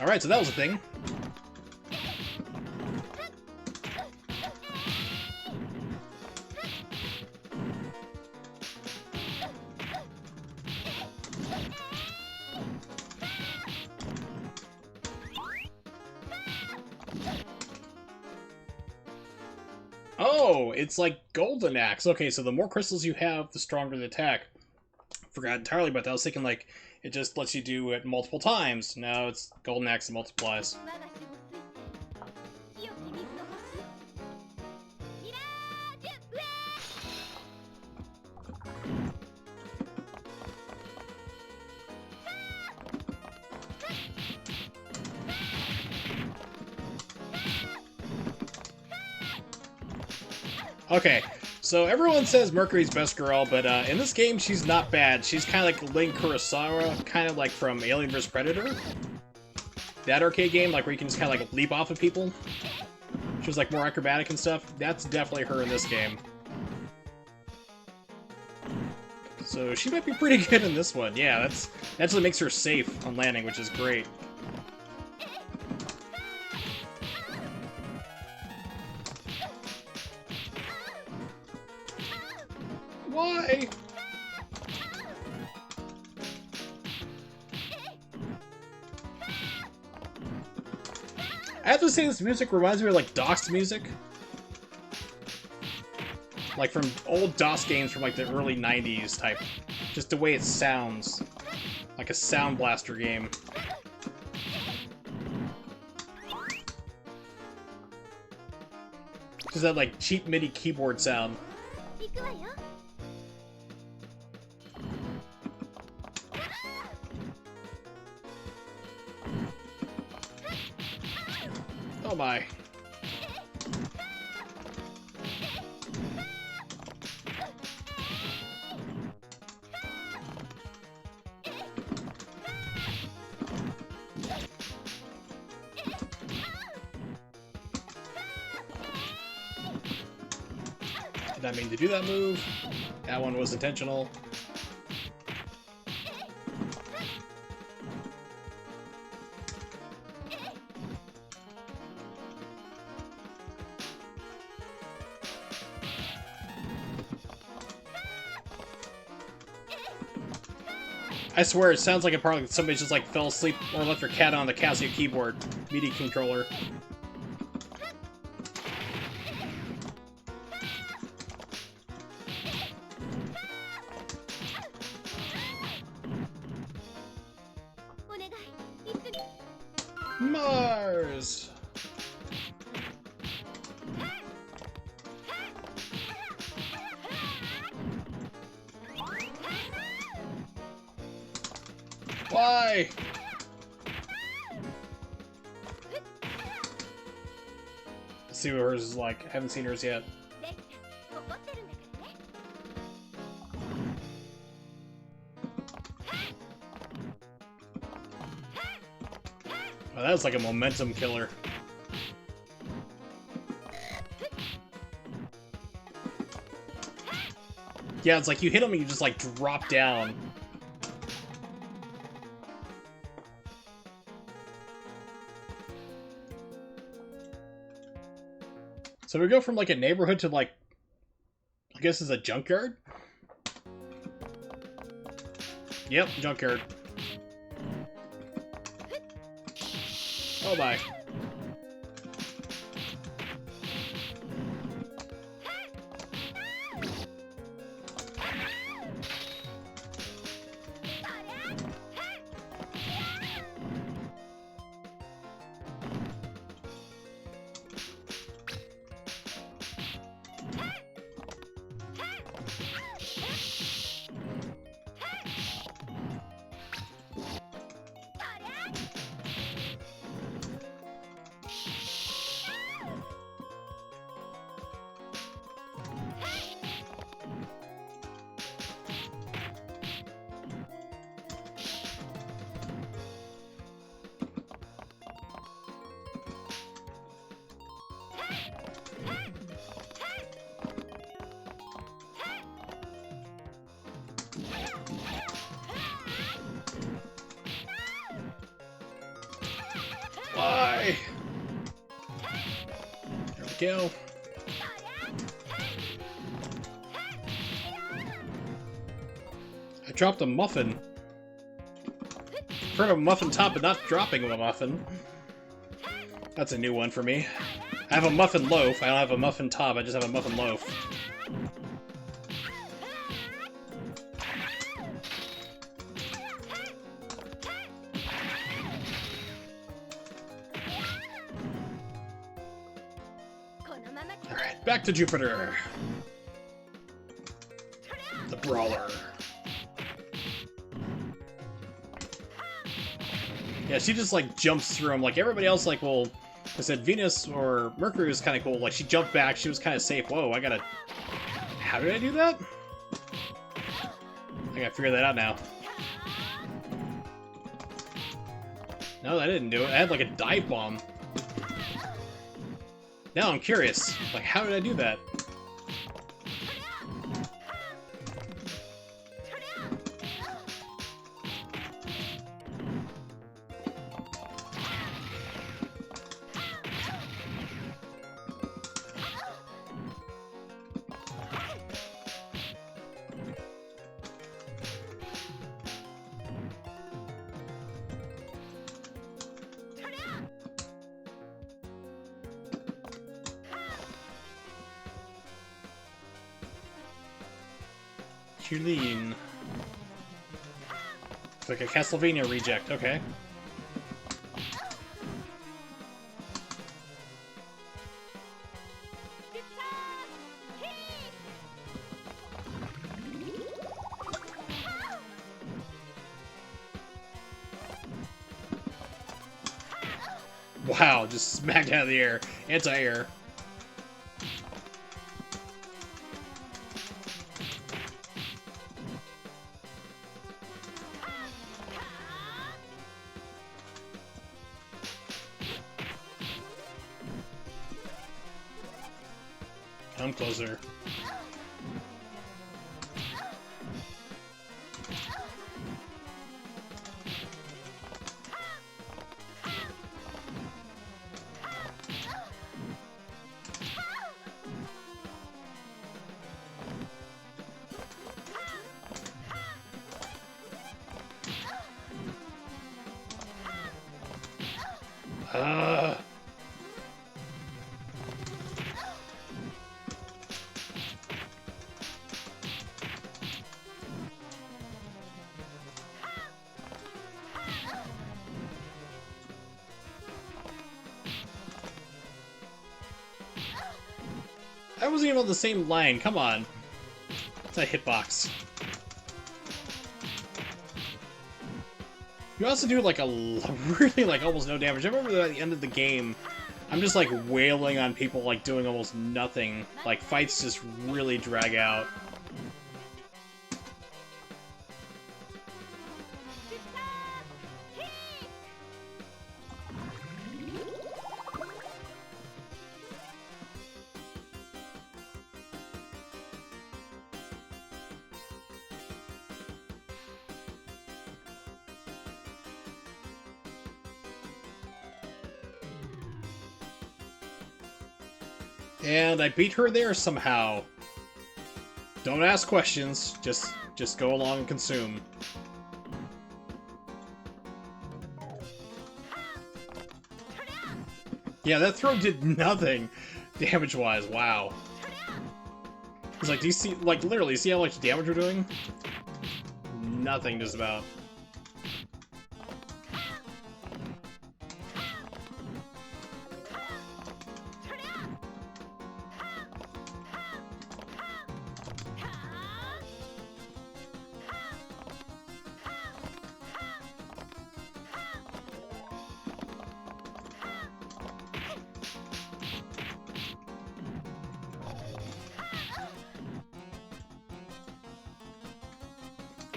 Alright, so that was a thing. Oh, it's like Golden Axe. Okay, so the more crystals you have, the stronger the attack. Forgot entirely about that. I was thinking, like, it just lets you do it multiple times. No, it's Golden Axe that multiplies. Okay, so everyone says Mercury's best girl, but in this game, she's not bad. She's kind of like Link Kurosawa, kind of like from Alien vs. Predator. That arcade game, like where you can just kind of like leap off of people. She was like more acrobatic and stuff. That's definitely her in this game. So she might be pretty good in this one. Yeah, that actually makes her safe on landing, which is great. Why? I have to say this music reminds me of like Doc's music. Like from old DOS games from like the early 90s type. Just the way it sounds. Like a Sound Blaster game. Just that like cheap MIDI keyboard sound. 行くわよ Oh my. Did not mean to do that move. That one was intentional. I swear, it sounds like a part like somebody just like fell asleep or left their cat on the Casio keyboard MIDI controller. Mars! Why? Let's see what hers is like. I haven't seen hers yet. で怒ってるんだからね Oh, that was like a momentum killer. Yeah, it's like you hit him and you just like drop down. So we go from like a neighborhood to like, I guess it's a junkyard? Yep, junkyard. Oh my. Why? There we go. I dropped a muffin. Heard of a muffin top, but not dropping a muffin. That's a new one for me. I have a muffin loaf. I don't have a muffin top. I just have a muffin loaf. Alright, back to Jupiter. The Brawler. Yeah, she just like jumps through them. Like everybody else, like, well, I said Venus or Mercury was kind of cool. Like she jumped back, she was kind of safe. Whoa, I gotta. How did I do that? I gotta figure that out now. No, I didn't do it. I had like a dive bomb. Now I'm curious. Like, how did I do that? Tulin. It's like a Castlevania reject, okay. Wow, just smacked out of the air. Anti-air. Come closer. I wasn't even on the same line, come on. It's a hitbox. You also do like a really like almost no damage. I remember that at the end of the game, I'm just like wailing on people like doing almost nothing. Like fights just really drag out. And I beat her there somehow. Don't ask questions, just go along and consume. Yeah, that throw did nothing damage-wise, wow. It's like, do you see, like, literally, see how much damage we're doing? Nothing, just about.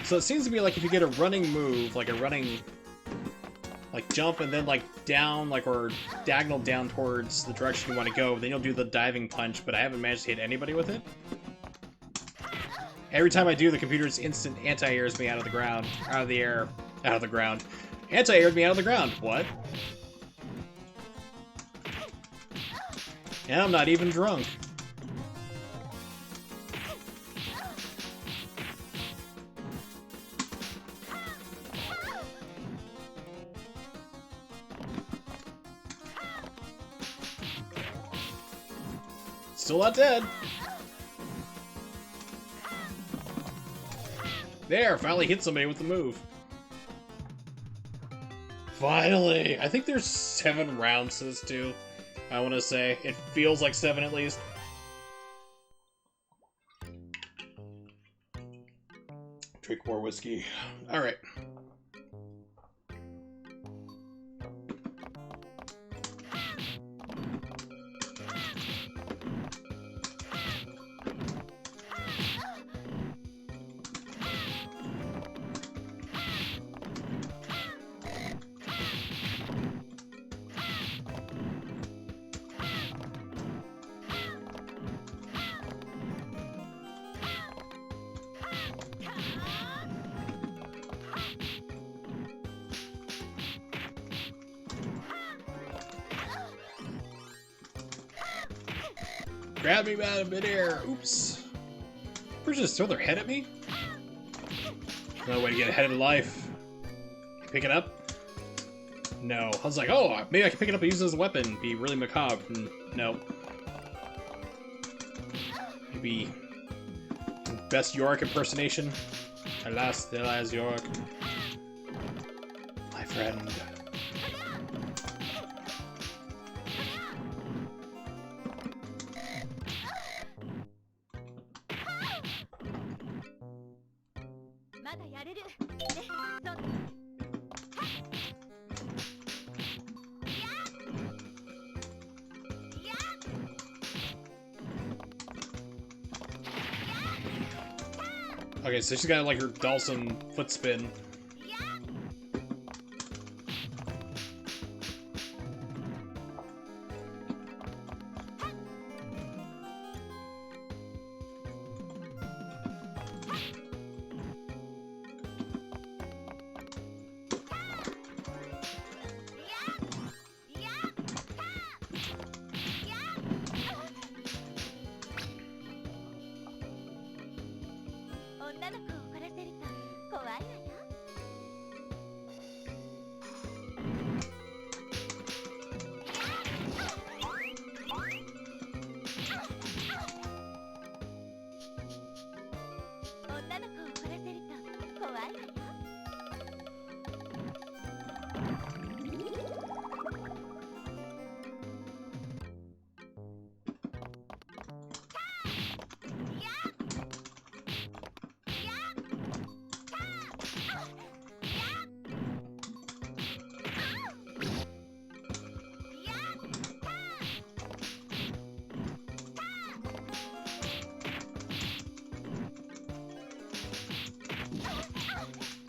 So it seems to be like if you get a running move, like a running, like jump and then like down, like or diagonal down towards the direction you want to go, then you'll do the diving punch, but I haven't managed to hit anybody with it. Every time I do, the computer's instant anti-airs me out of the ground, out of the air, out of the ground. Anti-aired me out of the ground, what? And I'm not even drunk. Still not dead. There, finally hit somebody with the move. Finally! I think there's 7 rounds to this too, I want to say. It feels like 7 at least. Drink more whiskey. Alright. Grab me out of midair. Oops. Person just throw their head at me? Another way to get ahead of life. Pick it up? No. I was like, oh, maybe I can pick it up and use it as a weapon. Be really macabre. No. Maybe best Yorick impersonation. Alas, still as Yorick. My friend. Okay, so she's got like her Dawson foot spin.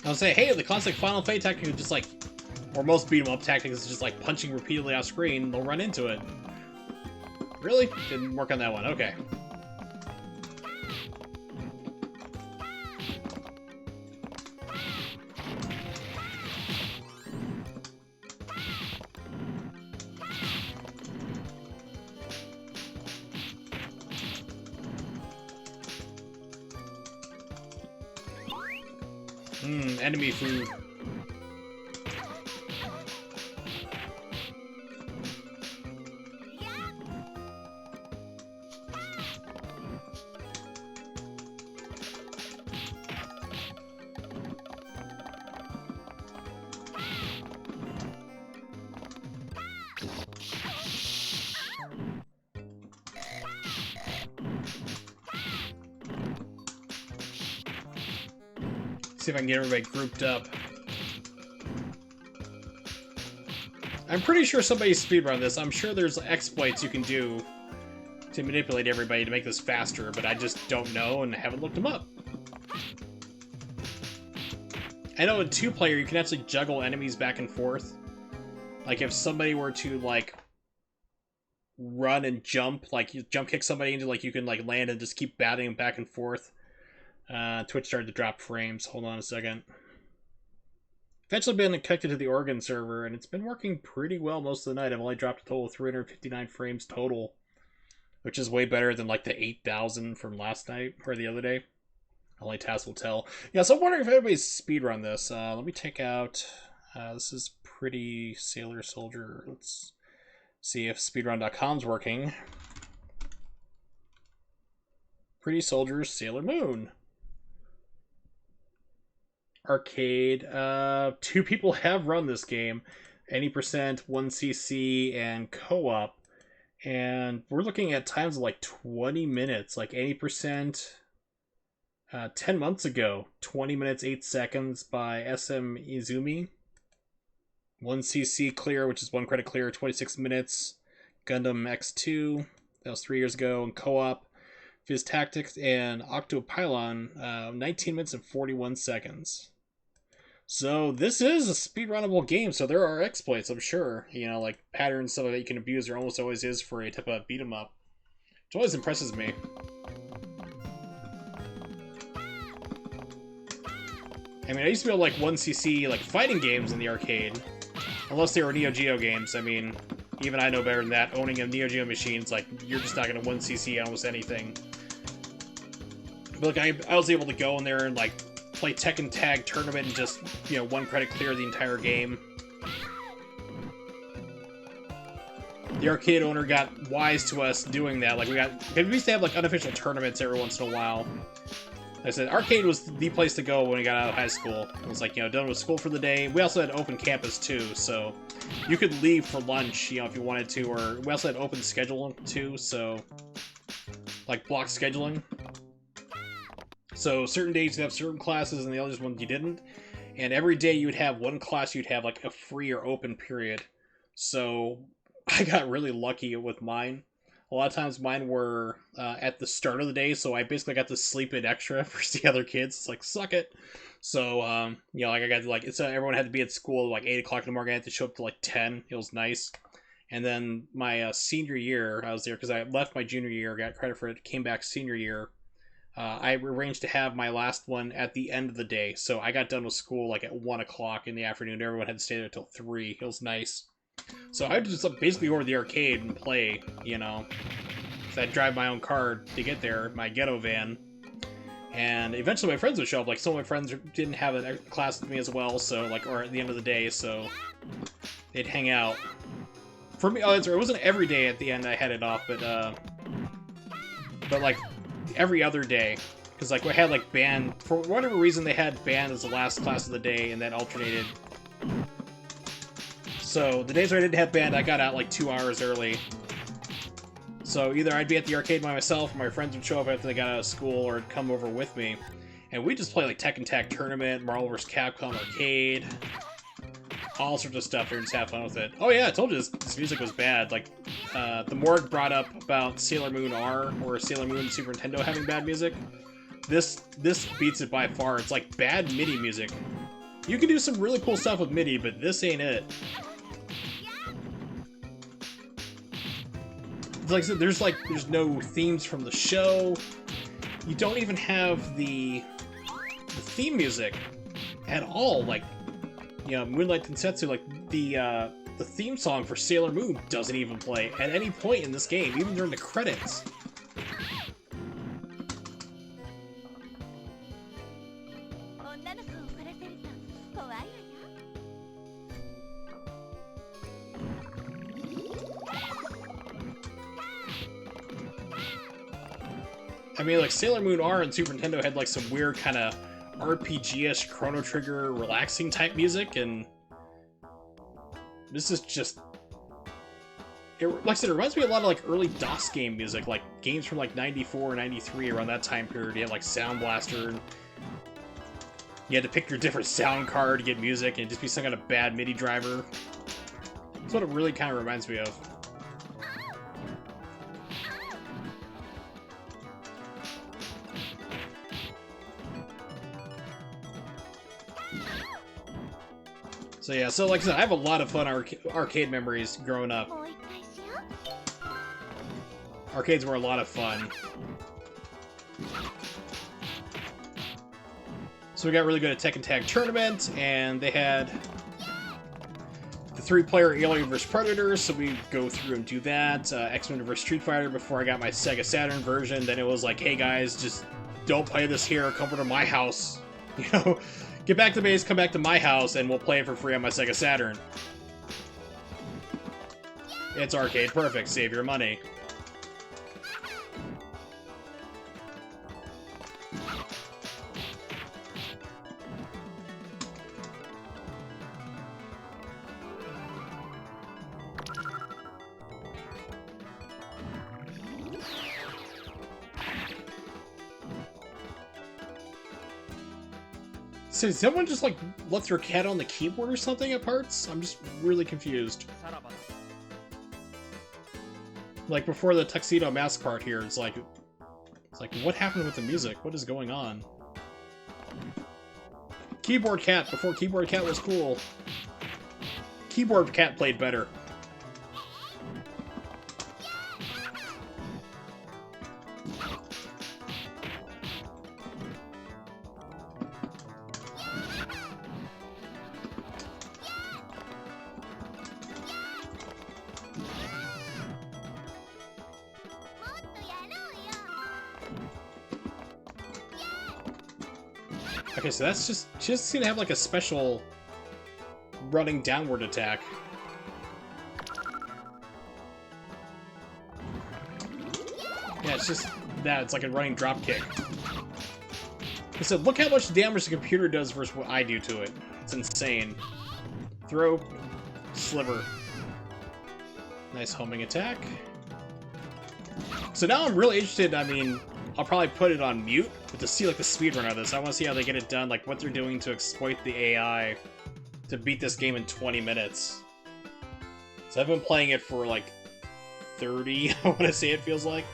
I'll say, hey, the classic Final Fate tactic is just like, or most beat 'em up tactics is just like punching repeatedly off screen, they'll run into it. Really? Didn't work on that one, okay. Enemy food. See if I can get everybody grouped up. I'm pretty sure somebody's speedrun this. I'm sure there's exploits you can do to manipulate everybody to make this faster, but I just don't know and haven't looked them up. I know in 2-player you can actually juggle enemies back and forth. Like if somebody were to like run and jump, like you jump kick somebody into, like you can like land and just keep batting them back and forth. Twitch started to drop frames. Hold on a second. I've actually been connected to the Oregon server, and it's been working pretty well most of the night. I've only dropped a total of 359 frames total, which is way better than like the 8,000 from last night, or the other day. Only Taz will tell. Yeah, so I'm wondering if anybody's speedrun this. Let me take out... this is Pretty Sailor Soldier. Let's see if speedrun.com's working. Pretty Soldier Sailor Moon. Arcade. 2 people have run this game. Any percent, 1cc, and co-op. And we're looking at times of like 20 minutes. Like 80%, 10 months ago. 20 minutes, 8 seconds by SM Izumi. 1cc clear, which is 1 credit clear, 26 minutes. Gundam X2, that was 3 years ago. And co-op, Fizz Tactics, and Octopylon, 19 minutes and 41 seconds. So this is a speedrunnable game, so there are exploits, I'm sure. You know, like patterns, stuff that you can abuse, there almost always is for a type of beat 'em up. Which always impresses me. I mean, I used to be able to like 1cc like fighting games in the arcade. Unless they were Neo Geo games. I mean, even I know better than that. Owning a Neo Geo machine, like, you're just not going to 1cc almost anything. But like, I was able to go in there and like play Tekken Tag Tournament and just, you know, 1 credit clear the entire game. The arcade owner got wise to us doing that. Like, we used to have like unofficial tournaments every once in a while. I said arcade was the place to go when we got out of high school. It was like, you know, done with school for the day. We also had open campus too, so you could leave for lunch, you know, if you wanted to, or we also had open scheduling too, so like block scheduling. So certain days you'd have certain classes and the others ones you didn't. And every day you'd have one class you'd have like a free or open period. So I got really lucky with mine. A lot of times mine were at the start of the day, so I basically got to sleep in extra for the other kids. It's like, suck it. So, you know, like I got to, like, it's everyone had to be at school like 8 o'clock in the morning. I had to show up to like 10. It was nice. And then my senior year, I was there because I left my junior year, got credit for it, came back senior year. I arranged to have my last one at the end of the day. So I got done with school like at 1 o'clock in the afternoon. Everyone had to stay there till 3. It was nice. So I would just basically go to the arcade and play, you know. So I'd drive my own car to get there, my ghetto van. And eventually my friends would show up. Like, some of my friends didn't have a class with me as well, so, like, or at the end of the day, so they'd hang out. For me, oh, that's right, it wasn't every day at the end I had it off, but like, every other day. Because, like, we had, like, band, for whatever reason, they had band as the last class of the day, and that alternated. So, the days where I didn't have band, I got out, like, 2 hours early. So, either I'd be at the arcade by myself, or my friends would show up after they got out of school, or come over with me. And we'd just play, like, Tekken Tag Tournament, Marvel vs. Capcom Arcade, all sorts of stuff, and just have fun with it. Oh yeah, I told you this music was bad. Like, the Morgue brought up about Sailor Moon R, or Sailor Moon Super Nintendo having bad music. This beats it by far. It's like bad MIDI music. You can do some really cool stuff with MIDI, but this ain't it. Like I said, there's no themes from the show. You don't even have the theme music at all. Like, you know, Moonlight Densetsu, like the theme song for Sailor Moon doesn't even play at any point in this game, even during the credits. I mean, like, Sailor Moon R and Super Nintendo had, like, some weird kind of RPG-ish Chrono Trigger relaxing type music, and this is just... like I said, it reminds me a lot of, like, early DOS game music, like, games from, like, 94 or 93, around that time period. You had, like, Sound Blaster, and you had to pick your different sound card to get music, and it'd just be some kind of bad MIDI driver. That's what it really kind of reminds me of. So yeah, so like I said, I have a lot of fun arcade memories growing up. Arcades were a lot of fun. So we got really good at Tekken Tag Tournament, and they had the 3-player Alien vs. Predator, so we go through and do that. X-Men vs. Street Fighter before I got my Sega Saturn version. Then it was like, hey guys, just don't play this here, come over to my house. You know? Get back to base, come back to my house, and we'll play it for free on my Sega Saturn. It's arcade perfect, save your money. So did someone just, like, let their cat on the keyboard or something at parts? I'm just really confused. Like, before the Tuxedo Mask part here, it's like, what happened with the music? What is going on? Keyboard Cat, before Keyboard Cat was cool. Keyboard Cat played better. Okay, so that's just... she's just gonna have, like, a special running downward attack. Yeah, it's just that. It's like a running drop kick. I said, look how much damage the computer does versus what I do to it. It's insane. Throw. Sliver. Nice homing attack. So now I'm really interested, I mean, I'll probably put it on mute, but to see like the speedrun of this, I want to see how they get it done, like what they're doing to exploit the AI to beat this game in 20 minutes. So I've been playing it for like 30, I want to say it feels like.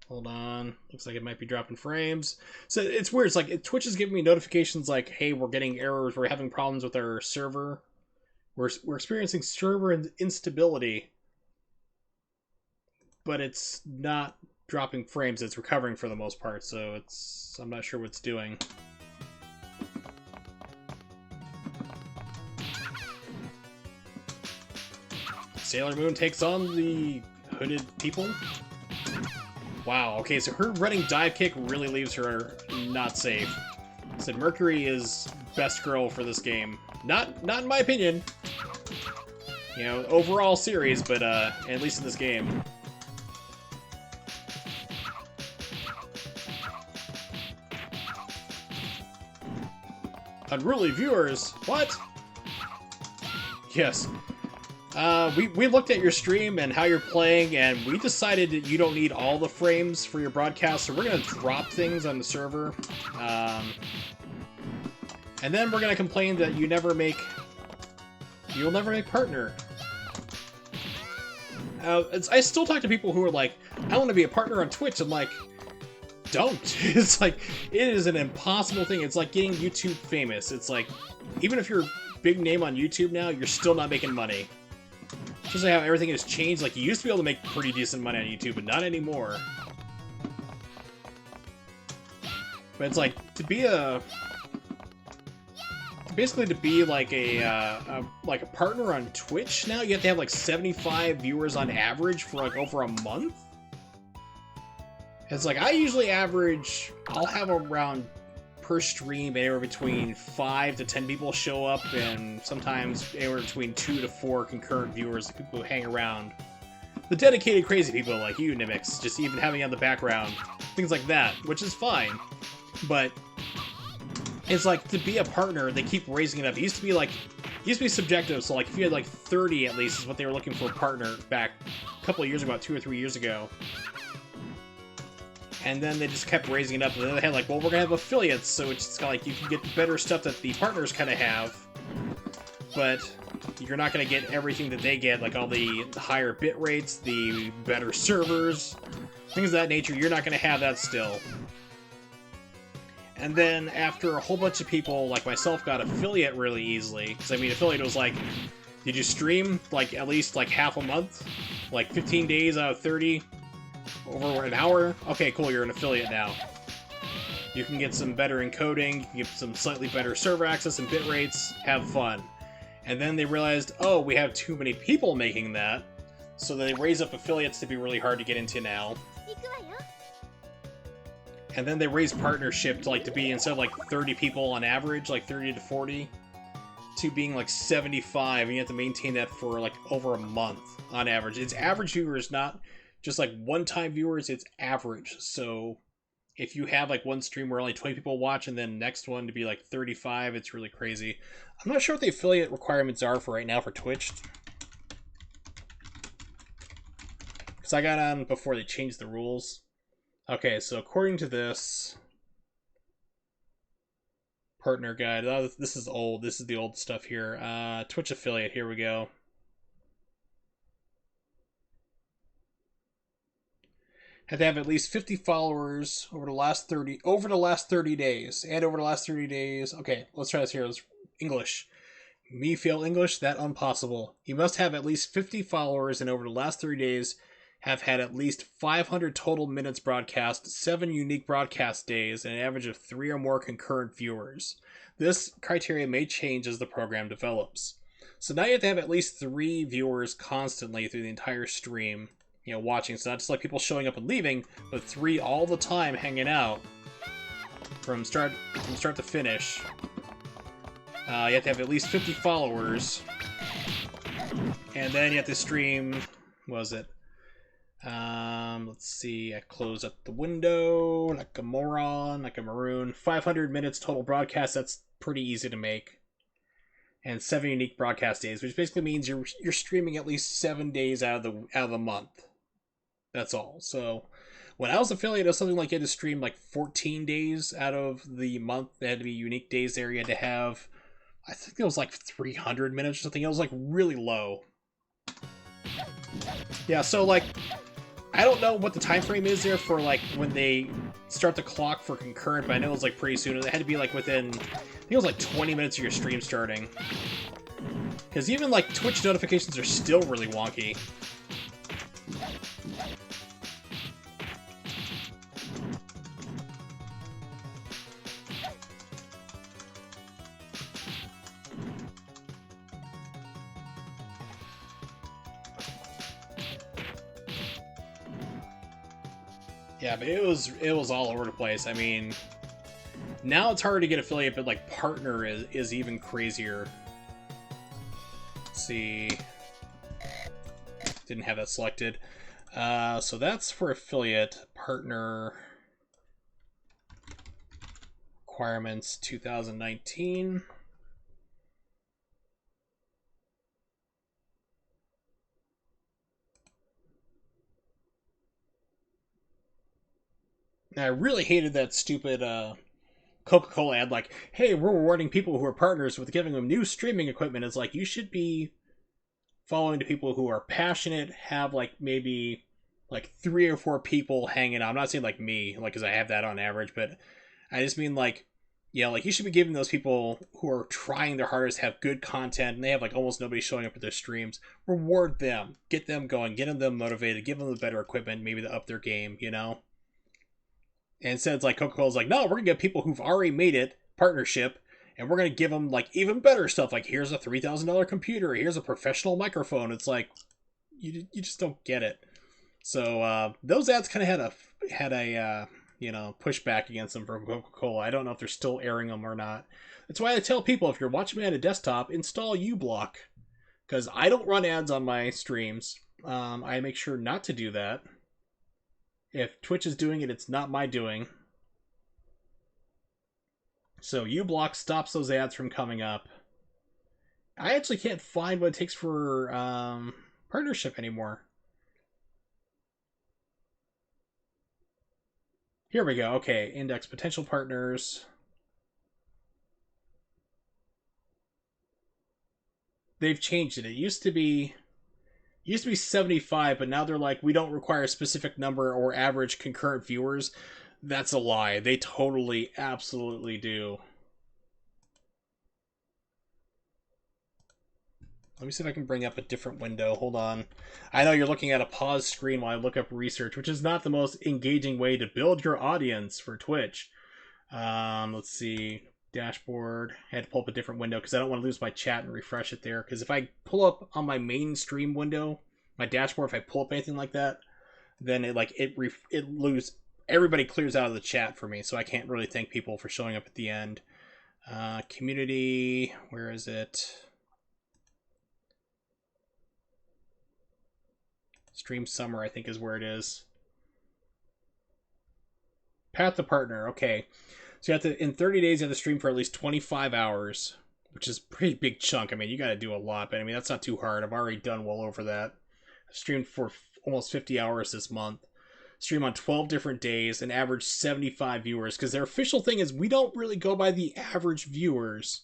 Hold on. Looks like it might be dropping frames. So it's weird. It's like Twitch is giving me notifications like, hey, we're getting errors. We're having problems with our server. We're experiencing server instability. But it's not dropping frames. It's recovering for the most part. So I'm not sure what it's doing. Sailor Moon takes on the hooded people. Wow, okay, so her running dive kick really leaves her not safe. I said Mercury is best girl for this game. Not in my opinion. You know, overall series, but at least in this game. Unruly viewers, what? Yes. We looked at your stream and how you're playing, and we decided that you don't need all the frames for your broadcast, so we're going to drop things on the server. And then we're going to complain that you'll never make partner. I still talk to people who are like, I want to be a partner on Twitch. I'm like, don't. It's like, it is an impossible thing. It's like getting YouTube famous. It's like, even if you're a big name on YouTube now, you're still not making money. Especially how everything has changed. Like, you used to be able to make pretty decent money on YouTube, but not anymore. But it's like, basically to be like a partner on Twitch now, you have to have like 75 viewers on average for like over a month. It's like, I usually average, I'll have around per stream anywhere between 5 to 10 people show up, and sometimes anywhere between 2 to 4 concurrent viewers, people who hang around. The dedicated crazy people like you, Nimix, just even having on the background, things like that, which is fine. But it's like, to be a partner, they keep raising it up. It used to be subjective, so like if you had like 30 at least is what they were looking for a partner back a couple of years ago, about 2 or 3 years ago. And then they just kept raising it up, and then they had like, well, we're gonna have affiliates, so it's kind of like you can get the better stuff that the partners kind of have, but you're not gonna get everything that they get, like all the higher bit rates, the better servers, things of that nature. You're not gonna have that still. And then after a whole bunch of people like myself got affiliate really easily, because I mean, affiliate was like, did you stream like at least like half a month, like 15 days out of 30? Over an hour? Okay, cool, you're an affiliate now. You can get some better encoding, you can get some slightly better server access and bit rates, have fun. And then they realized, oh, we have too many people making that, so they raise up affiliates to be really hard to get into now. And then they raise partnership to like to be, instead of like 30 people on average, like 30 to 40, to being like 75, and you have to maintain that for like over a month on average. It's average viewers, not just like one-time viewers, it's average. So if you have like one stream where only 20 people watch and then next one to be like 35, it's really crazy. I'm not sure what the affiliate requirements are for right now for Twitch, because I got on before they changed the rules. Okay, so according to this partner guide, this is old. This is the old stuff here. Twitch affiliate, here we go. Had to have at least 50 followers over the last 30 days. And over the last 30 days. Okay, let's try this here. Let's English. Me fail English? That impossible. You must have at least 50 followers, and over the last 30 days have had at least 500 total minutes broadcast, 7 unique broadcast days, and an average of 3 or more concurrent viewers. This criteria may change as the program develops. So now you have to have at least 3 viewers constantly through the entire stream, you know, watching. So not just like people showing up and leaving, but 3 all the time hanging out from start to finish. You have to have at least 50 followers, and then you have to stream, what was it? Let's see. I close up the window like a moron, like a maroon. 500 minutes total broadcast. That's pretty easy to make. And 7 unique broadcast days, which basically means you're streaming at least 7 days out of the month. That's all. So when I was affiliate, it was something like you had to stream like 14 days out of the month. There had to be unique days there. You had to have, I think it was like 300 minutes or something. It was like really low. Yeah, so like, I don't know what the time frame is there for like when they start the clock for concurrent, but I know it was like pretty soon. It had to be like within, I think it was like 20 minutes of your stream starting. Because even like Twitch notifications are still really wonky. Yeah, but it was all over the place. I mean, now it's hard to get affiliate, but like partner is even crazier. Let's see, didn't have that selected. So that's for affiliate. Partner requirements 2019. And I really hated that stupid Coca-Cola ad, like, hey, we're rewarding people who are partners with giving them new streaming equipment. It's like, you should be following the people who are passionate, have like maybe like 3 or 4 people hanging out. I'm not saying like me, like, because I have that on average, but I just mean like, yeah, like you should be giving those people who are trying their hardest, have good content, and they have like almost nobody showing up at their streams. Reward them, get them going, get them motivated, give them the better equipment, maybe to up their game, you know? And instead, it's like Coca-Cola's like, no, we're going to get people who've already made it, partnership, and we're going to give them like even better stuff. Like, here's a $3,000 computer, here's a professional microphone. It's like, you just don't get it. So those ads kind of had a pushback against them from Coca-Cola. I don't know if they're still airing them or not. That's why I tell people, if you're watching me on a desktop, install uBlock, because I don't run ads on my streams. I make sure not to do that. If Twitch is doing it, it's not my doing. So uBlock stops those ads from coming up. I actually can't find what it takes for partnership anymore. Here we go. Okay, index potential partners. They've changed it. It used to be 75, but now they're like, we don't require a specific number or average concurrent viewers. That's a lie. They totally, absolutely do. Let me see if I can bring up a different window. Hold on. I know you're looking at a pause screen while I look up research, which is not the most engaging way to build your audience for Twitch. Let's see. Dashboard. I had to pull up a different window because I don't want to lose my chat and refresh it there. Because if I pull up on my main stream window, my dashboard, if I pull up anything like that, then everybody clears out of the chat for me, so I can't really thank people for showing up at the end. Community, where is it? Stream summer, I think, is where it is. Path to partner. Okay. So you have to, in 30 days, you have to stream for at least 25 hours, which is a pretty big chunk. I mean, you got to do a lot, but I mean, that's not too hard. I've already done well over that. I've streamed for almost 50 hours this month. Stream on 12 different days and average 75 viewers, because their official thing is we don't really go by the average viewers.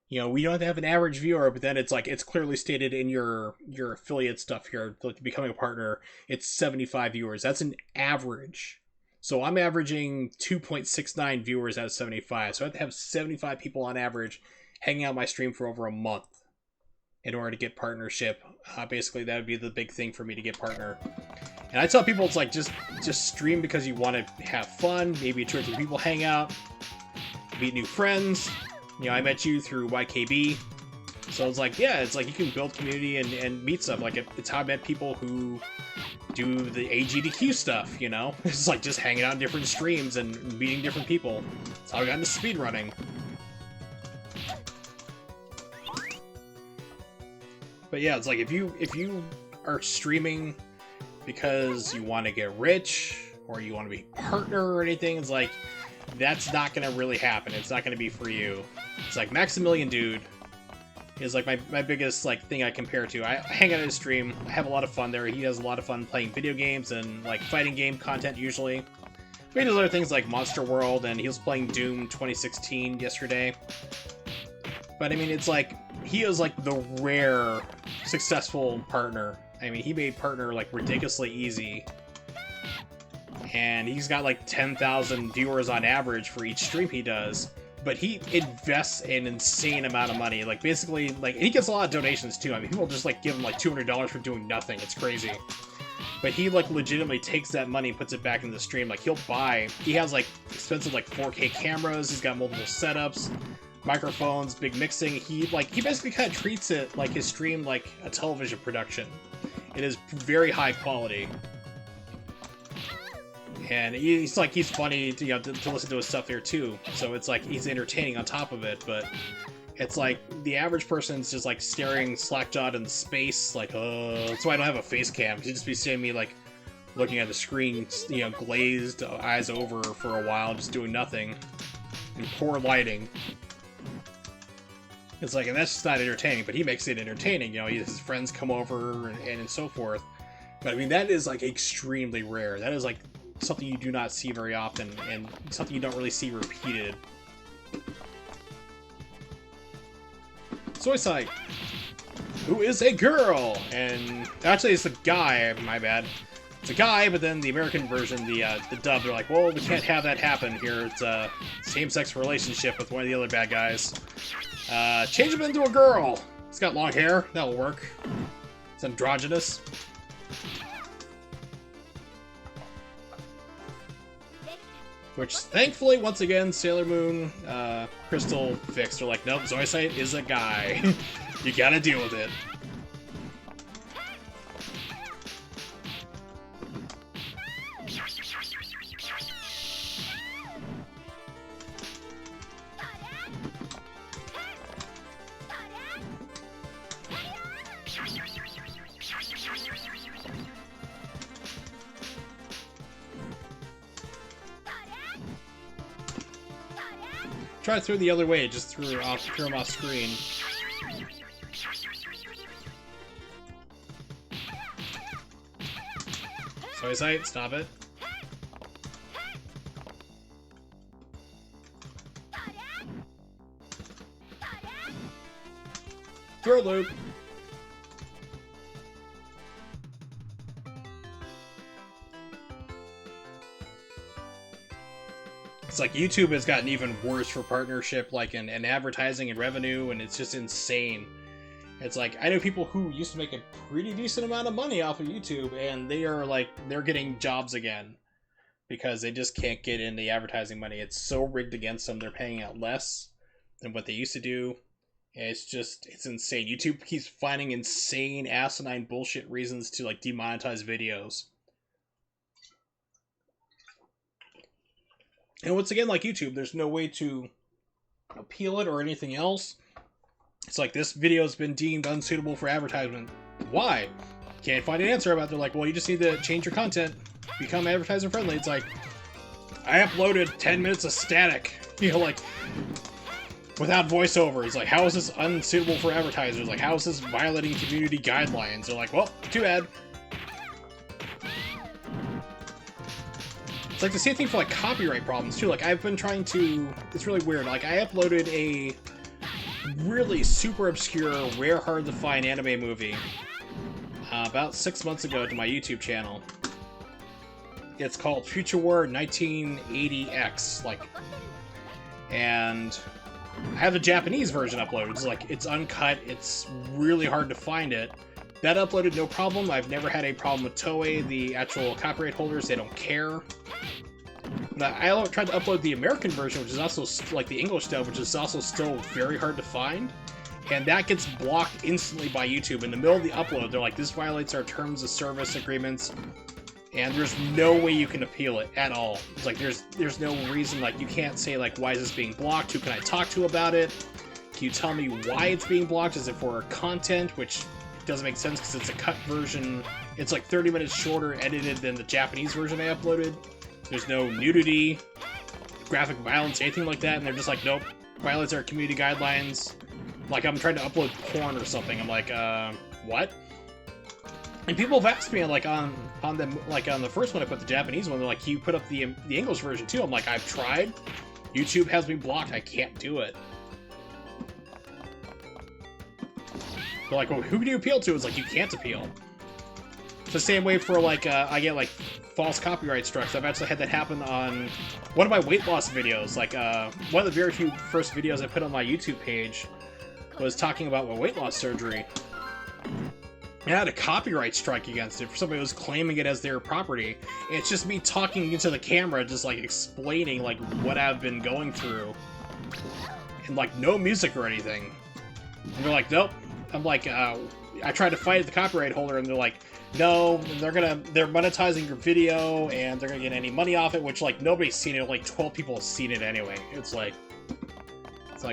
You know, we don't have to have an average viewer, but then it's like, it's clearly stated in your affiliate stuff here, like becoming a partner, it's 75 viewers. That's an average. So I'm averaging 2.69 viewers out of 75. So I have to have 75 people on average hanging out my stream for over a month in order to get partnership. Basically, that would be the big thing for me to get partner. And I tell people, it's like, just stream because you want to have fun. Maybe 2 or 3 people hang out, meet new friends. You know, I met you through YKB. So it's like, yeah, it's like you can build community and meet stuff. Like, it's how I met people who do the AGDQ stuff, you know? It's like just hanging out in different streams and meeting different people. That's how I got into speedrunning. But yeah, it's like if you are streaming because you want to get rich or you want to be a partner or anything. It's like, that's not going to really happen. It's not going to be for you. It's like Maximilian Dude is like my biggest like thing I compare to. I hang out at his stream. I have a lot of fun there. He has a lot of fun playing video games and like fighting game content usually. But he does other things like Monster World, and he was playing Doom 2016 yesterday. But I mean, it's like, he is like the rare successful partner. I mean, he made partner like ridiculously easy. And he's got like 10,000 viewers on average for each stream he does. But he invests an insane amount of money. Like, basically, like, and he gets a lot of donations too. I mean, people just like give him like $200 for doing nothing. It's crazy. But he like legitimately takes that money and puts it back in the stream. Like, he has like expensive like 4K cameras. He's got multiple setups, microphones, big mixing. He basically kind of treats it like his stream like a television production. It is very high quality. And he's funny to, to listen to his stuff there too. So it's like he's entertaining on top of it, but it's like the average person's just like staring slack-jawed in space, like, that's why I don't have a face cam. Because you'd just be seeing me like looking at the screen, glazed, eyes over for a while, just doing nothing. And poor lighting. It's like, and that's just not entertaining, but he makes it entertaining. His friends come over and so forth. But I mean, that is like extremely rare. That is like something you do not see very often, and something you don't really see repeated. Soysai, who is a girl, and actually it's a guy, my bad. It's a guy, but then the American version, the dub, they're like, well, we can't have that happen here. It's a same-sex relationship with one of the other bad guys. Change him into a girl. He's got long hair. That'll work. It's androgynous. Which, thankfully, once again, Sailor Moon, Crystal fixed. They're like, nope, Zoisite is a guy. You gotta deal with it. Try to throw the other way, just threw him off screen. Sorry, sight, stop it. Throw loop. It's like YouTube has gotten even worse for partnership, like in advertising and revenue, and it's just insane. It's like, I know people who used to make a pretty decent amount of money off of YouTube, and they're getting jobs again because they just can't get in the advertising money. It's so rigged against them. They're paying out less than what they used to do. And it's insane. YouTube keeps finding insane, asinine bullshit reasons to like demonetize videos. And once again, like YouTube, there's no way to appeal it or anything else. It's like, this video has been deemed unsuitable for advertisement. Why? Can't find an answer about it. They're like, well, you just need to change your content, become advertiser friendly. It's like, I uploaded 10 minutes of static, like, without voiceover. It's like, how is this unsuitable for advertisers? Like, how is this violating community guidelines? They're like, well, too bad. It's like the same thing for like copyright problems too. Like, I've been trying to, it's really weird. Like, I uploaded a really super obscure, rare, hard to find anime movie about 6 months ago to my YouTube channel. It's called Future War 1980X, and I have the Japanese version uploaded. It's like, it's uncut, it's really hard to find it. That uploaded no problem. I've never had a problem with Toei, the actual copyright holders. They don't care. Now, I tried to upload the American version, which is also like the English dub, which is also still very hard to find. And that gets blocked instantly by YouTube. In the middle of the upload, they're like, this violates our terms of service agreements. And there's no way you can appeal it at all. It's like, there's no reason, like, you can't say, like, why is this being blocked? Who can I talk to about it? Can you tell me why it's being blocked? Is it for content, which doesn't make sense because it's a cut version It's like 30 minutes shorter edited than the Japanese version I uploaded. There's no nudity, graphic violence, anything like that, and they're just like, nope, violates our community guidelines. Like, I'm trying to upload porn or something. I'm like, what? And people have asked me, like, on the first one I put, the Japanese one, they're like, you put up the English version too? I'm like, I've tried. YouTube has me blocked. I can't do it. They're like, well, who do you appeal to? It's like, you can't appeal. It's the same way for, like, I get, like, false copyright strikes. I've actually had that happen on one of my weight loss videos. Like, one of the very few first videos I put on my YouTube page was talking about my weight loss surgery. I had a copyright strike against it for somebody who was claiming it as their property. And it's just me talking into the camera, just, like, explaining, like, what I've been going through. And, like, no music or anything. And they're like, nope. I'm like, I tried to fight the copyright holder, and they're like, no, they're monetizing your video, and they're gonna get any money off it, which, like, nobody's seen it. Like, 12 people have seen it anyway. It's like,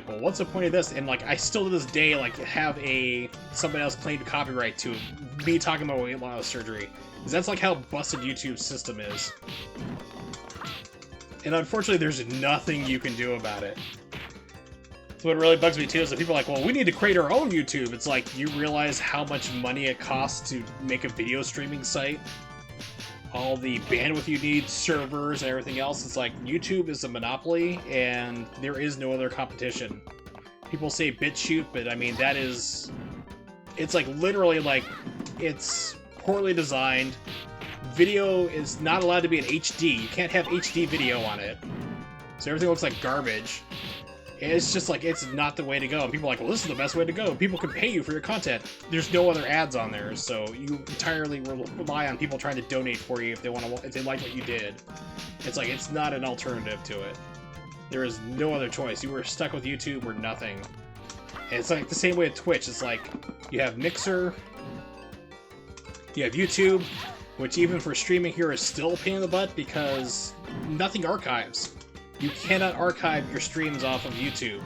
well, what's the point of this? And, like, I still to this day, like, have somebody else claimed copyright to me talking about weight loss surgery. Because that's, like, how busted YouTube's system is. And unfortunately, there's nothing you can do about it. So what really bugs me too is that people are like, well, we need to create our own YouTube. It's like, you realize how much money it costs to make a video streaming site? All the bandwidth you need, servers, and everything else. It's like, YouTube is a monopoly, and there is no other competition. People say BitChute, but I mean, it's like, literally, like, it's poorly designed. Video is not allowed to be in HD. You can't have HD video on it. So everything looks like garbage. It's just like, it's not the way to go. And people are like, well, this is the best way to go. People can pay you for your content. There's no other ads on there, so you entirely rely on people trying to donate for you if they like what you did. It's like, it's not an alternative to it. There is no other choice. You were stuck with YouTube or nothing. And it's like the same way with Twitch. It's like, you have Mixer, you have YouTube, which even for streaming here is still a pain in the butt because nothing archives. You cannot archive your streams off of YouTube.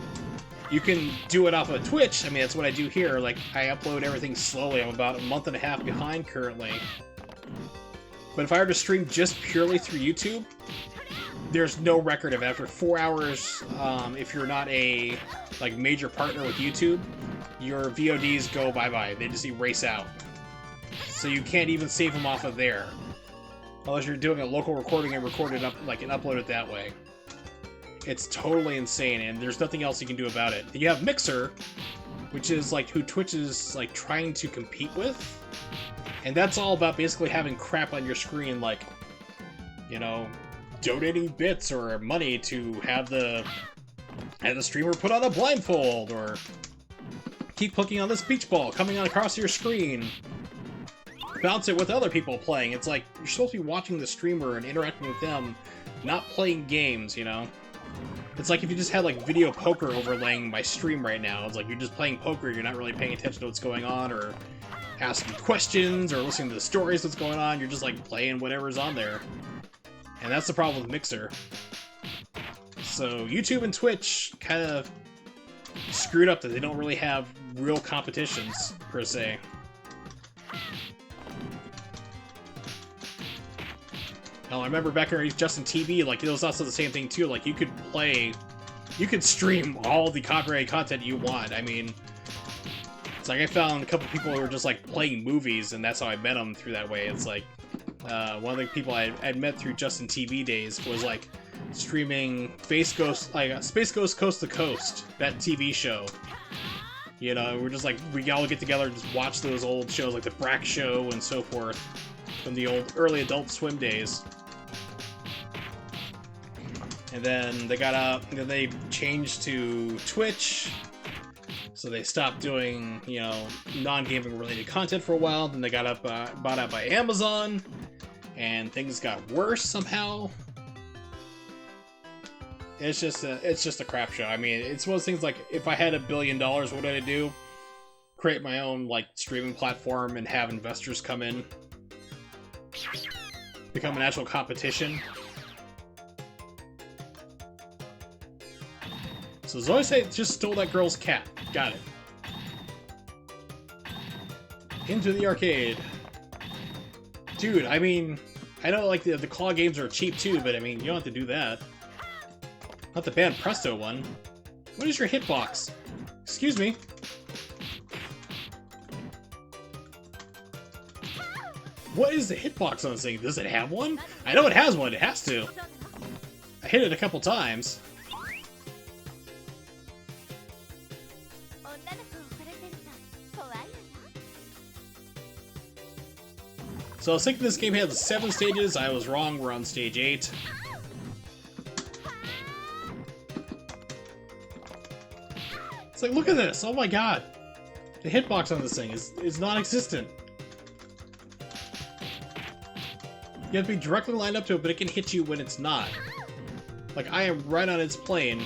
You can do it off of Twitch. I mean, that's what I do here. Like, I upload everything slowly. I'm about a month and a half behind currently. But if I were to stream just purely through YouTube, there's no record of after 4 hours, if you're not a, like, major partner with YouTube, your VODs go bye-bye. They just erase out. So you can't even save them off of there. Unless you're doing a local recording and record it up, like, and upload it that way. It's totally insane, and there's nothing else you can do about it. You have Mixer, which is, like, who Twitch is, like, trying to compete with. And that's all about basically having crap on your screen, like, you know, donating bits or money to have the streamer put on a blindfold, or keep clicking on this beach ball coming on across your screen. Bounce it with other people playing. It's like, you're supposed to be watching the streamer and interacting with them, not playing games, you know? It's like if you just had, like, video poker overlaying my stream right now. It's like you're just playing poker, you're not really paying attention to what's going on, or asking questions, or listening to the stories that's going on. You're just, like, playing whatever's on there. And that's the problem with Mixer. So YouTube and Twitch kind of screwed up that they don't really have real competitions, per se. Now, I remember back when Justin TV, like, it was also the same thing, too. Like, you could stream all the copyrighted content you want. I mean, it's like I found a couple people who were just, like, playing movies, and that's how I met them through that way. It's like, one of the people I'd met through Justin TV days was, like, streaming Space Ghost Coast to Coast, that TV show. You know, we're just like, we all get together and just watch those old shows, like The Brack Show and so forth, from the old early Adult Swim days. And then they got out, and then they changed to Twitch, so they stopped doing, you know, non-gaming related content for a while. Then they got bought out by Amazon, and things got worse somehow. It's just a crap show. I mean, it's one of those things like, if I had $1 billion, what would I do? Create my own, like, streaming platform and have investors come in, become an actual competition. So Zoe said just stole that girl's cat. Got it. Into the arcade. Dude, I mean, I know like the claw games are cheap too, but I mean, you don't have to do that. Not the band Presto one. What is your hitbox? Excuse me. What is the hitbox on this thing? Does it have one? I know it has one. It has to. I hit it a couple times. So I was thinking this game had 7 stages. I was wrong. We're on stage 8. It's like, look at this! Oh my god! The hitbox on this thing is non-existent. You have to be directly lined up to it, but it can hit you when it's not. Like, I am right on its plane.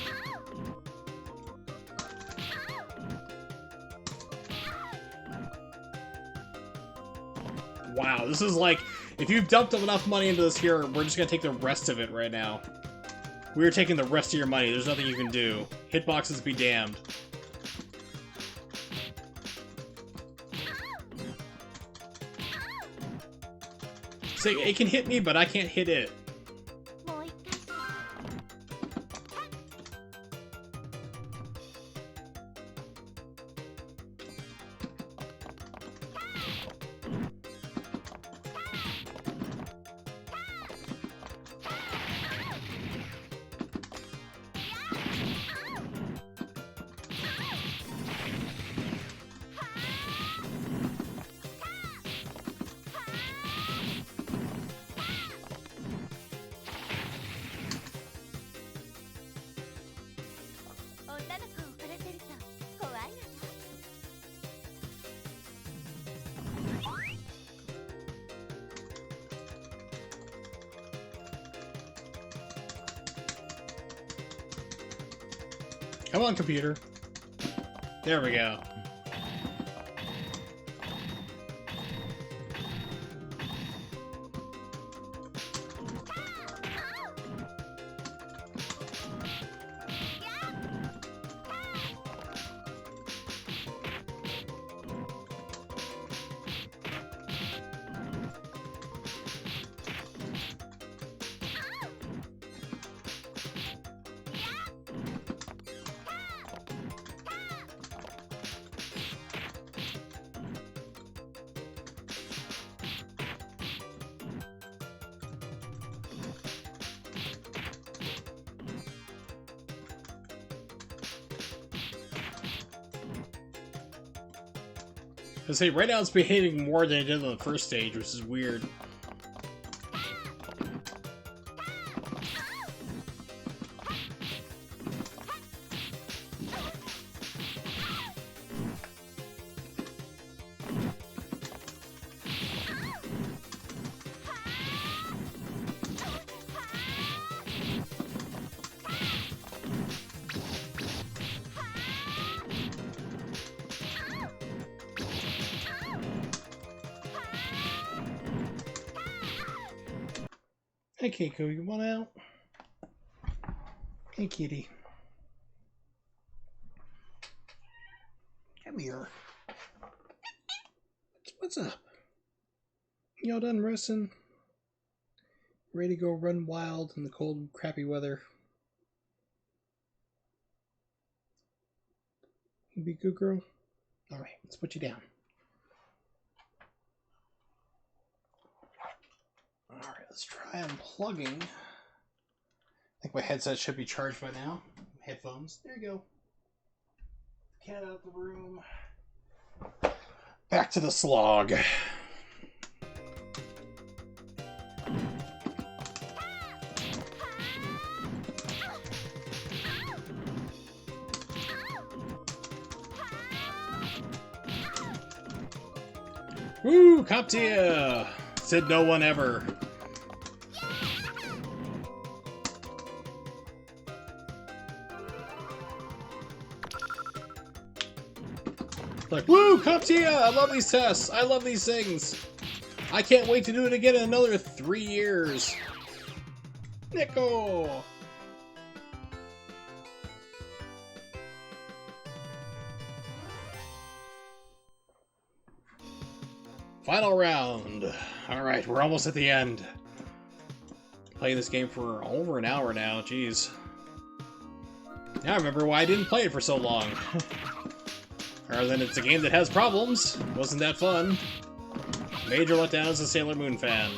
Wow, this is like, if you've dumped enough money into this here, we're just gonna take the rest of it right now. We're taking the rest of your money. There's nothing you can do. Hitboxes be damned. So it can hit me, but I can't hit it. Come on, computer. There we go. I say right now it's behaving more than it did on the first stage, which is weird. Hey Keiko, you want out? Hey kitty. Come here. What's up? Y'all done resting? Ready to go run wild in the cold, crappy weather? You be a good girl? Alright, let's put you down. Alright, let's try unplugging. I think my headset should be charged by now. Headphones. There you go. Cat out of the room. Back to the slog. Woo! Coptia! Said no one ever. Like, woo! Coptia! I love these tests! I love these things! I can't wait to do it again in another 3 years! Nico! Final round. Alright, we're almost at the end. Playing this game for over an hour now, jeez. Now I remember why I didn't play it for so long. Other than it's a game that has problems. Wasn't that fun? Major letdown as a Sailor Moon fan.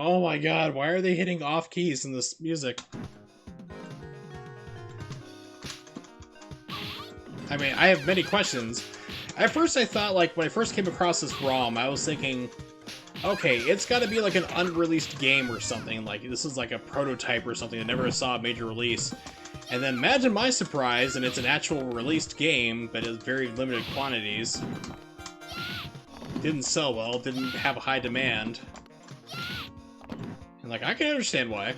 Oh my god, why are they hitting off keys in this music? I mean, I have many questions. At first I thought, like, when I first came across this ROM, I was thinking, okay, it's gotta be like an unreleased game or something, like, this is like a prototype or something that never saw a major release. And then imagine my surprise, and it's an actual released game, but in very limited quantities. Didn't sell well, didn't have a high demand. And, like, I can understand why.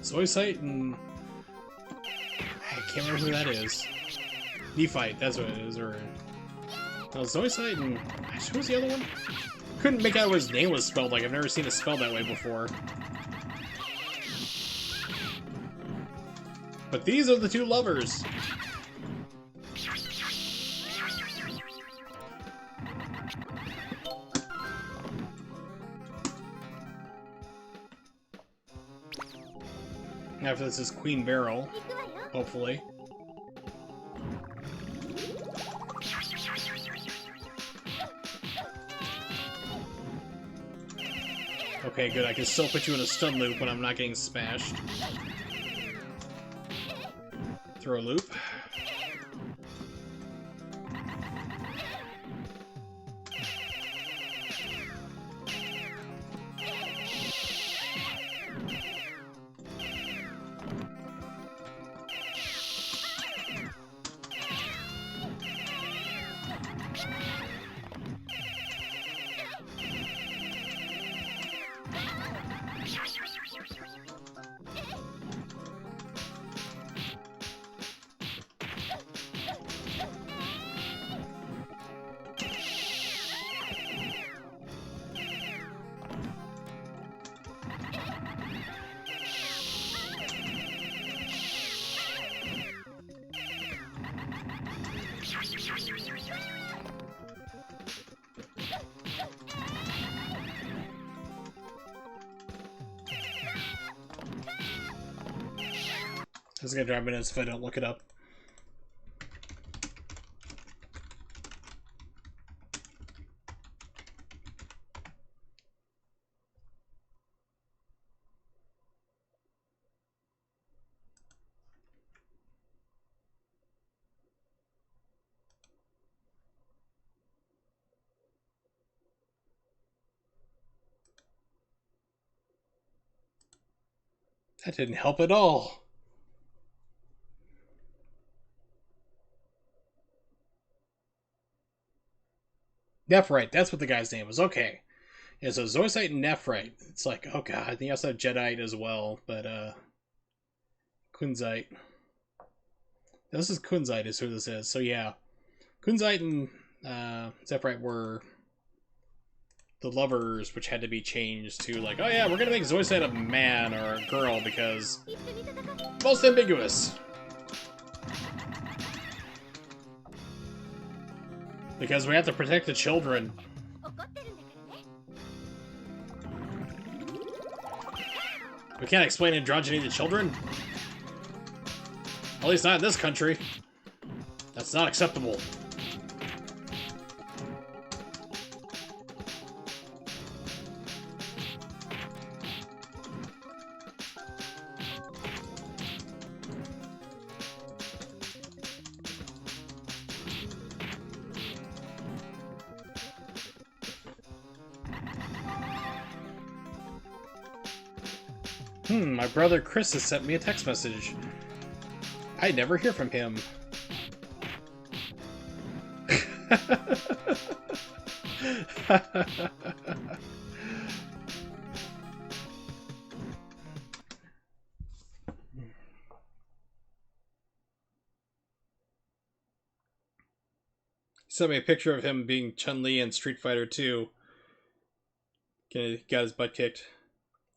Zoisite and... I can't remember who that is. Nephite, that's what it is, or... No, Zoisite and... Who was the other one? Couldn't make out what his name was spelled, like I've never seen it spelled that way before. But these are the two lovers! After this is Queen Beryl, hopefully. Okay, good. I can still put you in a stun loop when I'm not getting smashed. Throw a loop. This is gonna drive me nuts if I don't look it up. That didn't help at all. Nephrite, that's what the guy's name was. Okay. Yeah, so Zoisite and Nephrite. It's like, oh god, I think I also have Jediite as well, but Kunzite. This is Kunzite is who this is. So yeah. Kunzite and Nephrite were the lovers, which had to be changed to like, oh yeah, we're gonna make Zoisite a man or a girl because most ambiguous. Because we have to protect the children. We can't explain androgyny to children. At least not in this country. That's not acceptable. My brother Chris has sent me a text message. I never hear from him. Sent me a picture of him being Chun-Li in Street Fighter 2. Got his butt kicked.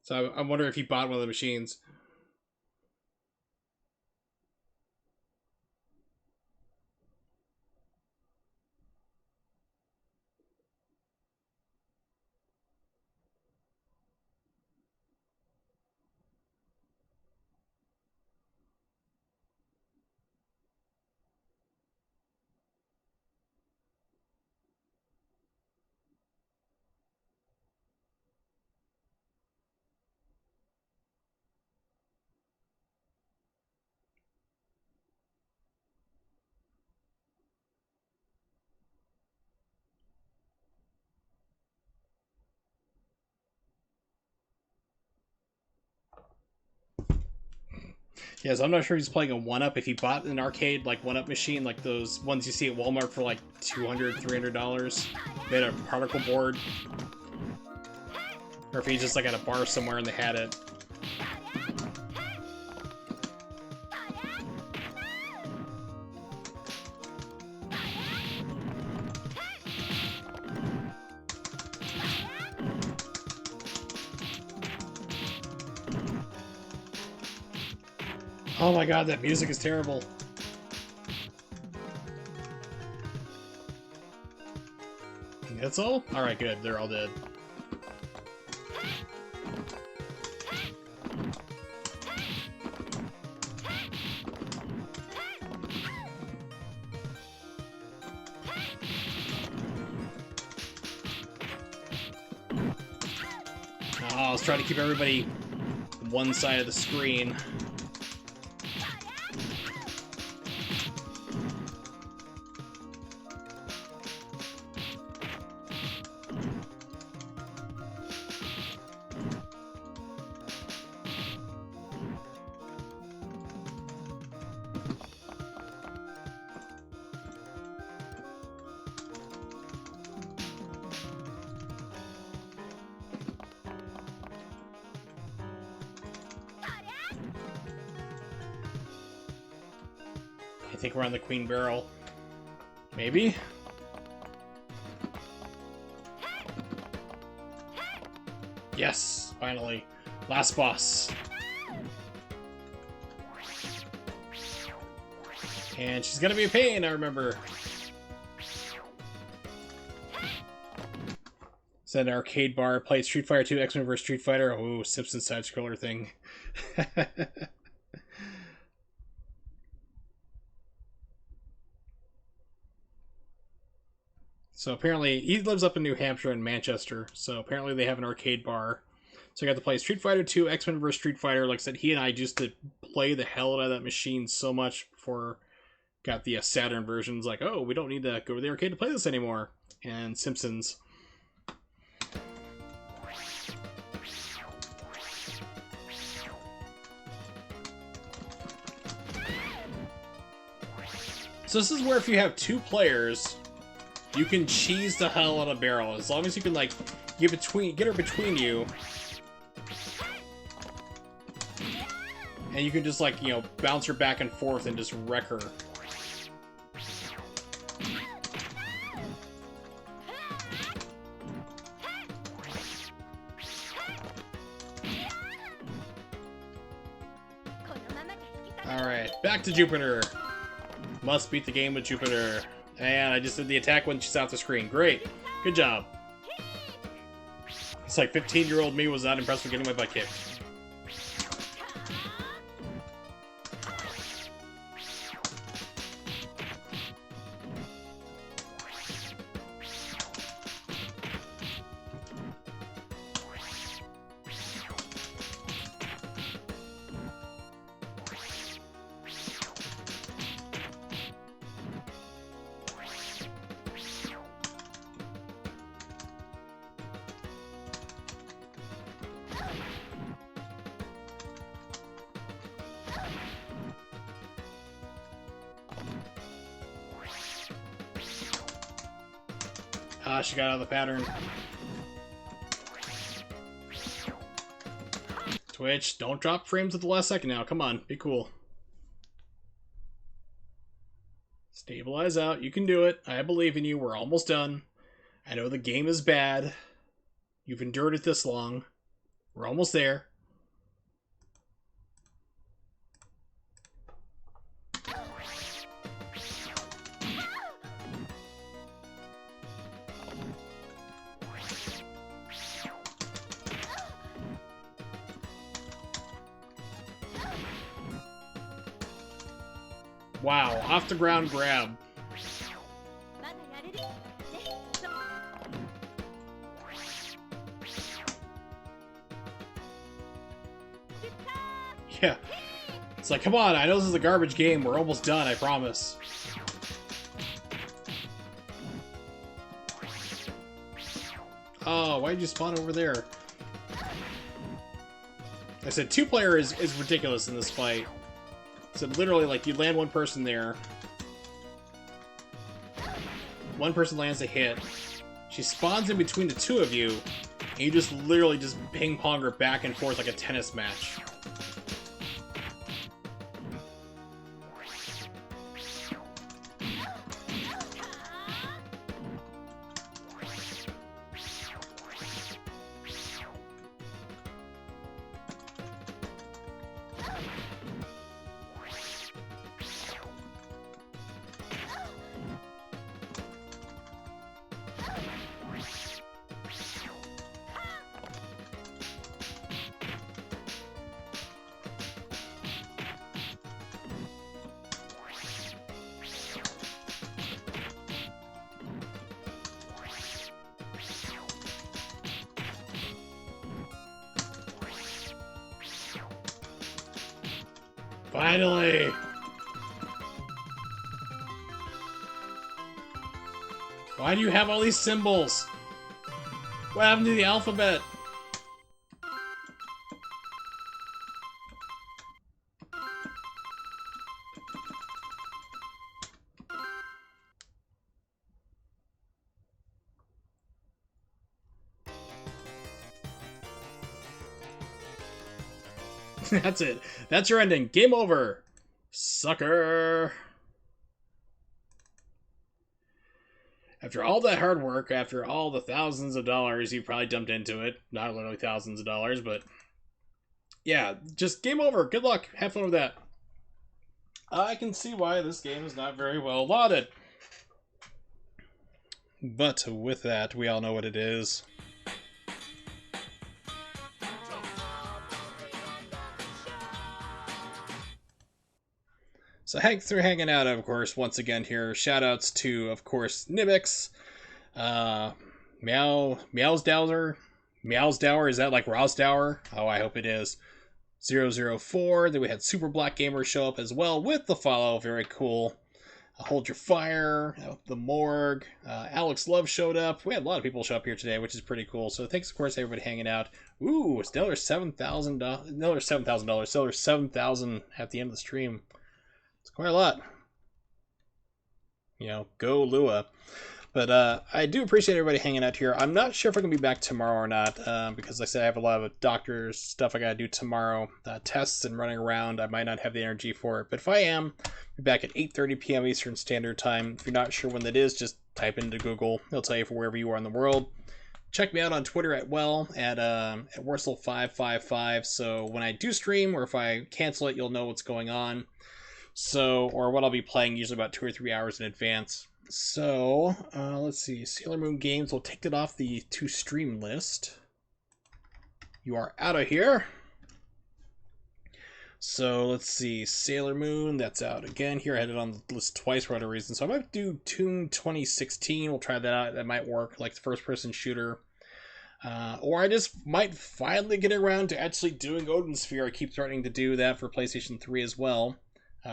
So I wonder if he bought one of the machines. Yes, I'm not sure he's playing a 1-up. If he bought an arcade, like, 1-up machine, like those ones you see at Walmart for, like, $200, $300, made a particle board. Or if he's just, like, at a bar somewhere and they had it. Oh my god, that music is terrible. That's all? Alright, good. They're all dead. Oh, I was trying to keep everybody one side of the screen. I think we're on the Queen Barrel. Maybe? Yes, finally. Last boss. And she's gonna be a pain, I remember. It's an arcade bar. Played Street Fighter 2, X-Men vs. Street Fighter. Oh, Simpsons side-scroller thing. So apparently, he lives up in New Hampshire and Manchester, so apparently they have an arcade bar. So I got to play Street Fighter 2, X-Men vs. Street Fighter. Like I said, he and I used to play the hell out of that machine so much before got the Saturn versions. Like, oh, we don't need to go to the arcade to play this anymore. And Simpsons. So this is where if you have two players, you can cheese the hell out of Barrel, as long as you can, like, get her between you. And you can just, like, you know, bounce her back and forth and just wreck her. Alright, back to Jupiter. Must beat the game with Jupiter. And I just did the attack when she's off the screen. Great. Good job. It's like 15-year-old me was not impressed with getting my butt kicked. Ah, she got out of the pattern. Twitch, don't drop frames at the last second now. Come on, be cool. Stabilize out. You can do it. I believe in you. We're almost done. I know the game is bad. You've endured it this long. We're almost there. Wow, off the ground grab. Yeah. It's like, come on, I know this is a garbage game. We're almost done, I promise. Oh, why did you spawn over there? I said 2-player is ridiculous in this fight. So literally, like, you land one person there. One person lands a hit. She spawns in between the two of you, and you just literally just ping-pong her back and forth like a tennis match. Finally! Why do you have all these symbols? What happened to the alphabet? That's it. That's your ending. Game over. Sucker. After all that hard work, after all the thousands of dollars you probably dumped into it, not literally thousands of dollars, but yeah, just game over. Good luck. Have fun with that. I can see why this game is not very well lauded. But with that, we all know what it is. So thanks for hanging out, of course, once again here. Shoutouts to, of course, Nibix, Meowsdowser, is that like Rousdower? Oh, I hope it is. 004, then we had Super Black Gamer show up as well with the follow, very cool. Hold Your Fire, The Morgue, Alex Love showed up. We had a lot of people show up here today, which is pretty cool. So thanks, of course, everybody hanging out. Ooh, it's another $7,000, another $7,000 at the end of the stream. It's quite a lot. You know, go Lua. But I do appreciate everybody hanging out here. I'm not sure if I'm going to be back tomorrow or not, because like I said, I have a lot of doctor's stuff I got to do tomorrow. Tests and running around. I might not have the energy for it. But if I am, I'll be back at 8:30 p.m. Eastern Standard Time. If you're not sure when that is, just type into Google. It'll tell you for wherever you are in the world. Check me out on Twitter at Wursel555. So when I do stream, or if I cancel it, you'll know what's going on. So, or what I'll be playing, usually about 2 or 3 hours in advance. So, let's see. Sailor Moon Games will take it off the to-stream list. You are out of here. So, let's see. Sailor Moon, that's out again. Here, I had it on the list twice for whatever reason. So, I might do Toon 2016. We'll try that out. That might work, like the first-person shooter. Or I just might finally get around to actually doing Odin Sphere. I keep threatening to do that for PlayStation 3 as well.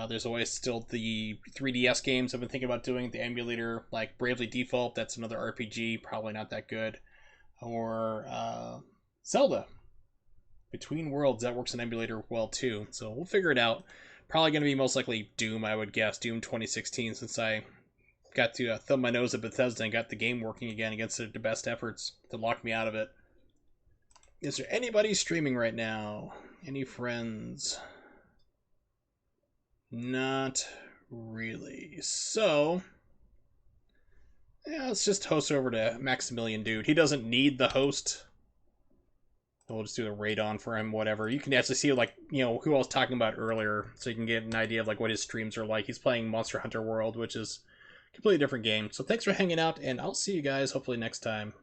There's always still the 3DS games I've been thinking about doing, the emulator, like Bravely Default, that's another RPG, probably not that good. Or Zelda. Between Worlds, that works in emulator well too, so we'll figure it out. Probably going to be most likely Doom, I would guess. Doom 2016, since I got to thumb my nose at Bethesda and got the game working again against their best efforts to lock me out of it. Is there anybody streaming right now? Any friends? Not really. So, yeah, let's just host over to Maximilian Dude. He doesn't need the host. We'll just do a raid on for him, whatever. You can actually see, like, you know, who I was talking about earlier, so you can get an idea of, like, what his streams are like. He's playing Monster Hunter World, which is a completely different game. So thanks for hanging out, and I'll see you guys hopefully next time.